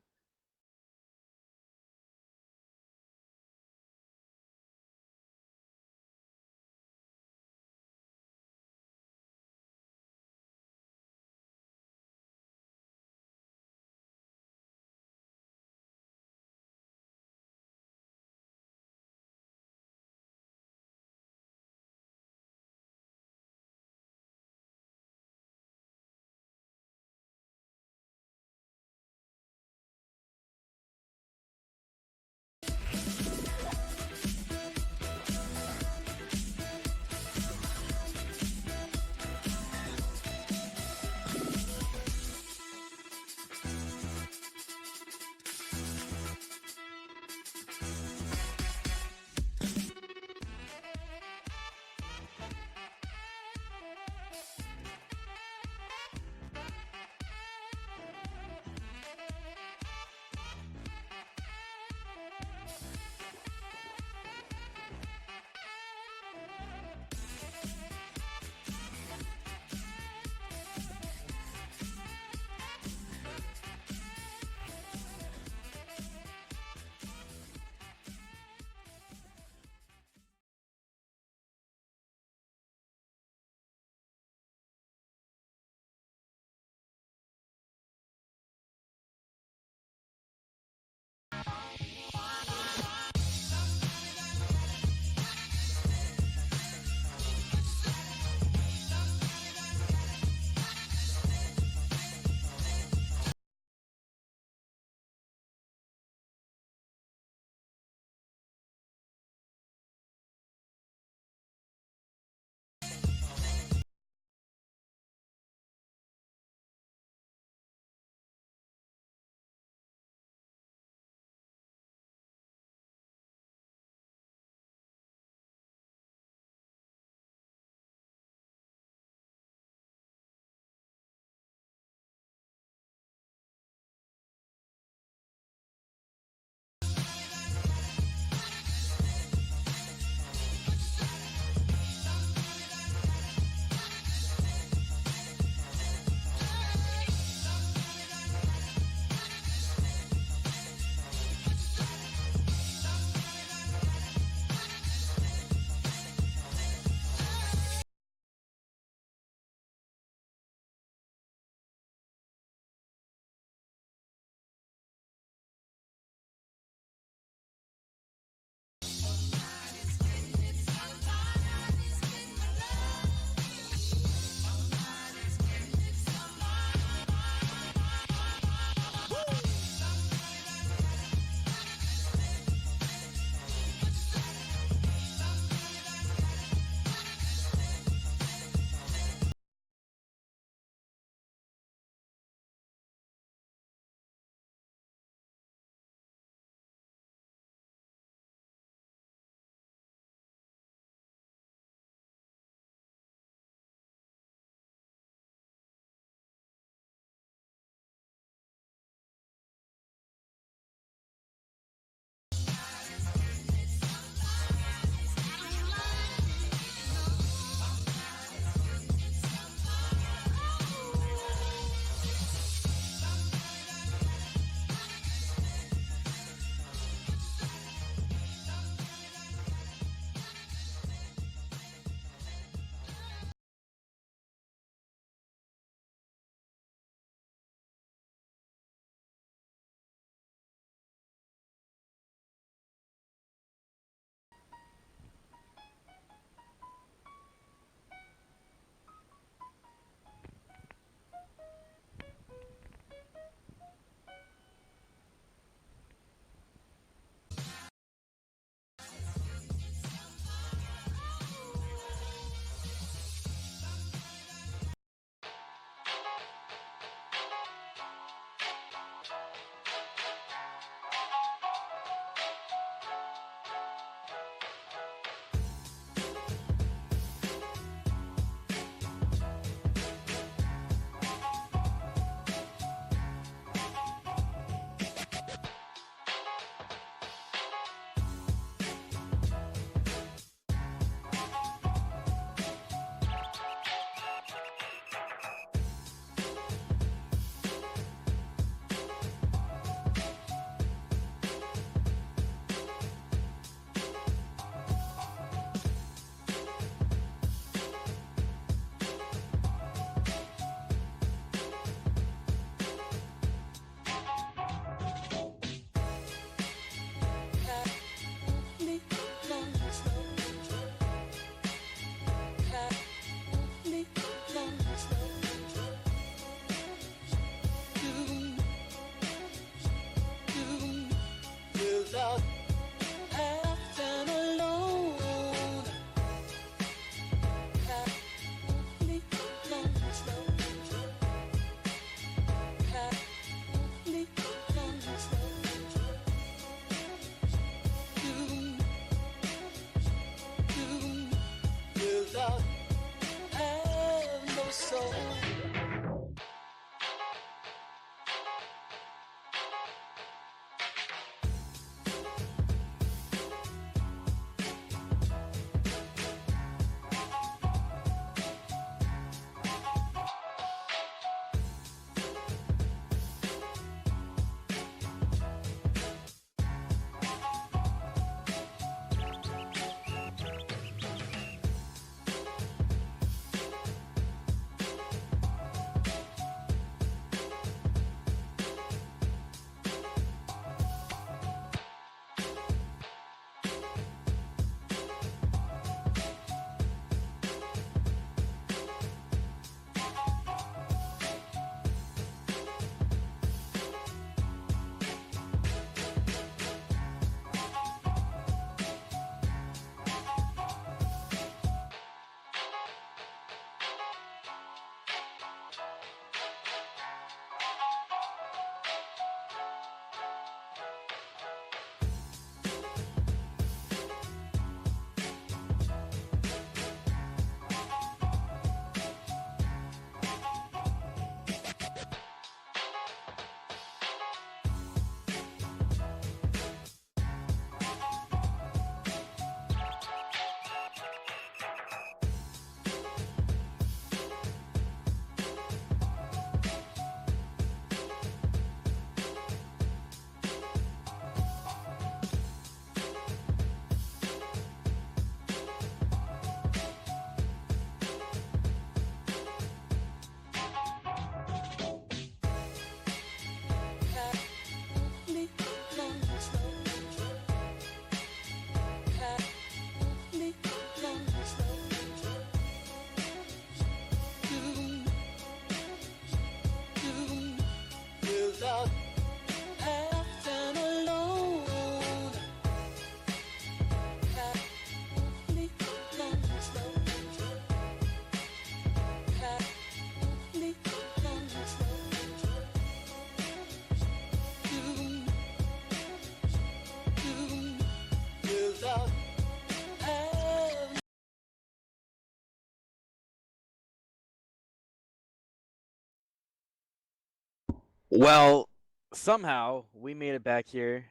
Well, somehow we made it back here.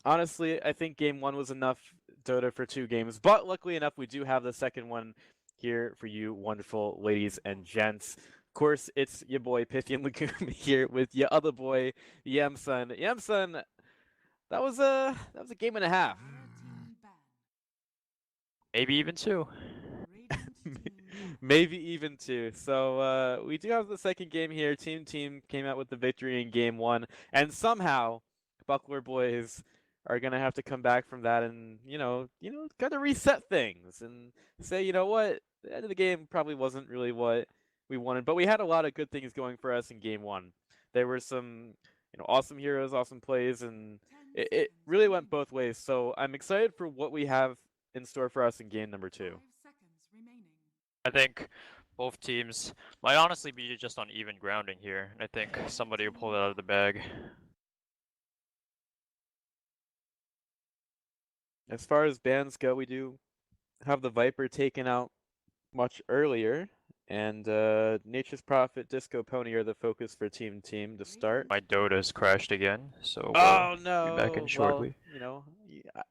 Honestly, I think game 1 was enough Dota for 2 games, but luckily enough, we do have the second one here for you, wonderful ladies and gents. Of course, it's your boy Pythian Lagoon here with your other boy Yamsun. Yamsun, that was a game and a half. Team ban. Maybe even 2. Radiant team ban. Maybe even 2. So we do have the second game here. Team came out with the victory in game 1, and somehow Buckler boys are gonna have to come back from that and kind of reset things and say, you know what, the end of the game probably wasn't really what we wanted, but we had a lot of good things going for us in game 1. There were some awesome heroes, awesome plays, and 10 it seconds really went remaining. both ways. So I'm excited for what we have in store for us in game number 2. 5 seconds remaining. I think both teams might honestly be just on even grounding here, and I think somebody will pull it out of the bag. As far as bans go, we do have the Viper taken out much earlier, and Nature's Prophet, Disco Pony are the focus for Team to start. My Dota's crashed again, so Oh we'll no! be back in shortly. Well,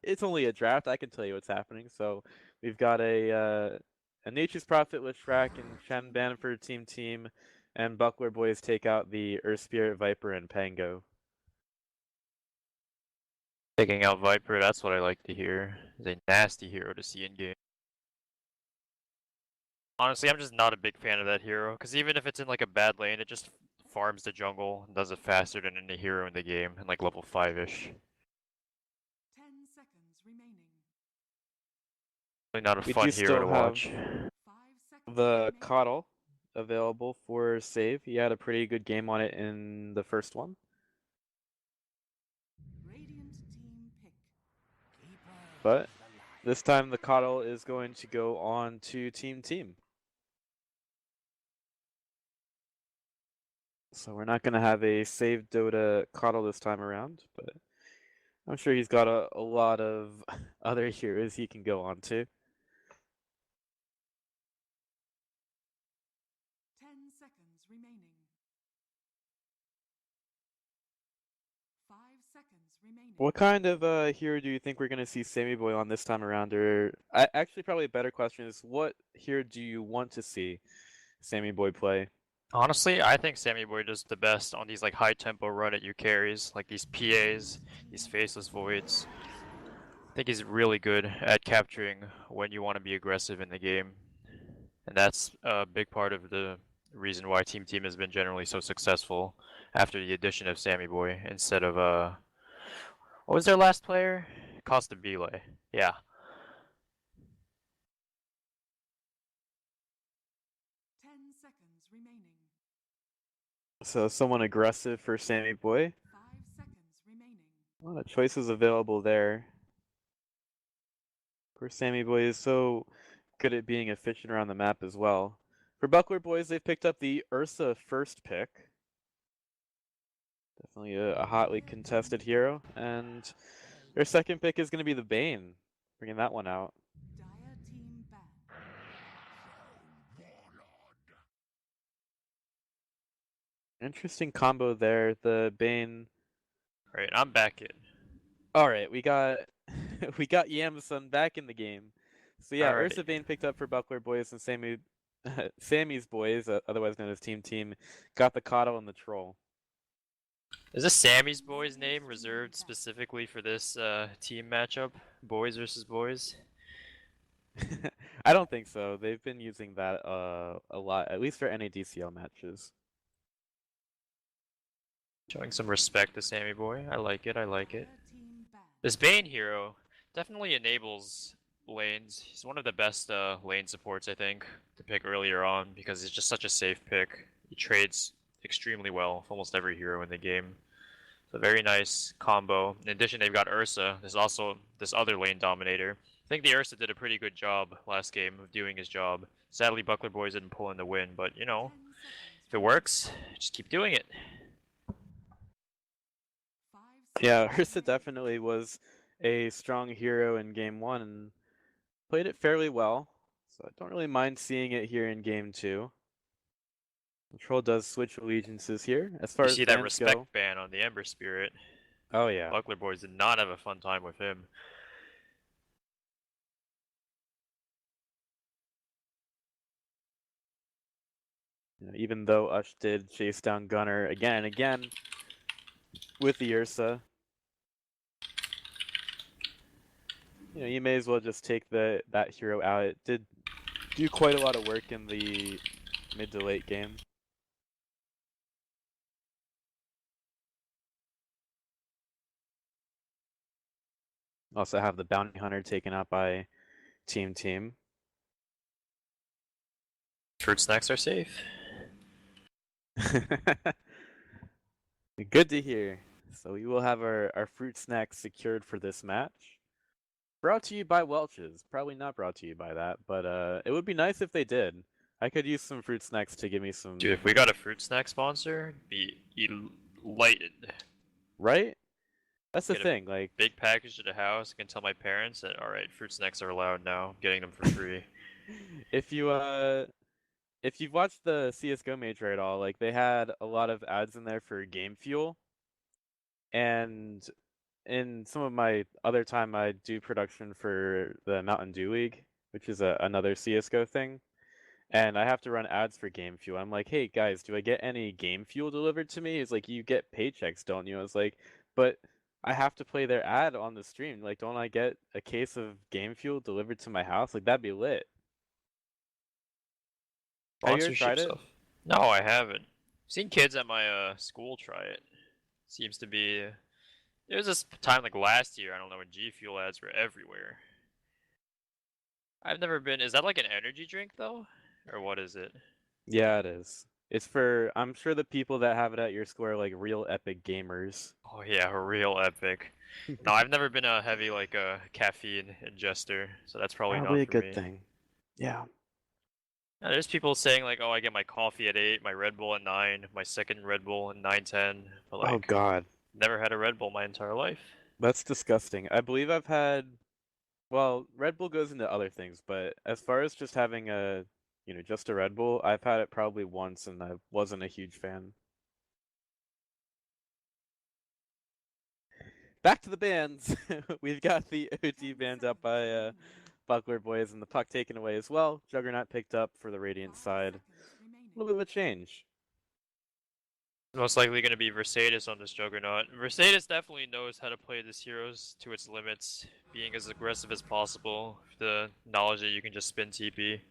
it's only a draft. I can tell you what's happening. So we've got a Nature's Prophet with Shrek and Shen ban for Team, and Buckler boys take out the Earth Spirit, Viper, and Pango. Taking out Viper, that's what I like to hear. Is a nasty hero to see in game. Honestly, I'm just not a big fan of that hero, because even if it's in like a bad lane, it just farms the jungle and does it faster than any hero in the game, and like level 5-ish. 10 seconds remaining. Really not a We fun do hero still to have watch. 5 seconds the remaining. Coddle available for save. He had a pretty good game on it in the first one. Radiant team pick. But this time the Coddle is going to go on to Team. So we're not going to have a save Dota Coddle this time around, but I'm sure he's got a lot of other heroes he can go on to. 10 seconds remaining. 5 seconds remaining. What kind of hero do you think we're going to see Sammy Boy on this time around? Or actually, probably a better question is, what hero do you want to see Sammy Boy play? Honestly, I think Sammy Boy does the best on these like high tempo run at you carries, like these PAs, these faceless voids. I think he's really good at capturing when you want to be aggressive in the game. And that's a big part of the reason why Team has been generally so successful after the addition of Sammy Boy instead of what was their last player? Costa Bile. Yeah. 10 seconds remaining. So someone aggressive for Sammy Boy. 5 seconds remaining. A lot of choices available there. Of course, Sammy Boy is so good at being efficient around the map as well. For Buckler boys, they've picked up the Ursa first pick. Definitely a hotly contested hero. And their second pick is going to be the Bane, bringing that one out. Dire team ban. Interesting combo there. The Bane. Alright, I'm back in. All right, we got we got Yamsun back in the game. So yeah, Alrighty. Ursa Bane picked up for Buckler boys, and Sammy's boys, otherwise known as Team, got the Coddle and the Troll. Is this Sammy's boys name reserved specifically for this team matchup? Boys versus boys? I don't think so. They've been using that a lot, at least for NADCL matches. Showing some respect to Sammy Boy. I like it, I like it. Dire team ban. This Bane hero definitely enables lanes. He's one of the best lane supports, I think, to pick earlier on because he's just such a safe pick. He trades extremely well with almost every hero in the game. So very nice combo. In addition, they've got Ursa. There's also this other lane dominator. I think the Ursa did a pretty good job last game of doing his job. Sadly, Buckler Boys didn't pull in the win, but you know, 10 seconds if it works, just keep doing it. 5 Yeah, seconds Ursa remaining. definitely was a strong hero in game 1 and played it fairly well. So I don't really mind seeing it here in game 2. Troll does switch allegiances here. As far You as see that bans respect go, ban on the Ember Spirit. oh yeah. Buckler Boys did not have a fun time with him. You know, even though Ush did chase down Gunner again and again with the Ursa, you know, you may as well just take that hero out. It did do quite a lot of work in the mid to late game. Also have the Bounty Hunter taken out by Team. Fruit snacks are safe. Good to hear. So we will have our fruit snacks secured for this match. Brought to you by Welch's. Probably not brought to you by that, but it would be nice if they did. I could use some fruit snacks to give me some. Dude, if we got a fruit snack sponsor, be enlightened. Right? That's the Get a thing. Like, big package to the house. I can tell my parents that alright, fruit snacks are allowed now. I'm getting them for free. if you've watched the CS:GO Major at all, like they had a lot of ads in there for Game Fuel, and in some of my other time, I do production for the Mountain Dew League, which is another CS:GO thing. And I have to run ads for Game Fuel. I'm like, hey guys, do I get any Game Fuel delivered to me? He's like, you get paychecks, don't you? I was like, but I have to play their ad on the stream. Like, don't I get a case of Game Fuel delivered to my house? Like, that'd be lit. Have you ever Sponsorship tried it? stuff. No, I haven't. Seen kids at my school try it. Seems to be. There was this time like last year. I don't know when G Fuel ads were everywhere. I've never been. Is that like an energy drink though, or what is it? Yeah, it is. It's for, I'm sure the people that have it at your school are like real epic gamers. Oh yeah, a real epic. No, I've never been a heavy like a caffeine ingester, so that's probably Probably not a for good me. thing. Yeah. Now, there's people saying like, oh, I get my coffee at 8, my Red Bull at 9, my second Red Bull at 9:10. But like, Oh God, never had a Red Bull my entire life. that's disgusting. I believe I've had, well, Red Bull goes into other things, but as far as just having a, you know, just a Red Bull, I've had it probably once and I wasn't a huge fan. Back to the bands. We've got the OG band up by Buckler Boys and the puck taken away as well. Juggernaut picked up for the Radiant side. A little bit of a change. Most likely going to be Mercedes on this Juggernaut. Mercedes definitely knows how to play this heroes to its limits, being as aggressive as possible, with the knowledge that you can just spin TP. I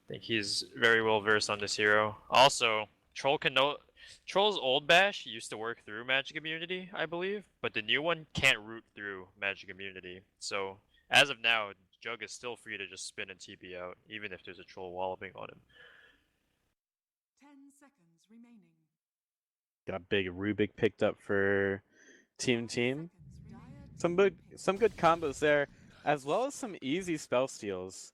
think he's very well versed on this hero. Also, Troll's old bash used to work through Magic Immunity, I believe, but the new one can't root through Magic Immunity. So, as of now, Jug is still free to just spin and TP out, even if there's a Troll walloping on him. 10 seconds remaining. Got big Rubik picked up for Team. Seconds Some good combos there, as well as some easy spell steals.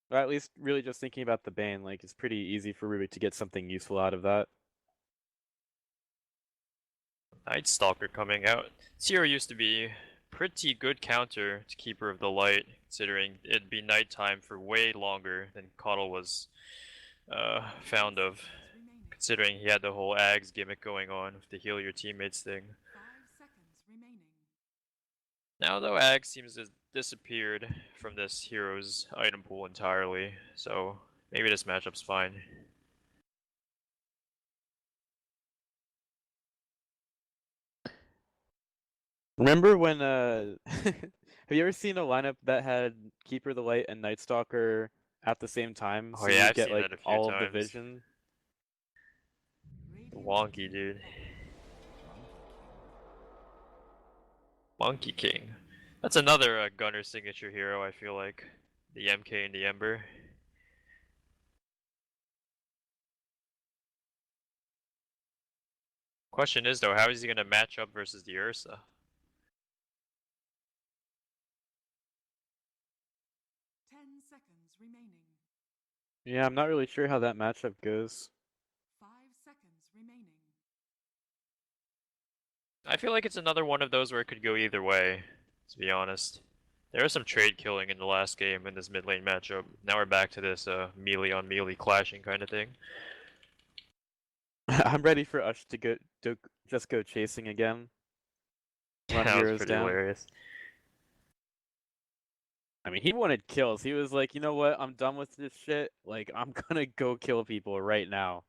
Or at least really just thinking about the Bane, like it's pretty easy for Rubik to get something useful out of that. Night Stalker coming out. This hero used to be pretty good counter to Keeper of the Light, considering it'd be nighttime for way longer than Coddle was found of. Considering he had the whole Ags gimmick going on with the heal your teammates thing. 5 seconds remaining. Now though, Ags seems to have disappeared from this hero's item pool entirely, so maybe this matchup's fine. Remember when have you ever seen a lineup that had Keeper of the Light and Night Stalker at the same time? Oh So yeah, you I've get seen like that a few all of the times. vision. Wonky, dude. Monkey King. That's another Gunner signature hero, I feel like. The MK and the Ember. Question is though, how is he gonna match up versus the Ursa? 10 seconds remaining. Yeah, I'm not really sure how that matchup goes. 5 seconds remaining. I feel like it's another one of those where it could go either way, to be honest. There was some trade killing in the last game in this mid lane matchup. Now we're back to this melee on melee clashing kind of thing. I'm ready for Ush to just go chasing again. Run That was heroes pretty down. hilarious. I mean, he wanted kills. He was like, you know what? I'm done with this shit. Like, I'm gonna go kill people right now.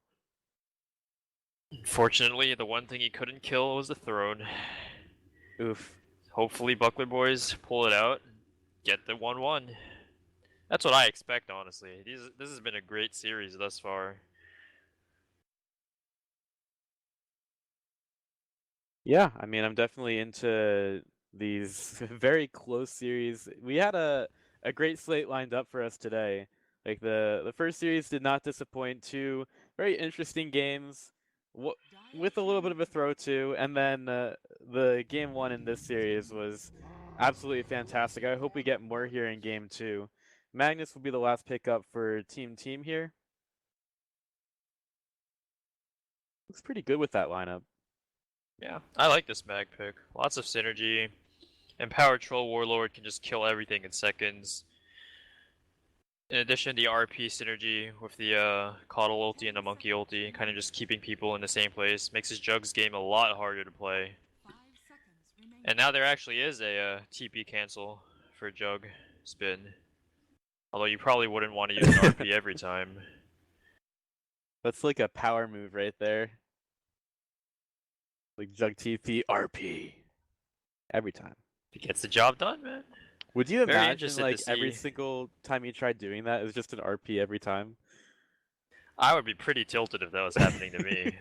Fortunately, the one thing he couldn't kill was the throne. Oof. Hopefully, Buckler boys pull it out, get the 1-1. That's what I expect, honestly. This has been a great series thus far. Yeah, I mean, I'm definitely into these very close series. We had a great slate lined up for us today. Like the first series did not disappoint. Two very interesting games, with a little bit of a throw too, and then the game one in this series was absolutely fantastic. I hope we get more here in game two. Magnus will be the last pickup for team here. Looks pretty good with that lineup. Yeah, I like this mag pick. Lots of synergy. Empowered Troll Warlord can just kill everything in seconds. In addition, the RP synergy with the Xolotl ulti and the Monkey ulti, kind of just keeping people in the same place, makes his Jugs game a lot harder to play. 5 seconds remaining. And now there actually is a TP cancel for Jug spin. Although you probably wouldn't want to use an RP every time. That's like a power move right there. Like Jug TP RP. Every time. It gets the job done, man. Would you Very imagine interested like to every see. single time you tried doing that is just an RP every time? I would be pretty tilted if that was happening to me.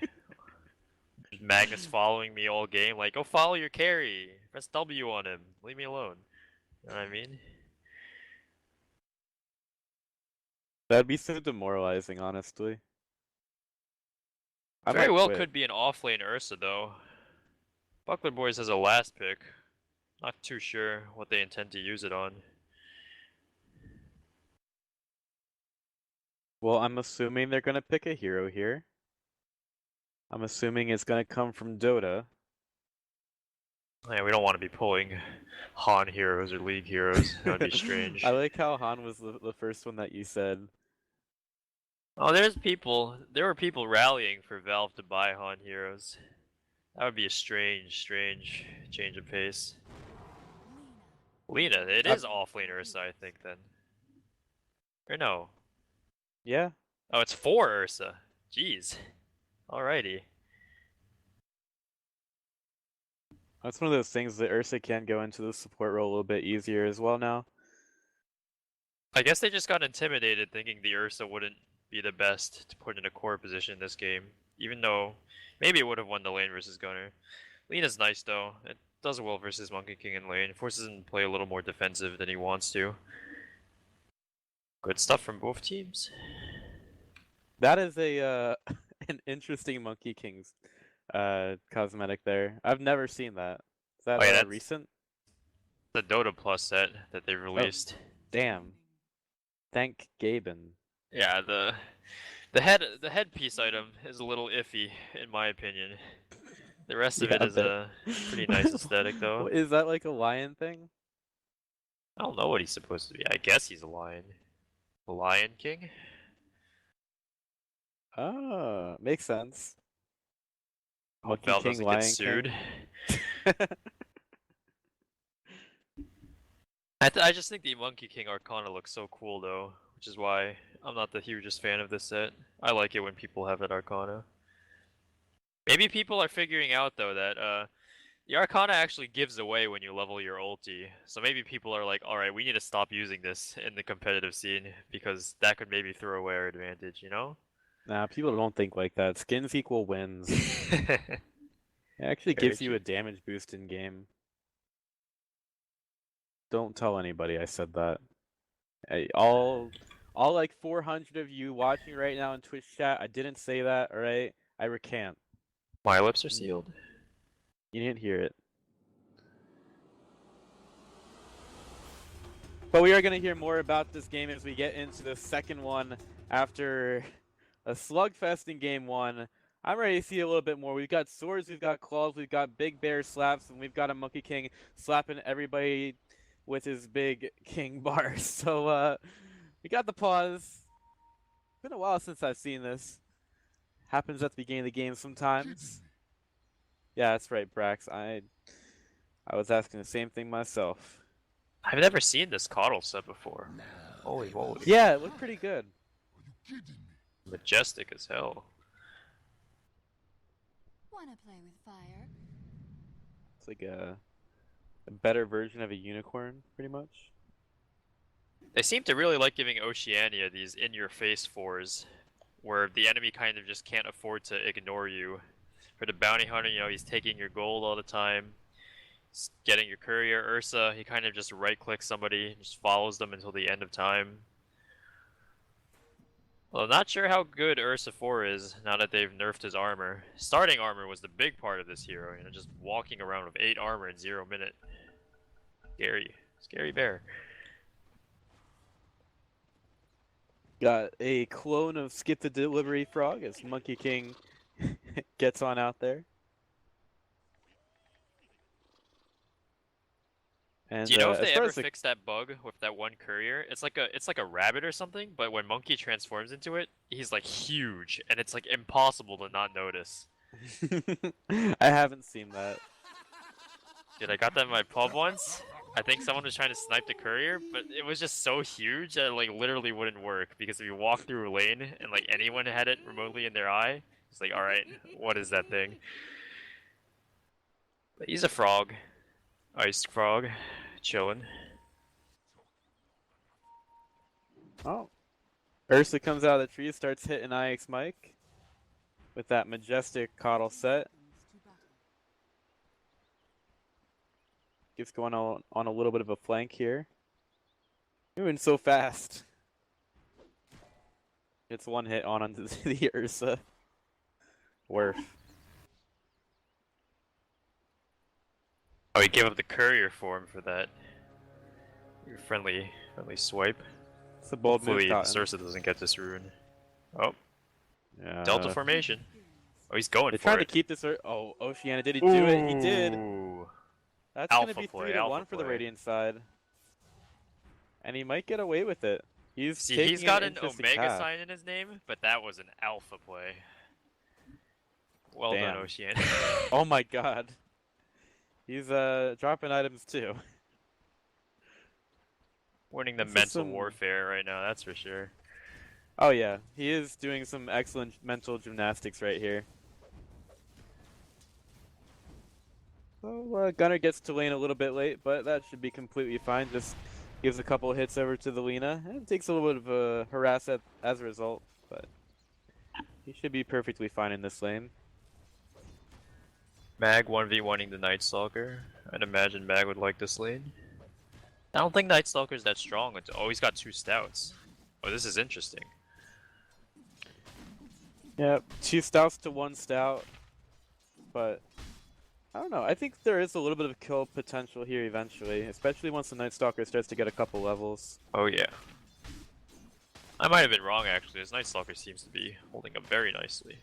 Magnus following me all game, like, go follow your carry. Press W on him. Leave me alone. You know what I mean? That'd be so demoralizing, honestly. I Very might well quit. could be an offlane Ursa, though. Buckler Boys has a last pick. Not too sure what they intend to use it on. Well, I'm assuming they're gonna pick a hero here. I'm assuming it's gonna come from Dota. Yeah, we don't want to be pulling Han heroes or League heroes. That would be strange. I like how Han was the first one that you said. Oh, there were people rallying for Valve to buy Han heroes. That would be a strange change of pace. Lina, it is offlane Ursa, I think, then. Or no. Yeah. Oh, it's for Ursa. Jeez. Alrighty. That's one of those things that Ursa can go into the support role a little bit easier as well now. I guess they just got intimidated thinking the Ursa wouldn't be the best to put in a core position in this game. Even though maybe it would have won the lane versus Gunner. Lina's nice though. It does well versus Monkey King in lane. Forces him to play a little more defensive than he wants to. Good stuff from both teams. That is a an interesting Monkey King's cosmetic there. I've never seen that. Is that Oh, yeah, that's- recent? The Dota Plus set that they released. Damn. Thank Gaben. Yeah, the headpiece item is a little iffy in my opinion. The rest of Yeah, it I is bet. a pretty nice aesthetic though. Is that like a lion thing? I don't know what he's supposed to be. I guess he's a lion. The Lion King? Oh, makes sense. Hope Monkey Valve King, doesn't Lion get sued. King. I just think the Monkey King Arcana looks so cool though, which is why I'm not the hugest fan of this set. I like it when people have that Arcana. Maybe people are figuring out though that the Arcana actually gives away when you level your ulti. So maybe people are like, alright, we need to stop using this in the competitive scene because that could maybe throw away our advantage, you know? Nah, people don't think like that. Skins equal wins. It actually Very gives you true. a damage boost in game. Don't tell anybody I said that. Hey, all like 400 of you watching right now in Twitch chat, I didn't say that, alright? I recant. My lips are sealed. You didn't hear it. But we are going to hear more about this game as we get into the second one after a slugfest in game one. I'm ready to see a little bit more. We've got swords, we've got claws, we've got big bear slaps, and we've got a Monkey King slapping everybody with his big king bar. So we got the pause. Been a while since I've seen this. Happens at the beginning of the game sometimes. Yeah, that's right, Brax. I was asking the same thing myself. I've never seen this Xolotl set before. Holy moly. Yeah, it looked pretty good. Majestic as hell. Wanna play with fire? It's like a better version of a unicorn, pretty much. They seem to really like giving Oceania these in-your-face fours, where the enemy kind of just can't afford to ignore you. For the bounty hunter, you know, he's taking your gold all the time. He's getting your courier, Ursa, he kind of just right-clicks somebody, and just follows them until the end of time. Well, I'm not sure how good Ursa 4 is now that they've nerfed his armor. Starting armor was the big part of this hero, you know, just walking around with 8 armor in 0 minute. Scary. Scary bear. Got a clone of Skip the Delivery Frog as Monkey King gets on out there. And, Do you know if as they far ever as the- fixed that bug with that one courier? It's like a rabbit or something, but when Monkey transforms into it, he's like huge, and it's like impossible to not notice. I haven't seen that. Dude, I got that in my pub once. I think someone was trying to snipe the courier, but it was just so huge that it like literally wouldn't work, because if you walk through a lane and like anyone had it remotely in their eye, it's like, alright, what is that thing? But he's a frog. Iced frog. Chilling. Oh. Ursa comes out of the tree, starts hitting IX Mike with that majestic Xolotl set. Gets going on a little bit of a flank here. Moving so fast. Gets one hit on onto the Ursa. Worth. Oh, he gave up the courier form for that. Your friendly swipe. It's a bold move. Hopefully Cotton. Ursa doesn't get this rune. Oh, Yeah. Delta formation. Oh, he's going They for tried to it. keep this. Oh, Oceania, did he do it? He did. Ooh. That's Alpha gonna be play, 3-1 alpha for the play. Radiant side, and he might get away with it. He's See, taking he's got an interesting Omega path. sign in his name, but that was an alpha play. Well Damn. done, Ocean. Oh my God. He's dropping items too. Winning the This is mental some- warfare right now, that's for sure. Oh yeah, he is doing some excellent mental gymnastics right here. So Gunner gets to lane a little bit late, but that should be completely fine. Just gives a couple hits over to the Lina, and takes a little bit of a harass as a result, but he should be perfectly fine in this lane. Mag 1v1ing the Night Stalker. I'd imagine Mag would like this lane. I don't think Night Stalker's that strong. Oh, he's got 2 stouts. Oh, this is interesting. Yep, 2 stouts to 1 stout, but I don't know. I think there is a little bit of kill potential here eventually, especially once the Night Stalker starts to get a couple levels. Oh yeah. I might have been wrong actually. This Night Stalker seems to be holding up very nicely.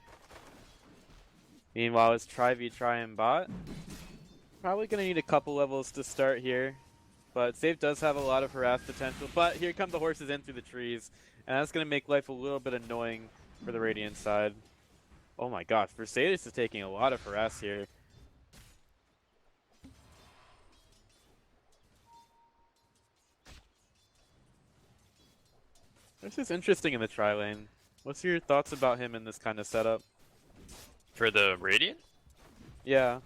Meanwhile, it's try and bot. Probably gonna need a couple levels to start here, but Save does have a lot of harass potential. But here come the horses in through the trees, and that's gonna make life a little bit annoying for the Radiant side. Oh my gosh, Mercedes is taking a lot of harass here. This is interesting in the tri lane. What's your thoughts about him in this kind of setup? For the Radiant, Yeah.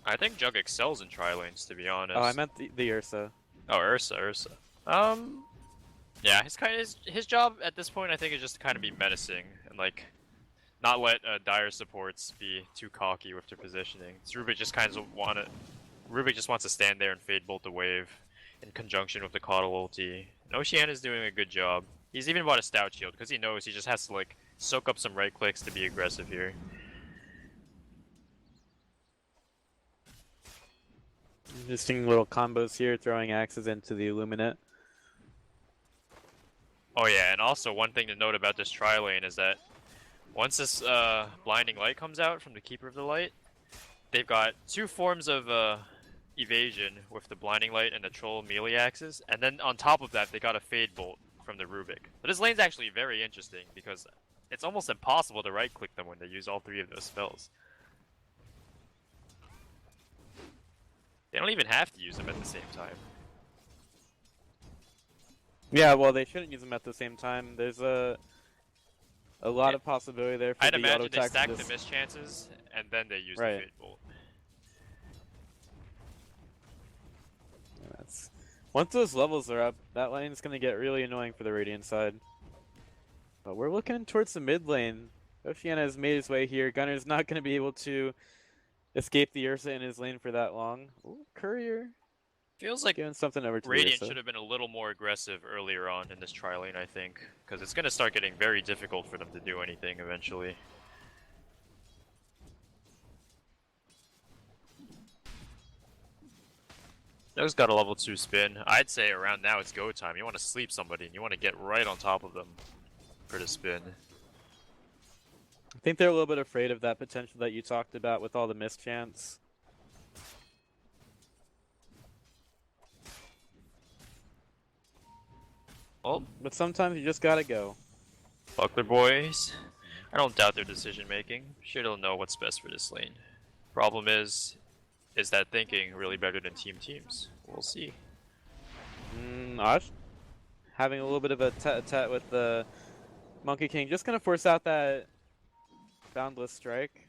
I think Jug excels in tri-lanes, to be honest. Oh, I meant the Ursa. Oh, Ursa. Yeah, his job at this point, I think, is just to kind of be menacing and like not let dire supports be too cocky with their positioning. So Rubik just wants to stand there and fade bolt the wave in conjunction with the Xolotl ulti. And Ocean is doing a good job. He's even bought a stout shield because he knows he just has to like soak up some right clicks to be aggressive here. Interesting little combos here, throwing axes into the Illuminate. Oh yeah, and also one thing to note about this tri-lane is that once this blinding light comes out from the Keeper of the Light, they've got 2 forms of evasion with the blinding light and the troll melee axes, and then on top of that they got a fade bolt from the Rubik. But this lane's actually very interesting because it's almost impossible to right click them when they use all 3 of those spells. They don't even have to use them at the same time. Yeah, well, they shouldn't use them at the same time. There's a lot of possibility there for I'd the auto imagine they attack stack to the just... miss chances and then they use Right. the fade bolt. That's... Once those levels are up, that lane is going to get really annoying for the Radiant side. But we're looking towards the mid lane. Oceana has made his way here. Gunner's not going to be able to escape the Ursa in his lane for that long. Ooh, Courier Feels like giving something over to Radiant the should Ursa. have been a little more aggressive earlier on in this tri lane, I think, because it's going to start getting very difficult for them to do anything eventually. No's got a level 2 spin. I'd say around now it's go time. You want to sleep somebody and you want to get right on top of them for the spin. I think they're a little bit afraid of that potential that you talked about with all the missed chance. Well, But sometimes you just gotta go. Buckler boys, I don't doubt their decision making. Sure they'll know what's best for this lane. Problem is that thinking really better than teams? We'll see. Osh having a little bit of a tete-a-tete with the Monkey King. Just gonna force out that Boundless Strike.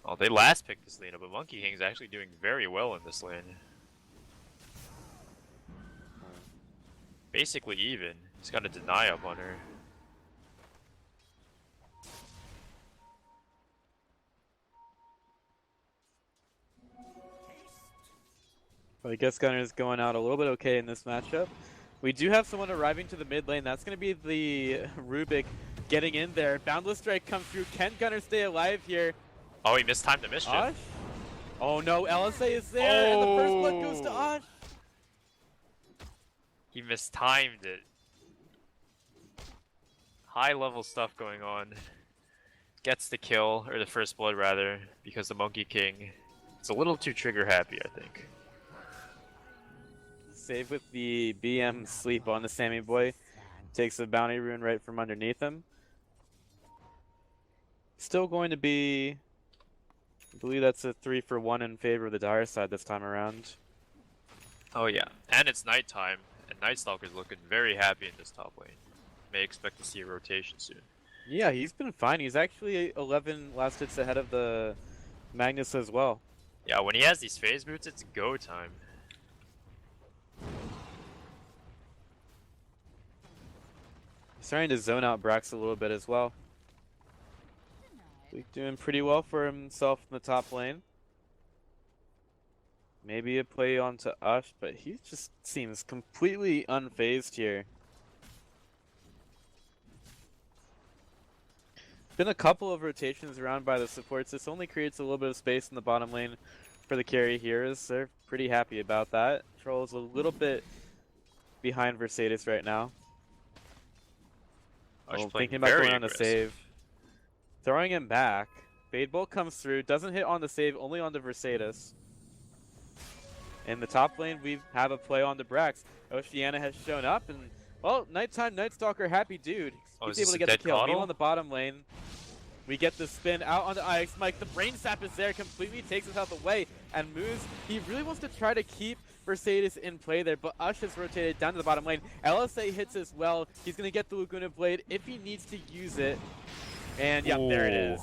Oh, they last picked this lane up, but Monkey King's actually doing very well in this lane. Basically even. He's got a deny up on her. But I guess Gunner's going out a little bit okay in this matchup. We do have someone arriving to the mid lane. That's going to be the Rubik getting in there. Boundless Strike comes through. Can Gunner stay alive here? Oh, he mistimed the mischief. Osh? Oh no, LSA is there, and the first blood goes to Osh. He mistimed it. High level stuff going on. Gets the kill, or the first blood rather, because the Monkey King is a little too trigger happy, I think. Save with the BM sleep on the Sammy boy. Takes the bounty rune right from underneath him. Still going to be... I believe that's a 3-for-1 in favor of the Dire side this time around. Oh yeah, and it's nighttime, and Nightstalker's looking very happy in this top lane. May expect to see a rotation soon. Yeah, he's been fine. He's actually 11 last hits ahead of the Magnus as well. Yeah, when he has these phase boots, it's go time. He's starting to zone out Brax a little bit as well. He's doing pretty well for himself in the top lane. Maybe a play onto Ush, but he just seems completely unfazed here. Been a couple of rotations around by the supports. This only creates a little bit of space in the bottom lane for the carry heroes. They're pretty happy about that. Troll's a little bit behind Versatis right now. Ush playing Thinking about very going on the aggressive. save. Throwing him back. Fade Bolt comes through. Doesn't hit on the save, only on the Versatis. In the top lane, we have a play on the Brax. Oceana has shown up, and, well, Nighttime Nightstalker, happy dude. Oh, He's is able this to a get the dead kill. Xolotl? Meanwhile, on the bottom lane, we get the spin out onto Ix. Mike, the Brain Sap is there, completely takes us out the way, and moves. He really wants to try to keep Versatis in play there, but Ush has rotated down to the bottom lane. LSA hits as well. He's going to get the Laguna Blade if he needs to use it. And, yeah, there it is.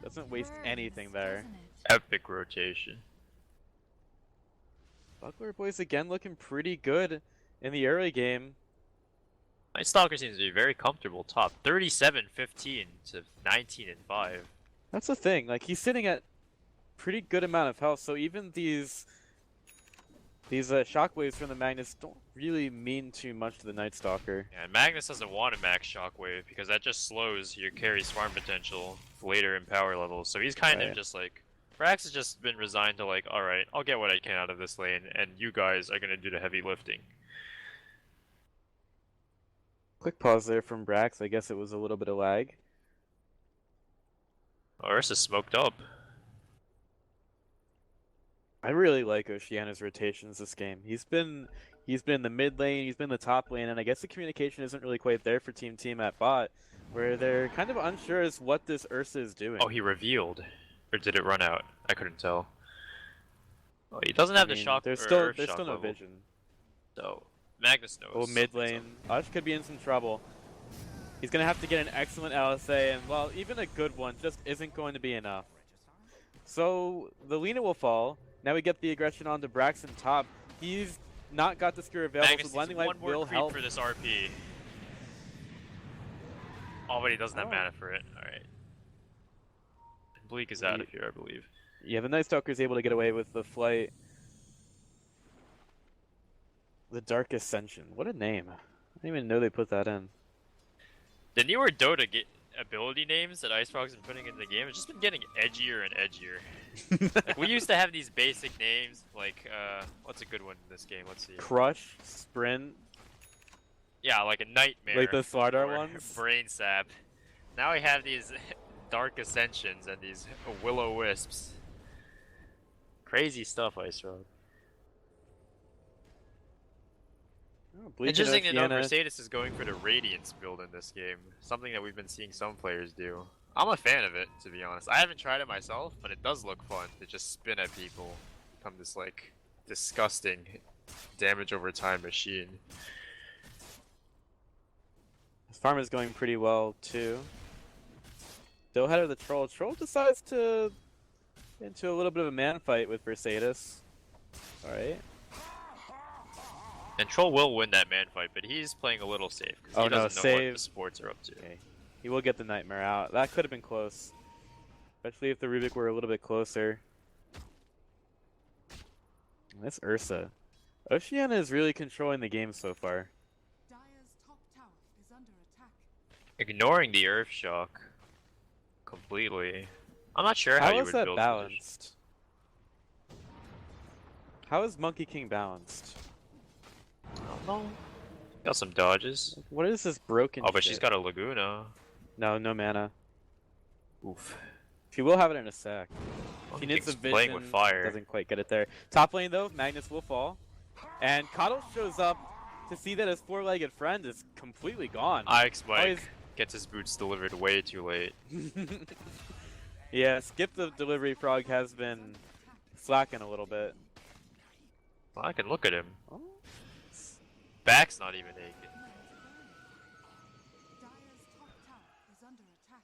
Doesn't waste anything there. Epic rotation. Buckler boys again looking pretty good in the early game. Nightstalker seems to be very comfortable top. 37-15 to 19-5. That's the thing. Like, he's sitting at pretty good amount of health, so even these shockwaves from the Magnus don't really mean too much to the Nightstalker. Yeah, and Magnus doesn't want a max shockwave because that just slows your carry's farm potential later in power levels. So he's kind of Right. just like, Brax has just been resigned to like, alright, I'll get what I can out of this lane, and you guys are gonna do the heavy lifting. Quick pause there from Brax. I guess it was a little bit of lag. Oh, Ursa's smoked up. I really like Oceana's rotations this game. He's been in the mid lane, he's been in the top lane, and I guess the communication isn't really quite there for Team at bot, where they're kind of unsure as what this Ursa is doing. Oh, he revealed. Or did it run out? I couldn't tell. Oh, he doesn't have the shock There's or still earth there's shock still no level. vision. So, Magnus knows. Oh, mid something's lane. up. Ush could be in some trouble. He's gonna have to get an excellent LSA, and well, even a good one just isn't going to be enough. So the Lina will fall. Now we get the aggression onto Braxton top. He's not got the Spear available, Magnus so Blinding needs Light one more will creep help. for this RP. Oh, but he doesn't have Oh. mana for it. Alright. Bleak is out of here, I believe. Yeah, the Night Stalker is able to get away with the flight. The Dark Ascension. What a name. I didn't even know they put that in. The newer Dota ability names that IceFrog's been putting in the game have just been getting edgier and edgier. Like, we used to have these basic names, like, what's a good one in this game? Let's see. Crush, Sprint. Yeah, like a Nightmare. Like the Slardar or ones? Brain Sap. Now we have these Dark Ascensions and these Will-O-Wisps. Crazy stuff, IceFrog. Oh, Bleak and Interesting to know Oceana. Mercedes is going for the Radiance build in this game. Something that we've been seeing some players do. I'm a fan of it, to be honest. I haven't tried it myself, but it does look fun to just spin at people. Become this, like, disgusting damage over time machine. His farm is going pretty well, too. Still ahead of the Troll. Troll decides to get into a little bit of a man fight with Mercedes. Alright. And Troll will win that man fight, but he's playing a little safe. 'Cause Oh, he no, doesn't know what save. the sports are up to. Okay. He will get the Nightmare out. That could have been close. Especially if the Rubik were a little bit closer. That's Ursa. Oceana is really controlling the game so far. Dire's top tower is under attack. Ignoring the Earth Shock completely. I'm not sure how you How would is that build balanced? How is Monkey King balanced? I don't know. Got some dodges. What is this broken Oh, but shit? she's got a Laguna. No mana. Oof. She will have it in a sec. She Monkey needs the King's vision. playing with fire. Doesn't quite get it there. Top lane though, Magnus will fall. And Coddle shows up to see that his four-legged friend is completely gone. Ix Mike he's- gets his boots delivered way too late. Yeah, Skip the Delivery Frog has been slacking a little bit. Well, I can look at him. Oh. Back's not even naked. Dire's top tower is under attack.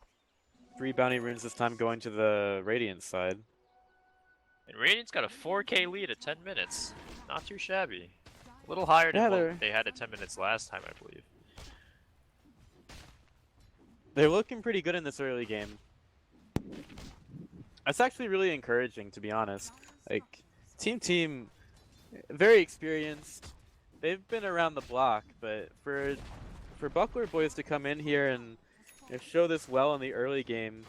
3 bounty runes this time going to the Radiant side. And Radiant's got a 4K lead at 10 minutes. Not too shabby. A little higher than Yeah, what they had at 10 minutes last time, I believe. They're looking pretty good in this early game. That's actually really encouraging, to be honest. Like, Team, very experienced. They've been around the block, but for Buckler boys to come in here and show this well in the early game,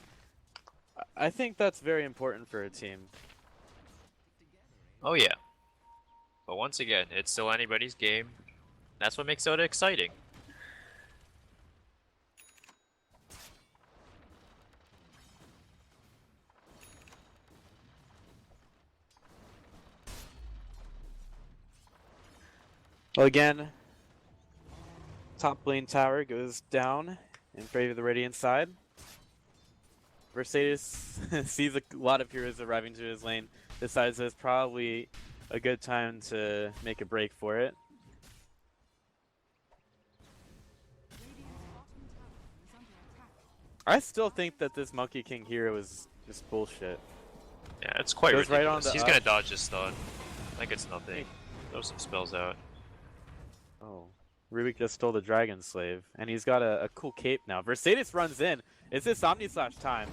I think that's very important for a team. Oh yeah. But once again, it's still anybody's game. That's what makes Dota exciting. Well, again, top lane tower goes down in favor of the Radiant side. Mercedes sees a lot of heroes arriving to his lane, decides that it's probably a good time to make a break for it. Radiant's bottom tower is under attack. I still think that this Monkey King hero is just bullshit. Yeah, it's quite Goes right ridiculous. on the He's gonna up. dodge this stun. Like it's nothing. Throw some spells out. Oh, Rubik just stole the Dragon Slave, and he's got a cool cape now. Mercedes runs in. It's this Omni Slash time.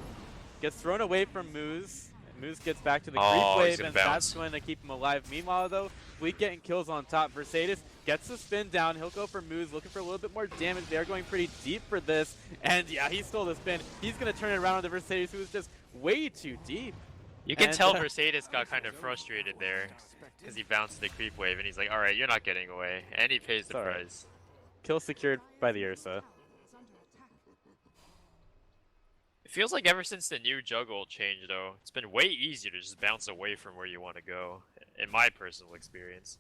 Gets thrown away from Moose. Moose gets back to the Oh, creep he's wave, gonna and bounce. that's going to keep him alive. Meanwhile, though, Bleak getting kills on top. Mercedes gets the spin down. He'll go for Moose, looking for a little bit more damage. They're going pretty deep for this, and yeah, he stole the spin. He's going to turn it around on the Mercedes, who is just way too deep. You can And, tell Mercedes got kind of frustrated there because he bounced the creep wave and he's like, alright, you're not getting away. And he pays the It's alright. price. Kill secured by the Ursa. Tower is under attack. It feels like ever since the new juggle change, though, it's been way easier to just bounce away from where you want to go, in my personal experience.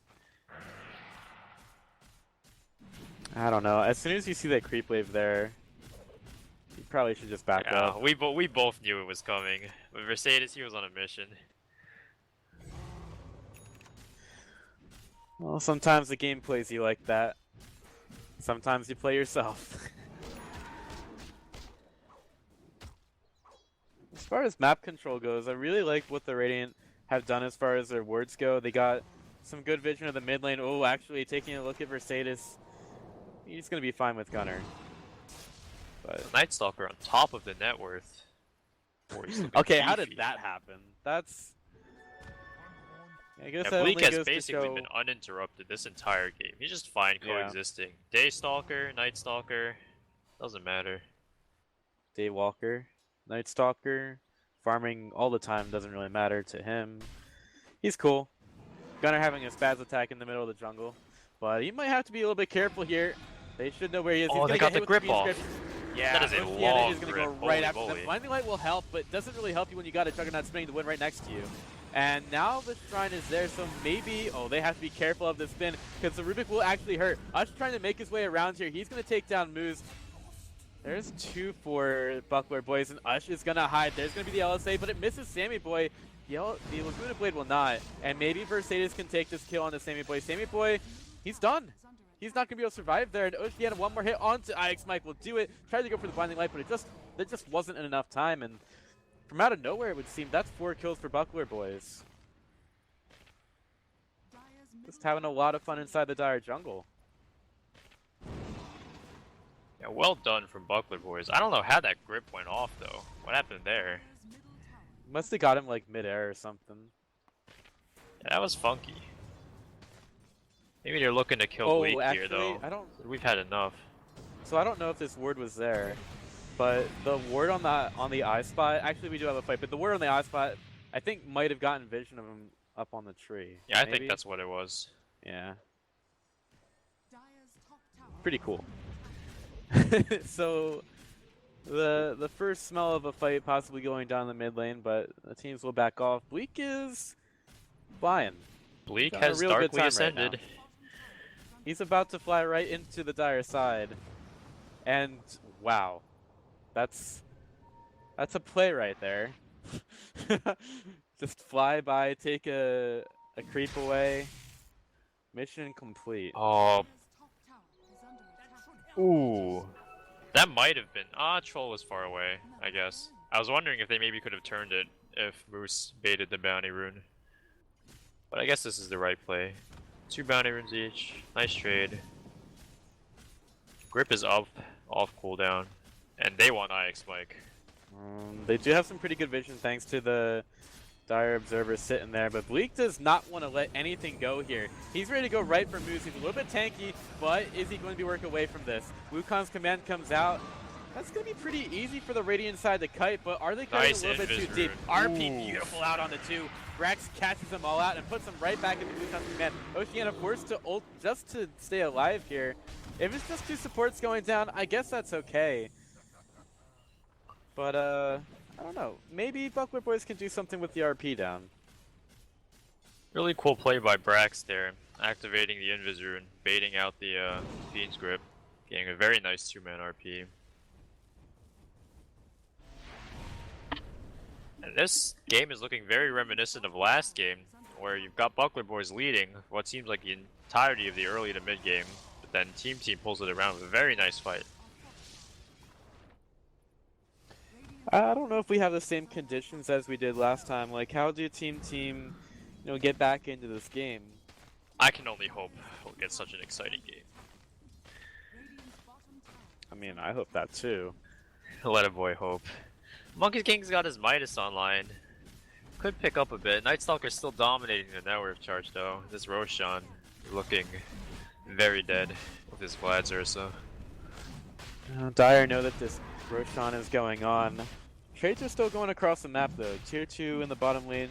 I don't know. As soon as you see that creep wave there, you probably should just back Yeah, up. we both knew it was coming. But Mercedes, he was on a mission. Well, sometimes the game plays you like that. Sometimes you play yourself. As far as map control goes, I really like what the Radiant have done as far as their wards go. They got some good vision of the mid lane. Oh, actually, taking a look at Mercedes, he's going to be fine with Gunner. But Night Stalker on top of the net worth. Boy, he's looking okay, how did beefy. that happen? That's... I guess Yeah, that Bleak only has goes to basically show... been uninterrupted this entire game. He's just fine Yeah. coexisting. Day Stalker, Night Stalker, doesn't matter. Daywalker, Night Stalker, farming all the time doesn't really matter to him. He's cool. Gunner having a spaz attack in the middle of the jungle, but he might have to be a little bit careful here. They should know where he is. Oh, He's they gonna got get the hit with grip off. grip. Yeah, That is a Oceana long is gonna grip. go right Holy after moly. them. Blinding Light will help, but doesn't really help you when you got a Juggernaut spinning the wind right next to you. And now the Shrine is there, so maybe... Oh, they have to be careful of the spin, because the Rubik will actually hurt. Ush trying to make his way around here. He's going to take down Moose. There's 2 for Buckler Boys, and Ush is going to hide. There's going to be the LSA, but it misses Sammy Boy. The Laguna Blade will not. And maybe Mercedes can take this kill on the Sammy Boy. Sammy Boy, he's done. He's not going to be able to survive there. And Oceana, one more hit onto IX Mike will do it. Tried to go for the Blinding Light, but there just wasn't enough time. And from out of nowhere, it would seem that's 4 kills for Buckler Boys. Just having a lot of fun inside the Dire jungle. Yeah, well done from Buckler Boys. I don't know how that grip went off, though. What happened there? Must have got him like mid-air or something. Yeah, that was funky. Maybe they're looking to kill Oh, Bleak actually, here, though. We've had enough. So I don't know if this ward was there, but the ward on the eye spot. Actually, we do have a fight, but the ward on the eye spot, I think, might have gotten vision of him up on the tree. Yeah, I Maybe? think that's what it was. Yeah. Pretty cool. So the first smell of a fight possibly going down the mid lane, but the teams will back off. Bleak is flying. Bleak He's on a has real good darkly time right ascended. now. He's about to fly right into the Dire side. And wow. That's a play right there. Just fly by, take a creep away. Mission complete. Oh. Ooh. That might have been... Troll was far away, I guess. I was wondering if they maybe could have turned it if Moose baited the bounty rune. But I guess this is the right play. 2 bounty runes each. Nice trade. Grip is up, off cooldown. And they want IX Mike. They do have some pretty good vision thanks to the Dire Observer sitting there, but Bleak does not want to let anything go here. He's ready to go right for Moose. He's a little bit tanky, but is he going to be working away from this? Wukong's command comes out. That's going to be pretty easy for the Radiant side to kite, but are they cutting Nice a little bit too invis deep? rune. RP beautiful out on the 2. Rex catches them all out and puts them right back into Wukong's command. Oceana forced to ult just to stay alive here. If it's just 2 supports going down, I guess that's okay. But, I don't know. Maybe Buckler Boys can do something with the RP down. Really cool play by Brax there. Activating the Invis rune, baiting out the Fiend's Grip. Getting a very nice 2-man RP. And this game is looking very reminiscent of last game, where you've got Buckler Boys leading what seems like the entirety of the early to mid game, but then Team pulls it around with a very nice fight. I don't know if we have the same conditions as we did last time. Like, how do Team, you know, get back into this game? I can only hope we'll get such an exciting game. I mean, I hope that too. Let a boy hope. Monkey King's got his Midas online. Could pick up a bit. Night Stalker's still dominating the network charge though. This Roshan looking very dead with his Vlad's Ursa. Dire know that this Roshan is going on. Trades are still going across the map though. Tier 2 in the bottom lane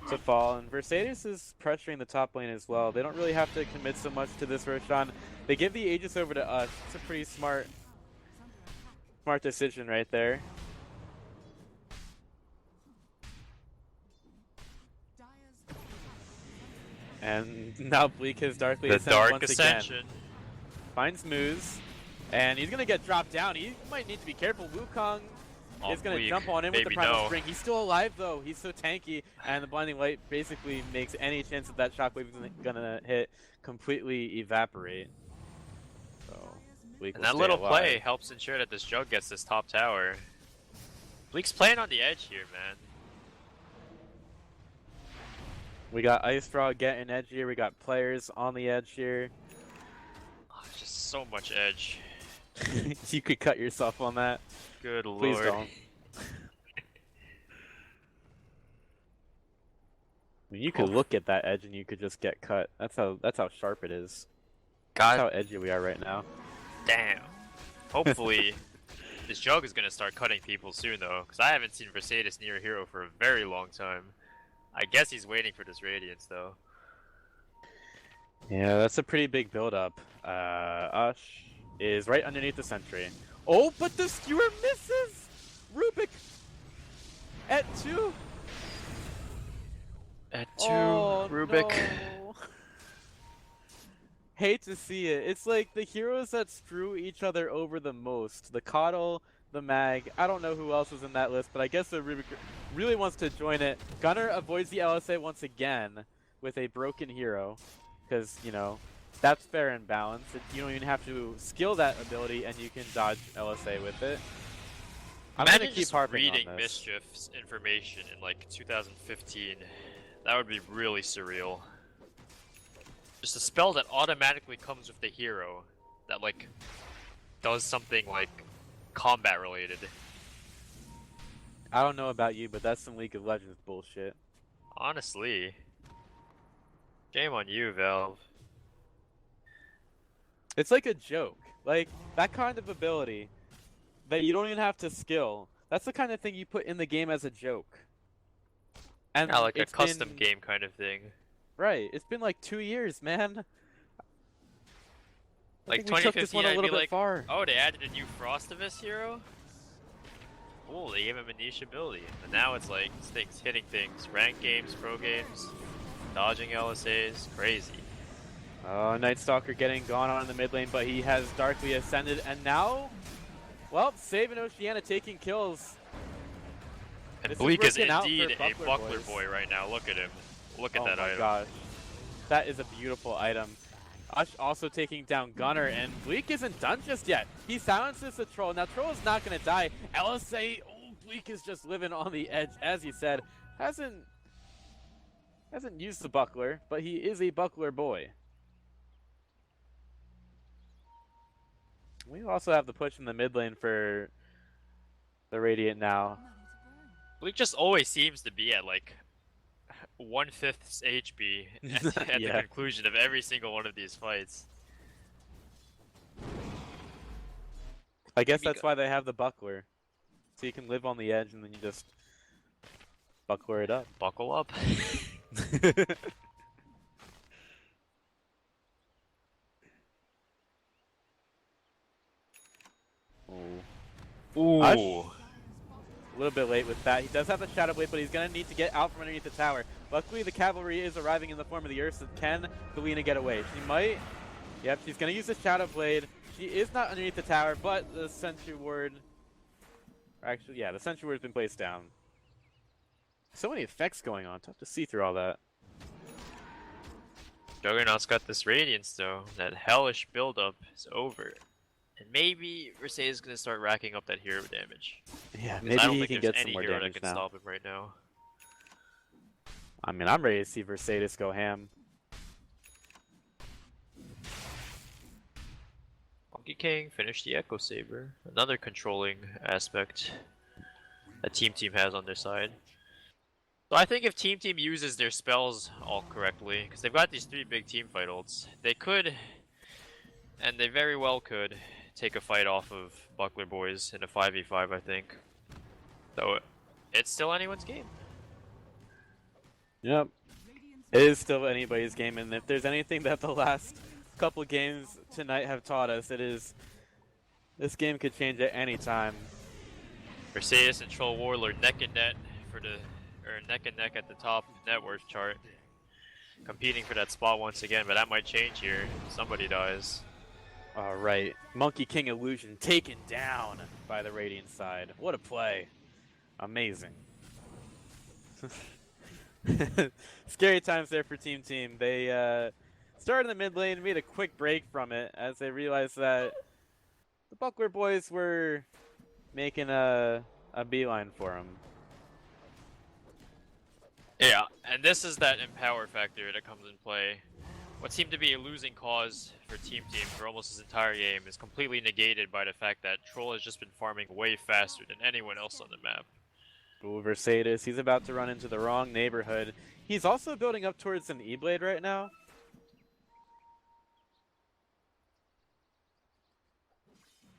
to fall, and Mercedes is pressuring the top lane as well. They don't really have to commit so much to this Roshan. They give the Aegis over to us. It's a pretty smart decision right there. And now Bleak has darkly The ascended Dark once Ascension. again. Finds Moose, and he's gonna get dropped down. He might need to be careful. Wukong Oh, is gonna Bleak. jump on him with the Maybe Primal no. Spring. He's still alive though. He's so tanky, and the Blinding Light basically makes any chance that that Shockwave is gonna hit completely evaporate. So Bleak And will that stay little alive. play helps ensure that this Jug gets this top tower. Bleak's playing on the edge here, man. We got Ice Frog getting edgier. We got players on the edge here. Oh, just so much edge. You could cut yourself on that. Good Please lord. don't. I mean, you could look at that edge and you could just get cut. That's how sharp it is. That's how God edgy we are right now. damn. Hopefully, this Jug is gonna start cutting people soon, though, because I haven't seen Versailles near a hero for a very long time. I guess he's waiting for this Radiance, though. Yeah, that's a pretty big build-up. Ush is right underneath the sentry. Oh, but the skewer misses! Rubik at 2. At 2, Oh, Rubik. no. Hate to see it. It's like the heroes that screw each other over the most. The Coddle, the Mag. I don't know who else was in that list, but I guess the Rubik really wants to join it. Gunner avoids the LSA once again with a broken hero. Because, you know, that's fair and balanced. You don't even have to skill that ability and you can dodge LSA with it. I'm Imagine gonna keep just harping reading on this. Mischief's information in like 2015. That would be really surreal. Just a spell that automatically comes with the hero that like does something like combat related. I don't know about you, but that's some League of Legends bullshit. Honestly. Shame on you, Valve. It's like a joke. Like, that kind of ability that you don't even have to skill. That's the kind of thing you put in the game as a joke. And Yeah, like a it's custom been- game kind of thing. Right. It's been like 2 years, man. I Like think we took this 2015, one a I'd little be bit like, far. oh, they added a new Frostivus hero? Cool, they gave him a niche ability. And now it's like, things hitting things. Ranked games, pro games, dodging LSAs, crazy. Oh, Night Stalker getting gone on in the mid lane, but he has darkly ascended, and now, well, Save and Oceana taking kills. And This is Bleak is working out for indeed a Buckler Buckler boys. boy right now. Look at him. Look at Oh that my item. gosh. That is a beautiful item. Ush also taking down Gunner, and Bleak isn't done just yet. He silences the Troll. Now, Troll is not going to die. LSA, oh, Bleak is just living on the edge, as he said. Hasn't used the Buckler, but he is a Buckler boy. We also have the push in the mid lane for the Radiant now. Bleak just always seems to be at like 1/5 HP at Yeah. the conclusion of every single one of these fights. I guess Maybe that's why they have the Buckler. So you can live on the edge and then you just Buckler it up. Buckle up. Ooh. Ush. A little bit late with that. He does have the Shadow Blade, but he's going to need to get out from underneath the tower. Luckily, the cavalry is arriving in the form of the Ursa. Can Galena get away? She might. Yep, she's going to use the Shadow Blade. She is not underneath the tower, but the Sentry Ward... Actually, yeah, the Sentry Ward's been placed down. So many effects going on. Tough to see through all that. Juggernaut's got this Radiance though. That hellish buildup is over. And maybe Versailles is going to start racking up that hero damage. Yeah, 'Cause maybe I don't he think can there's get some any more hero damage that can now. stop him right now. I mean, I'm ready to see Versailles go ham. Monkey King finished the Echo Saber. Another controlling aspect that Team has on their side. So I think if Team uses their spells all correctly, because they've got these 3 big team fight ults, they could, and they very well could, take a fight off of Buckler Boys in a 5v5, I think. So it's still anyone's game. Yep. It is still anybody's game, and if there's anything that the last couple games tonight have taught us, it is this game could change at any time. Versailles and Troll Warlord neck and neck for the, or neck and neck at the top net worth chart. competing for that spot once again, but that might change here. Somebody dies. All right, Monkey King Illusion taken down by the Radiant side. What a play. Amazing. Scary times there for Team. They started in the mid lane, made a quick break from it as they realized that the Buckler boys were making a beeline for him. Yeah, and this is that empower factor that comes in play. What seemed to be a losing cause for Team for almost his entire game is completely negated by the fact that Troll has just been farming way faster than anyone else on the map. Ooh, Versatis, he's about to run into the wrong neighborhood. He's also building up towards an E-Blade right now.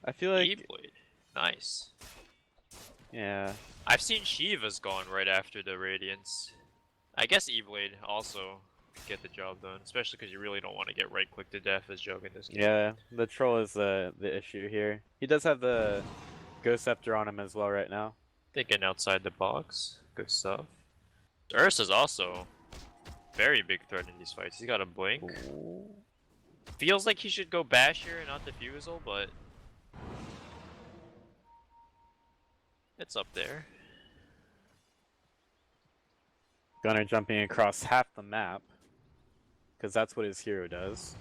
I feel like... E-Blade. Nice. Yeah. I've seen Shiva's gone right after the Radiance. I guess E-Blade also could get the job done, especially because you really don't want to get right-clicked to death as Jug in this game. Yeah, the Troll is the issue here. He does have the Ghost Scepter on him as well right now. Thinking outside the box. Good stuff. Ursa's also very big threat in these fights. He's got a blink. Ooh. Feels like he should go bash here and not defusal, but it's up there. Gunner jumping across half the map, because that's what his hero does.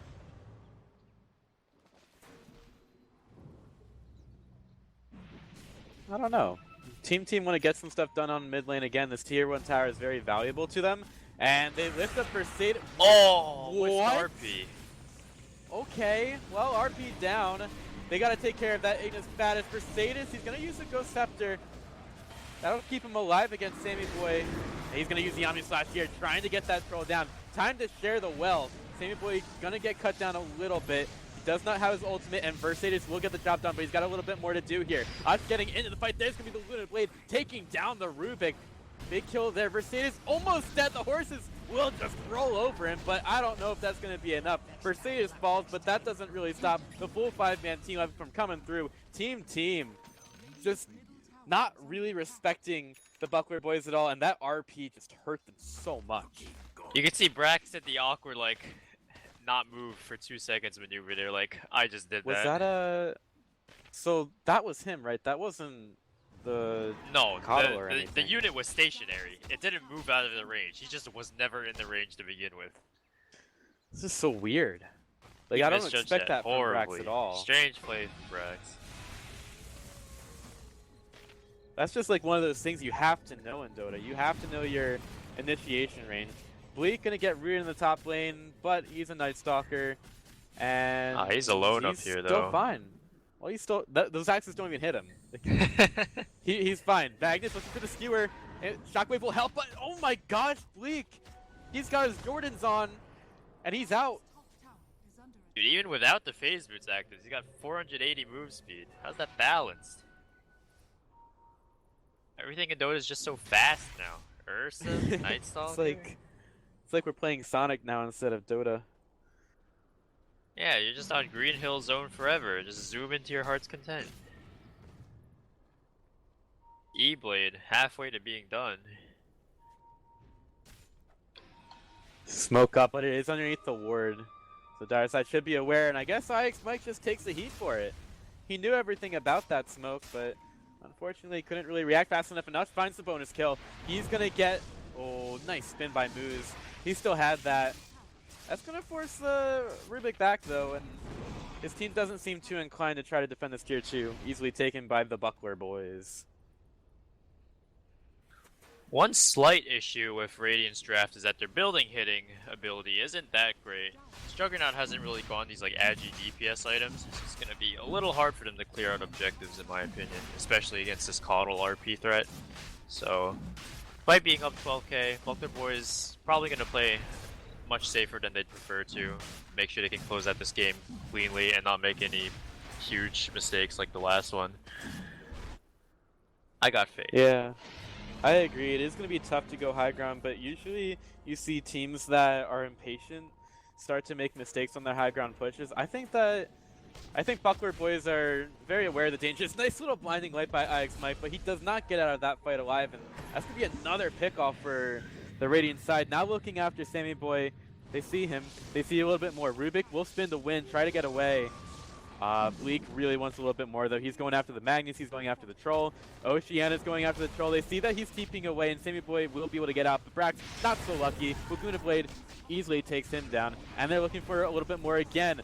I don't know. Team want to get some stuff done on mid lane again. This tier 1 tower is very valuable to them. And they lift up Versatis. Oh, What? with RP. Okay, well, RP down. They got to take care of that Ignis Fatus. Versatis, he's going to use the Ghost Scepter. That'll keep him alive against Sammy Boy. And he's going to use the Omni Slash here, trying to get that Troll down. Time to share the well. Sammy Boy going to get cut down a little bit. He does not have his ultimate, and Versatis will get the job done, but he's got a little bit more to do here. Us getting into the fight. There's going to be the Lunar Blade taking down the Rubik. Big kill there. Versatis almost dead. The horses will just roll over him, but I don't know if that's going to be enough. Versatis falls, but that doesn't really stop the full 5-man team from coming through. Team just not really respecting the Buckler boys at all, and that RP just hurt them so much. You can see Brax did the awkward, like, not move for 2 seconds maneuver there, like, I just did Was that. that a... So that was him, right? That wasn't the... No, Coddle or the anything. unit was stationary. It didn't move out of the range. He just was never in the range to begin with. This is so weird. Like, He I don't misjudged expect that from horribly. Brax at all. Strange play from Brax. That's just like one of those things you have to know in Dota. You have to know your initiation range. Bleak gonna get reared in the top lane, but he's a Night Stalker, and He's alone up he's here, still though. fine. Well, he's still those axes don't even hit him. He's fine. Magnus looking for the skewer. And Shockwave will help, but oh my gosh, Bleak! He's got his Jordans on, and he's out. Dude, even without the phase boots active, he's got 480 move speed. How's that balanced? Everything in Dota is just so fast now. Ursa, Night Stalker. It's like we're playing Sonic now instead of Dota. Yeah, you're just on Green Hill Zone forever. Just zoom into your heart's content. E-Blade, halfway to being done. Smoke up, but it is underneath the ward. So Dire Side should be aware, and I guess IX Mike just takes the heat for it. He knew everything about that smoke, but unfortunately couldn't really react fast enough. Finds the bonus kill. He's gonna get... Oh, nice spin by Moose. He still had that. That's gonna force the Rubik back though, and his team doesn't seem too inclined to try to defend this tier 2. Easily taken by the Buckler boys. One slight issue with Radiant's draft is that their building hitting ability isn't that great. Juggernaut hasn't really gone these like agi DPS items. It's gonna be a little hard for them to clear out objectives in my opinion, especially against this Coddle RP threat. So, despite being up 12k, Buckler boys probably gonna play much safer than they'd prefer to. Make sure they can close out this game cleanly and not make any huge mistakes like the last one. I got faith. Yeah, I agree. It is going to be tough to go high ground, but usually you see teams that are impatient start to make mistakes on their high ground pushes. I think Buckler boys are very aware of the dangers. Nice little blinding light by IX Mike, but he does not get out of that fight alive, and that's going to be another pickoff for the Radiant side. Now looking after Sammy Boy, They see him. They see a little bit more. Rubik will spin to win, try to get away. Bleak really wants a little bit more, though. He's going after the Magnus. He's going after the Troll. Oceana's going after the Troll. They see that he's keeping away, and Sammy Boy will be able to get out. But Brax, not so lucky. Laguna Blade easily takes him down. And they're looking for a little bit more again.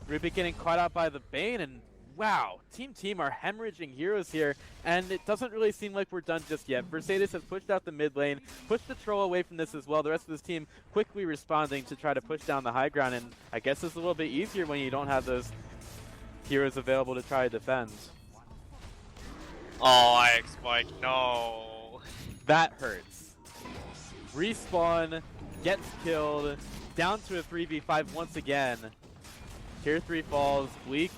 Rubik getting caught out by the Bane, and wow, Team are hemorrhaging heroes here, and it doesn't really seem like we're done just yet. Mercedes has pushed out the mid lane, pushed the Troll away from this as well. The rest of this team quickly responding to try to push down the high ground, and I guess it's a little bit easier when you don't have those heroes available to try to defend. Oh, Ix Mike, no. That hurts. Respawn, gets killed, down to a 3v5 once again. Tier 3 falls, Bleak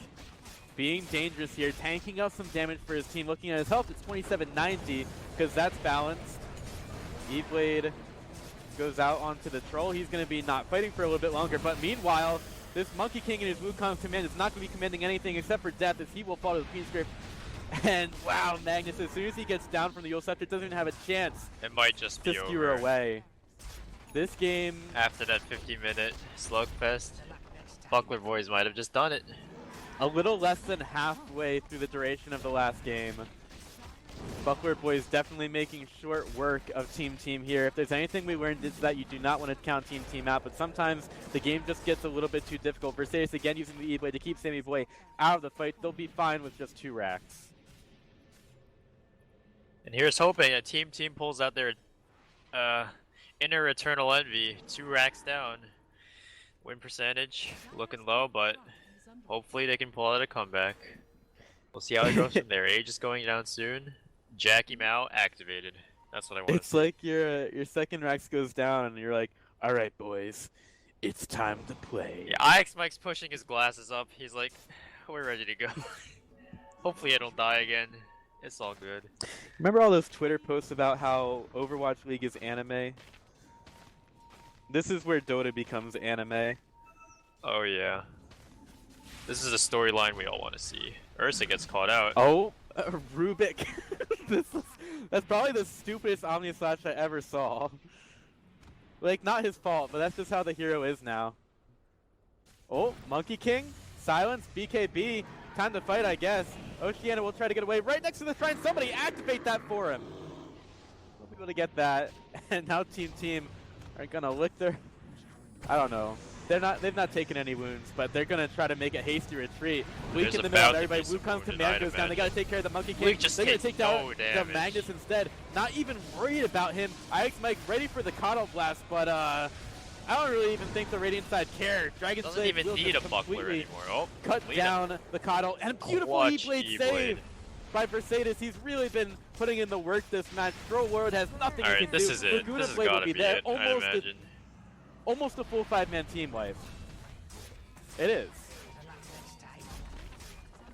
being dangerous here, tanking up some damage for his team. Looking at his health, it's 2790, because that's balanced. E-Blade goes out onto the Troll. He's going to be not fighting for a little bit longer, but meanwhile, this Monkey King in his Wukong command is not going to be commanding anything except for death, as he will fall to the Queen's Grip. And wow, Magnus, as soon as he gets down from the Yule Scepter, doesn't even have a chance It might just be to over. skewer away. This game, After that 50-minute slugfest, Buckler Boys might have just done it. a little less than halfway through the duration of the last game. Buckler Boys definitely making short work of Team here. If there's anything we learned, it's that you do not want to count Team out, but sometimes the game just gets a little bit too difficult. Mercedes again using the E-Blade to keep Sammy Boy out of the fight. They'll be fine with just 2 racks. And here's hoping a Team pulls out their inner Eternal Envy. 2 racks down. Win percentage looking low, but hopefully they can pull out a comeback. We'll see how it goes from there. Age is going down soon. Jackie Mao activated. That's what I want. It's like your second Rex goes down and you're like, all right, boys, it's time to play. Yeah, Ix Mike's pushing his glasses up. He's like, we're ready to go. Hopefully I don't die again. It's all good. Remember all those Twitter posts about how Overwatch League is anime? This is where Dota becomes anime. Oh yeah. This is a storyline we all want to see. Ursa gets caught out. Oh, Rubik. That's probably the stupidest Omni Slash I ever saw. Like, not his fault, but that's just how the hero is now. Oh, Monkey King, silence, BKB, time to fight, I guess. Oceana will try to get away right next to the shrine. Somebody activate that for him. We'll be able to get that, and now Team are gonna lick their. I don't know. They've not taken any wounds, but they're gonna try to make a hasty retreat. Bleak in the middle of everybody. Wukong's command goes down. They gotta take care of the Monkey King. They're gonna take down the Magnus instead. Not even worried about him. Ix Mike ready for the Coddle Blast, but I don't really even think the Radiant side care. Dragon Doesn't Slave even will need a just buckler completely anymore. Oh, cut Lena. down the Coddle, and a beautiful Clutch E-Blade E-Blade. save by Mercedes. He's really been putting in the work this match. Troll World has nothing he Alright, can this do. is it. Laguna This has Blade will gotta be be there. it, I imagine. Almost a full 5-man team wipe. It is.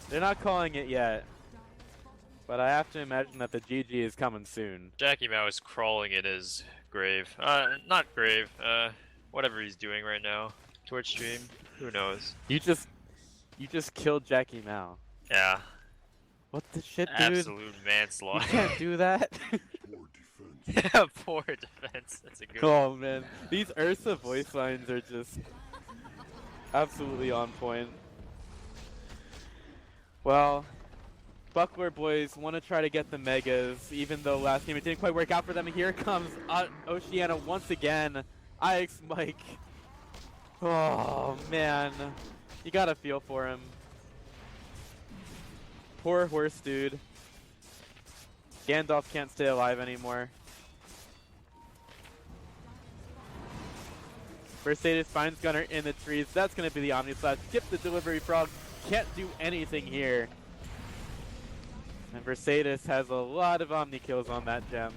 They're not calling it yet, but I have to imagine that the GG is coming soon. Jackie Mao is crawling in his grave. Not grave. Whatever he's doing right now. Twitch stream. Who knows? You just killed Jackie Mao. Yeah. What the shit, dude? Absolute You manslaughter. can't do that. Poor defense. That's a good Oh man, these Ursa voice lines are just absolutely on point. Well, Buckler Boys want to try to get the Megas, even though last game it didn't quite work out for them. And here comes Oceana once again. Ix Mike. Oh man, you gotta feel for him. Poor horse dude. Gandalf can't stay alive anymore. Mercedes finds Gunner in the trees. That's going to be the Omni Slash. Skip the Delivery Frog. Can't do anything here. And Mercedes has a lot of Omni kills on that gem.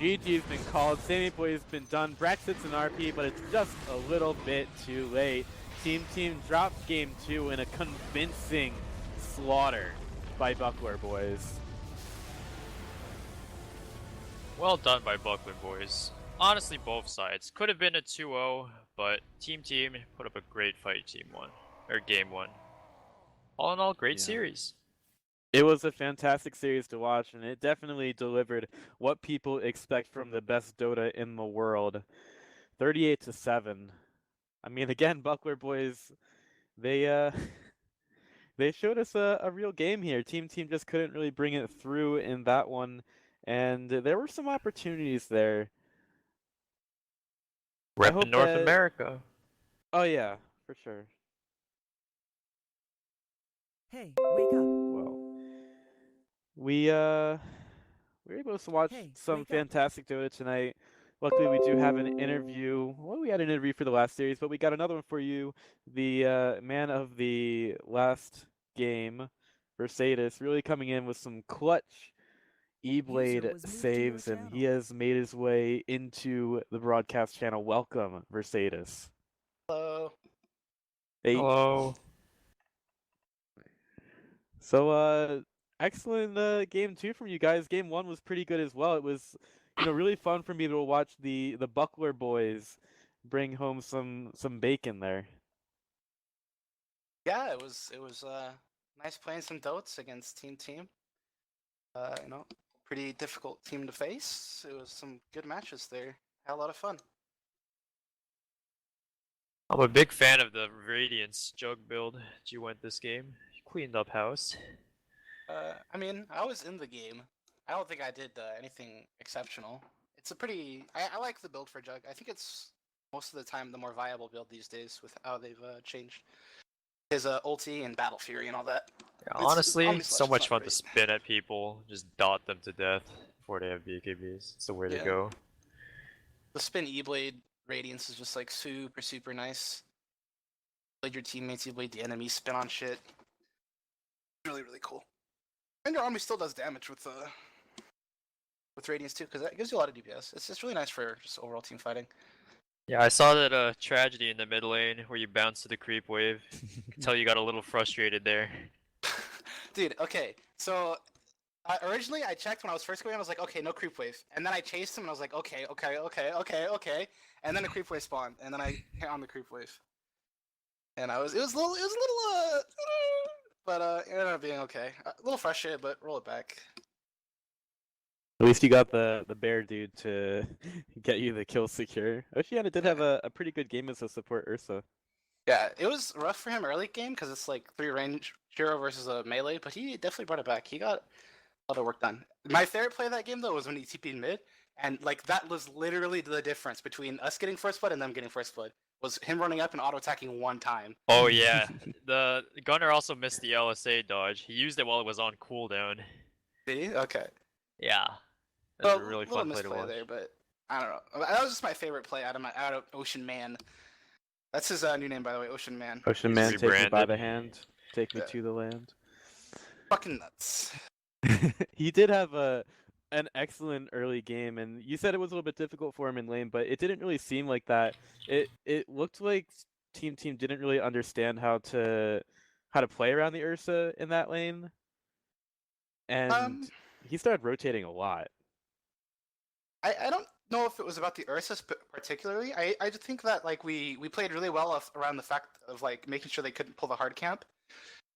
GG's been called. Sammy Boy's been done. Brax hits an RP, but it's just a little bit too late. Team drops game 2 in a convincing slaughter by Buckler Boys. Well done by Buckler Boys. Honestly, both sides. Could have been a 2-0, but Team put up a great fight game 1. All in all, great series. It was a fantastic series to watch, and it definitely delivered what people expect from the best Dota in the world. 38-7. I mean, again, Buckler boys, they they showed us a real game here. Team just couldn't really bring it through in that one, and there were some opportunities there. I Rep in hope North that. America. Oh yeah, for sure. Hey, wake up. Well, we were able to watch Hey, some wake up. fantastic Dota tonight. Luckily, we do have an interview. Well, we had an interview for the last series, but we got another one for you. The man of the last game, Mercedes, really coming in with some clutch E-Blade was moved to your saves, and he channel. has made his way into the broadcast channel. Welcome, Mercedes. Hello. Hey, Hello. so excellent game two from you guys. Game one was pretty good as well. It was, really fun for me to watch the Buckler boys bring home some bacon there. Yeah, it was nice playing some Dotes against Team. Pretty difficult team to face. It was some good matches there. Had a lot of fun. I'm a big fan of the Radiance jug build that you went this game. You cleaned up house. I mean, I was in the game. I don't think I did anything exceptional. It's a pretty. I like the build for Jug. I think it's most of the time the more viable build these days with how they've changed his ulti and Battle Fury and all that. Yeah, It's- honestly, Omni so Slash is much not fun to great. spin at people, just dot them to death before they have BKBs. It's the way to Yeah. go. The spin E-Blade Radiance is just like super nice. Blade your teammates, E-Blade the enemy, spin on shit. Really cool. And your army still does damage with Radiance too, because that gives you a lot of DPS. It's just really nice for just overall team fighting. Yeah, I saw that tragedy in the mid lane where you bounced to the creep wave. Could tell you got a little frustrated there. Dude, okay, so originally I checked when I was first going, I was like, okay, no creep wave, and then I chased him and I was like, okay, and then a creep wave spawned, and then I hit on the creep wave, and it was a little, but it ended up being okay. A little frustrated, but roll it back. At least you got the bear dude to get you the kill secure. Oceana did have a pretty good game as a support Ursa. Yeah, it was rough for him early game because it's like 3 range hero versus a melee, but he definitely brought it back. He got a lot of work done. My favorite play of that game though was when he TP'd mid, and like that was literally the difference between us getting first blood and them getting first blood. Was him running up and auto attacking one time. Oh yeah, the gunner also missed the LSA dodge. He used it while it was on cooldown. Did he? Okay. Yeah, that's Well, a really little fun play to misplay watch. there, but I don't know. That was just my favorite play out of Ocean Man. That's his new name, by the way, Ocean Man. Ocean He's Man, take me by rebranded. the hand, take me Yeah. to the land. Fucking nuts. He did have an excellent early game, and you said it was a little bit difficult for him in lane, but it didn't really seem like that. It looked like Team didn't really understand how to play around the Ursa in that lane, and he started rotating a lot. I don't know if it was about the Ursus particularly. I just think that like we played really well around the fact of like making sure they couldn't pull the hard camp.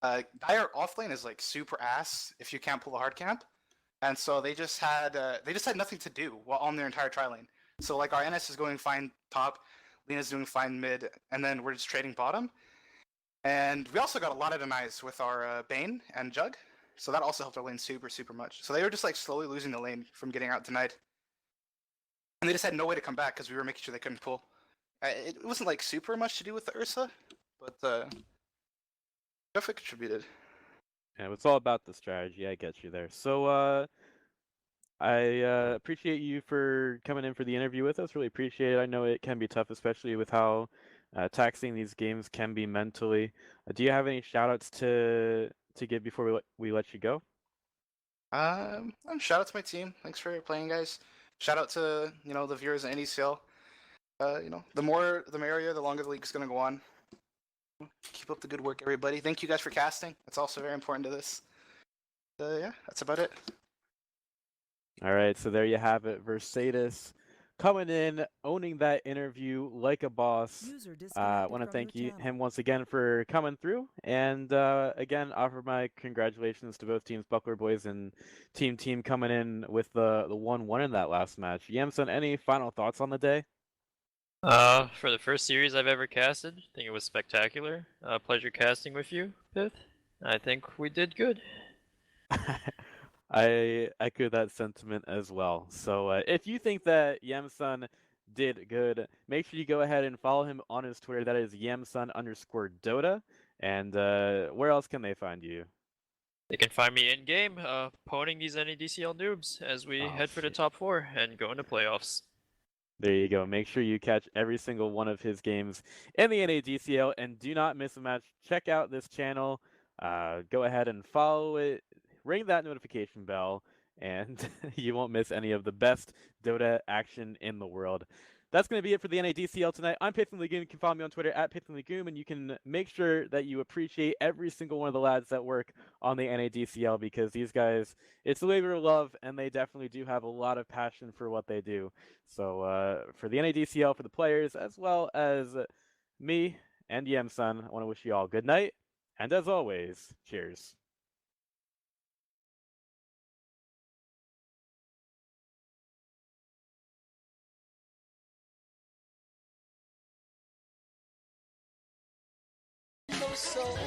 Dire offlane is like super ass if you can't pull the hard camp, and so they just had nothing to do while on their entire tri lane. So like our NS is going fine top, Lena's doing fine mid, and then we're just trading bottom. And we also got a lot of denies with our Bane and Jug, so that also helped our lane super much. So they were just like slowly losing the lane from getting out denied. And they just had no way to come back because we were making sure they couldn't pull. It wasn't like super much to do with the Ursa, but definitely contributed. Yeah, it's all about the strategy. I get you there. So I appreciate you for coming in for the interview with us. Really appreciate it. I know it can be tough, especially with how taxing these games can be mentally. Do you have any shoutouts to give before we let you go? Shout out to my team. Thanks for playing, guys. Shout out to the viewers at NADCL. The more the merrier. The longer the league's gonna go on. Keep up the good work, everybody. Thank you guys for casting. That's also very important to this. Yeah, that's about it. All right, so there you have it. Mercedes coming in, owning that interview like a boss. User I disconnected want to from thank your channel. him once again for coming through, and again offer my congratulations to both teams, Buckler boys and Team coming in with the 1-1 in that last match. Yamson, any final thoughts on the day? For the first series I've ever casted, I think it was spectacular. Pleasure casting with you, Pith. I think we did good. I echo that sentiment as well. So if you think that Yemsun did good, make sure you go ahead and follow him on his Twitter. That is Yemsun_Dota. And where else can they find you? They can find me in game, poning these NADCL noobs as we Oh, head for the shit. top 4 and go into playoffs. There you go. Make sure you catch every single one of his games in the NADCL and do not miss a match. Check out this channel. Go ahead and follow it. Ring that notification bell, and you won't miss any of the best Dota action in the world. That's going to be it for the NADCL tonight. I'm Python Legume. You can follow me on Twitter at Python Legume, and you can make sure that you appreciate every single one of the lads that work on the NADCL because these guys, it's a labor of love, and they definitely do have a lot of passion for what they do. So for the NADCL, for the players, as well as me and Yemsun, I want to wish you all good night, and as always, cheers. No soul.